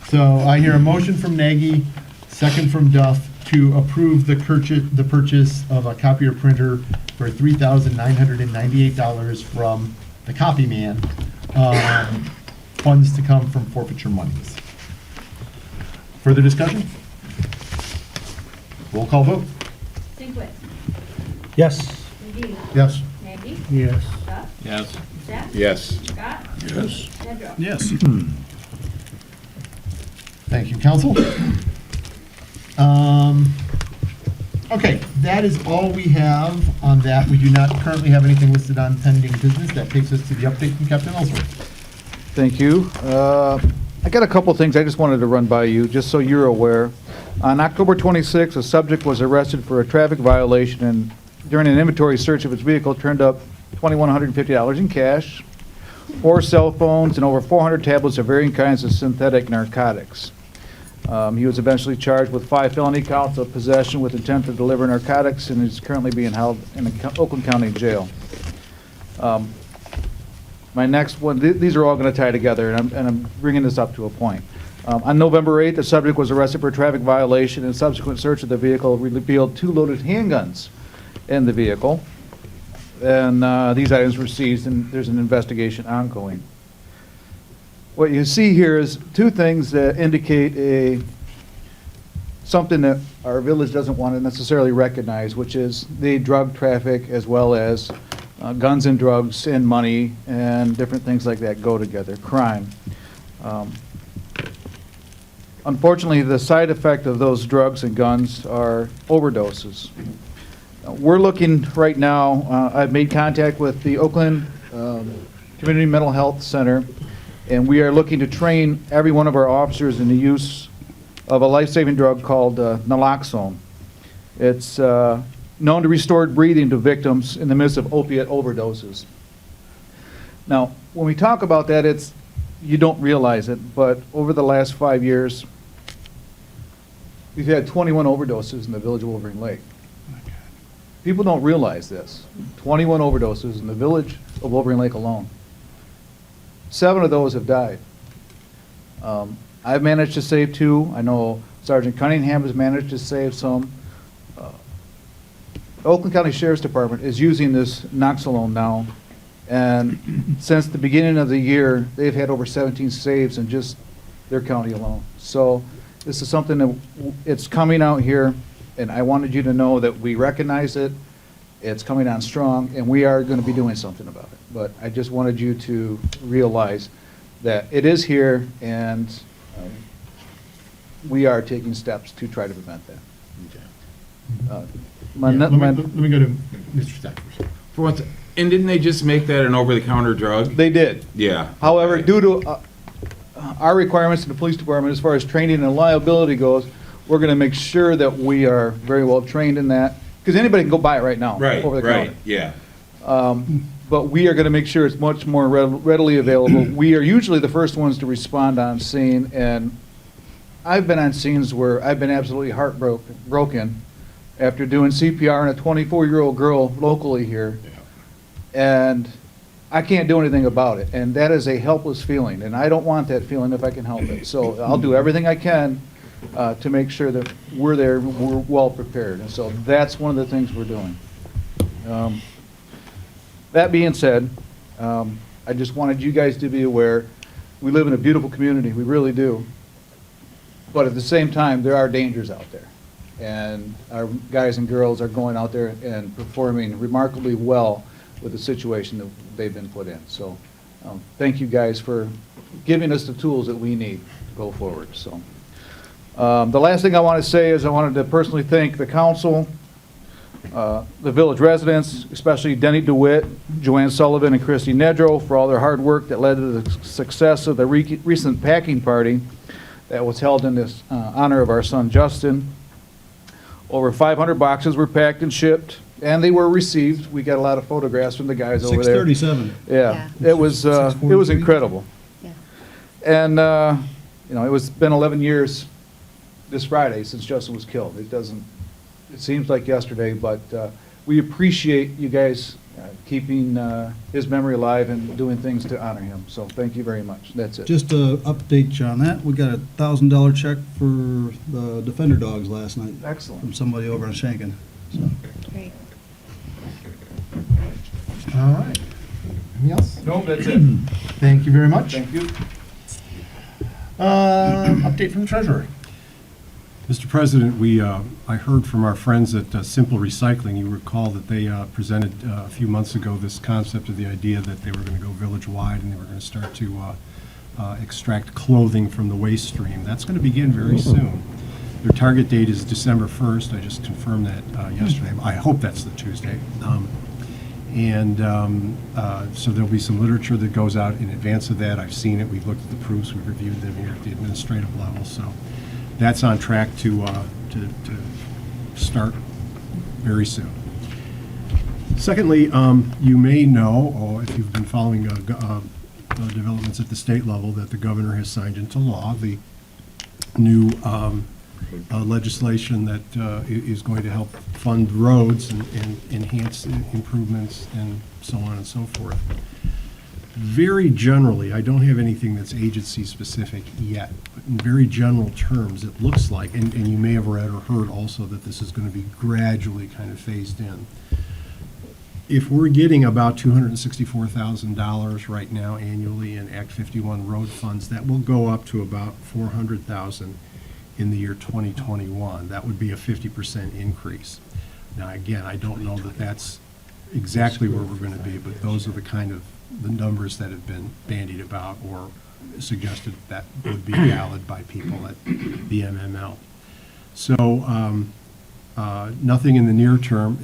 So I hear a motion from Nagy, second from Duff, to approve the purchase of a copier printer for $3,998 from the copy man. funds to come from forfeiture monies. Further discussion? Roll call vote. Sinkwit. Yes. McGee. Yes. Maggie. Yes. Duff. Yes. Seth. Yes. Scott. Yes. Nedrow. Yes. Thank you, council. Okay, that is all we have on that. We do not currently have anything listed on pending business. That takes us to the update from Captain Ellsworth. Thank you. I got a couple things I just wanted to run by you, just so you're aware. On October 26th, a subject was arrested for a traffic violation and during an inventory search of his vehicle turned up $2,150 in cash, 4 cell phones, and over 400 tablets of varying kinds of synthetic narcotics. He was eventually charged with 5 felony counts of possession with intent to deliver narcotics and is currently being held in the Oakland County Jail. My next one, these are all going to tie together, and I'm bringing this up to a point. On November 8th, the subject was arrested for a traffic violation, and subsequent search of the vehicle revealed 2 loaded handguns in the vehicle. And these items were seized, and there's an investigation ongoing. What you see here is 2 things that indicate something that our village doesn't want to necessarily recognize, which is the drug traffic as well as guns and drugs and money and different things like that go together, crime. Unfortunately, the side effect of those drugs and guns are overdoses. We're looking right now, I've made contact with the Oakland Community Mental Health Center, and we are looking to train every one of our officers in the use of a life-saving drug called naloxone. It's known to restore breathing to victims in the midst of opiate overdoses. Now, when we talk about that, you don't realize it, but over the last 5 years, we've had 21 overdoses in the village of Wolverine Lake. People don't realize this. 21 overdoses in the village of Wolverine Lake alone. 7 of those have died. I've managed to save 2. I know Sergeant Cunningham has managed to save some. The Oakland County Sheriff's Department is using this Noxalone now, and since the beginning of the year, they've had over 17 saves in just their county alone. So this is something that it's coming out here, and I wanted you to know that we recognize it. It's coming on strong, and we are going to be doing something about it. But I just wanted you to realize that it is here, and we are taking steps to try to prevent that. Let me go to Mr. Stack first. For what's, and didn't they just make that an over-the-counter drug? They did. Yeah. However, due to our requirements in the police department as far as training and liability goes, we're going to make sure that we are very well trained in that, because anybody can go buy it right now. Right, over the right, counter. yeah. But we are going to make sure it's much more readily available. We are usually the first ones to respond on scene, and I've been on scenes where I've been absolutely heartbroken after doing CPR on a 24-year-old girl locally here, and I can't do anything about it, and that is a helpless feeling, and I don't want that feeling if I can help it. So I'll do everything I can to make sure that we're there, we're well prepared, and so that's one of the things we're doing. That being said, I just wanted you guys to be aware, we live in a beautiful community, we really do, but at the same time, there are dangers out there. And our guys and girls are going out there and performing remarkably well with the situation that they've been put in. So thank you guys for giving us the tools that we need to go forward. So the last thing I want to say is I wanted to personally thank the council, the village residents, especially Denny DeWitt, Joanne Sullivan, and Christy Nedrow for all their hard work that led to the success of the recent packing party that was held in this honor of our son Justin. Over 500 boxes were packed and shipped, and they were received. We got a lot of photographs from the guys over there. 637. Yeah, it was incredible. Yeah. And you know, it's been 11 years this Friday since Justin was killed. It seems like yesterday, but we appreciate you guys keeping his memory alive and doing things to honor him. So thank you very much. That's it. Just to update you on that, we got a $1,000 check for the Defender dogs last night. Excellent. From somebody over in Shanken. So. Great. All right. Anything else? No, that's it. Thank you very much. Thank you. Update from the treasurer. Mr. President, I heard from our friends at Simple Recycling. You recall that they presented a few months ago this concept of the idea that they were going to go village-wide and they were going to start to extract clothing from the waste stream. That's going to begin very soon. Their target date is December 1st. I just confirmed that yesterday. I hope that's the Tuesday. So there'll be some literature that goes out in advance of that. I've seen it. We've looked at the proofs. We've reviewed them here at the administrative level. So that's on track to start very soon. Secondly, you may know, or if you've been following developments at the state level, that the governor has signed into law the new legislation that is going to help fund roads and enhance improvements and so on and so forth. Very generally, I don't have anything that's agency-specific yet, but in very general terms, it looks like, and you may have read or heard also that this is going to be gradually kind of phased in. If we're getting about $264,000 right now annually in Act 51 road funds, that will go up to about $400,000 in the year 2021. That would be a 50% increase. Now, again, I don't know that that's exactly where we're going to be, but those are the kind of the numbers that have been bandied about or suggested that would be valid by people at the MML. So nothing in the near term.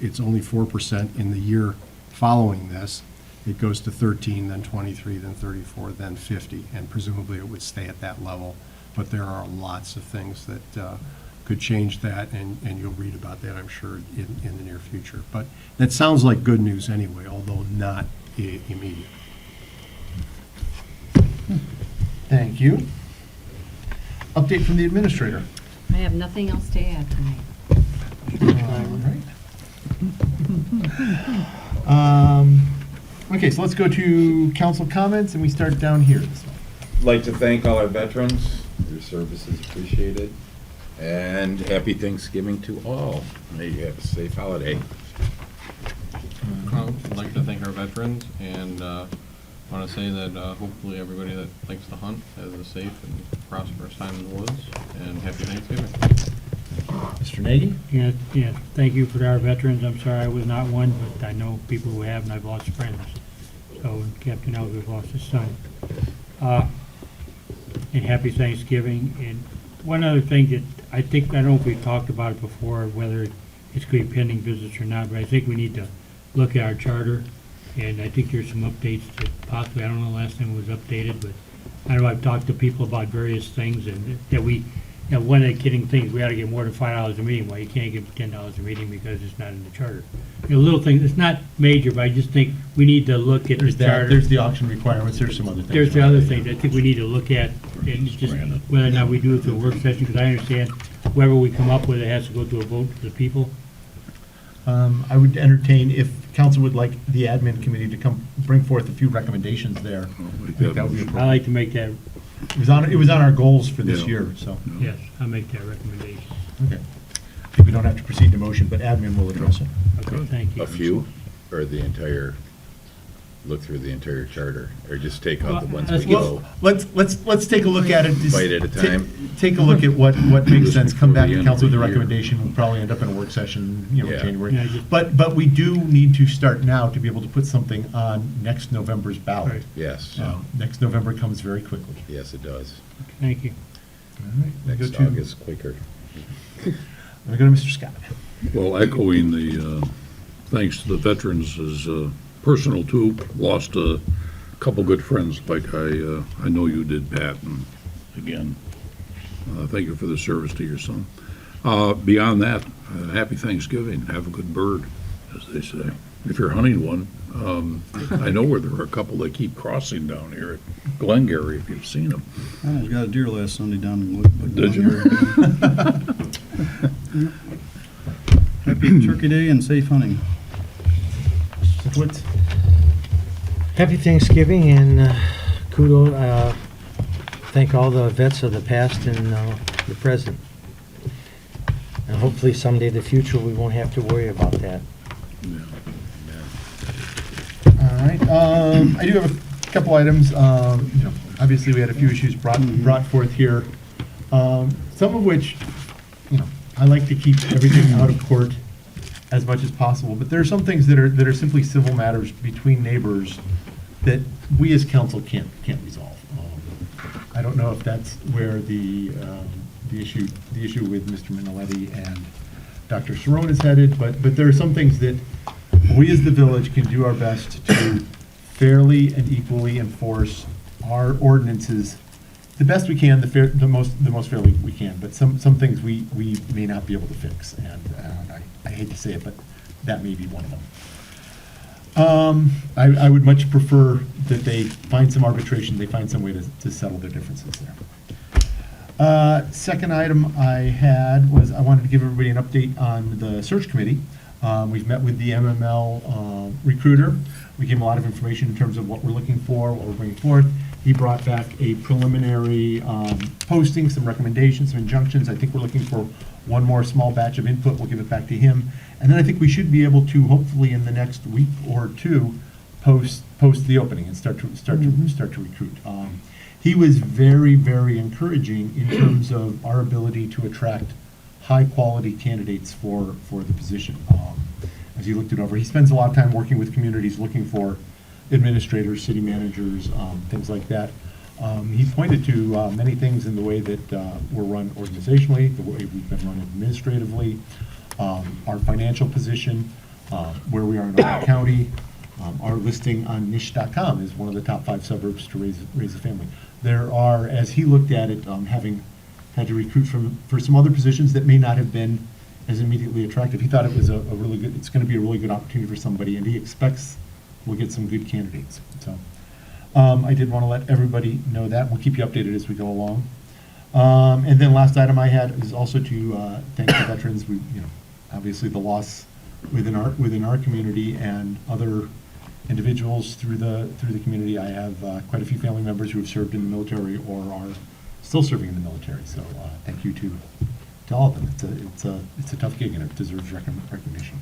It's only 4% in the year following this. It goes to 13, then 23, then 34, then 50, and presumably it would stay at that level. But there are lots of things that could change that, and you'll read about that, I'm sure, in the near future. But that sounds like good news anyway, although not immediate. Thank you. Update from the administrator. I have nothing else to add tonight. All right. Okay, so let's go to council comments, and we start down here. I'd like to thank all our veterans. Your service is appreciated. And happy Thanksgiving to all. May you have a safe holiday. I'd like to thank our veterans and want to say that hopefully everybody that likes to hunt has a safe and prosperous time in the woods, and happy Thanksgiving. Mr. Nagy? Yeah, thank you for our veterans. I'm sorry I was not one, but I know people who have, and I've lost friends. So Captain Ellsworth lost his son. And happy Thanksgiving. And one other thing that I don't know if we've talked about it before, whether it's going to be pending business or not, but I think we need to look at our charter. And I think there's some updates that possibly, I don't know the last time it was updated, but I know I've talked to people about various things, and that we, one of the kidding things, we ought to get more than $5 a meeting. Well, you can't get $10 a meeting because it's not in the charter. Little things, it's not major, but I just think we need to look at the charter. There's the auction requirements, there's some other things. There's the other things I think we need to look at, and just whether or not we do it through a work session, because I understand whoever we come up with, it has to go to a vote to the people. I would entertain, if council would like the admin committee to come bring forth a few recommendations there. I think that would be appropriate. I like to make that. It was on our goals for this year, so. Yes, I'll make that recommendation. Okay. I think we don't have to proceed to motion, but admin will address it. Okay, thank you. A few, or the entire, look through the entire charter, or just take out the ones we go Let's take a look at it. Just bite at a time? Take a look at what makes sense, come back to council with a recommendation, we'll probably end up in a work session, Yeah. January. Yeah, But we do need to start now to be able to put something on next November's ballot. Right. Yes, Next November comes very quickly. yes, it does. Thank you. All right, we go Next to- August quicker. We go to Mr. Scott. Well, echoing the thanks to the veterans is personal too. Lost a couple good friends like I know you did, Pat, and again, thank you for the service to your son. Beyond that, happy Thanksgiving. Have a good bird, as they say. If you're hunting one, I know where there are a couple that keep crossing down here at Glengarry, if you've seen them. I almost got a deer last Sunday down in Did you? Happy Turkey Day and safe hunting. Happy Thanksgiving, and kudos, thank all the vets of the past and the present. And hopefully someday in the future, we won't have to worry about that. All right, I do have a couple items. Obviously, we had a few issues brought forth here. Some of which, I like to keep everything out of court as much as possible, but there are some things that are simply civil matters between neighbors that we as council can't resolve. I don't know if that's where the issue with Mr. Minnelli and Dr. Cerrone is headed, but there are some things that we as the village can do our best to fairly and equally enforce our ordinances the best we can, the most fairly we can. But some things we may not be able to fix, and I hate to say it, but that may be one of them. I would much prefer that they find some arbitration, they find some way to settle their differences there. Second item I had was I wanted to give everybody an update on the search committee. We've met with the MML recruiter. We gave him a lot of information in terms of what we're looking for, what we're bringing forth. He brought back a preliminary posting, some recommendations, some injunctions. I think we're looking for one more small batch of input. We'll give it back to him. And then I think we should be able to, hopefully in the next week or two, post the opening and start to recruit. He was very, very encouraging in terms of our ability to attract high-quality candidates for the position. As he looked it over, he spends a lot of time working with communities, looking for administrators, city managers, things like that. He pointed to many things in the way that we're run organizationally, the way we've been run administratively, our financial position, where we are in our county. Our listing on niche.com is one of the top 5 suburbs to raise a family. There are, as he looked at it, having had to recruit for some other positions that may not have been as immediately attractive. He thought it was it's going to be a really good opportunity for somebody, and he expects we'll get some good candidates. So I did want to let everybody know that. We'll keep you updated as we go along. And then last item I had is also to thank the veterans. We, obviously the loss within our community and other individuals through the community. I have quite a few family members who have served in the military or are still serving in the military. So thank you to all of them. It's a tough gig and it deserves recognition.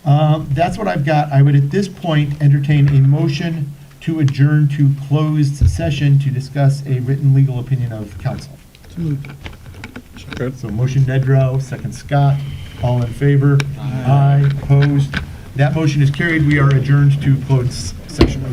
That's what I've got. I would at this point entertain a motion to adjourn to closed session to discuss a written legal opinion of counsel. So motion Nedrow, second Scott. All in favor? Aye. Opposed? That motion is carried. We are adjourned to closed session.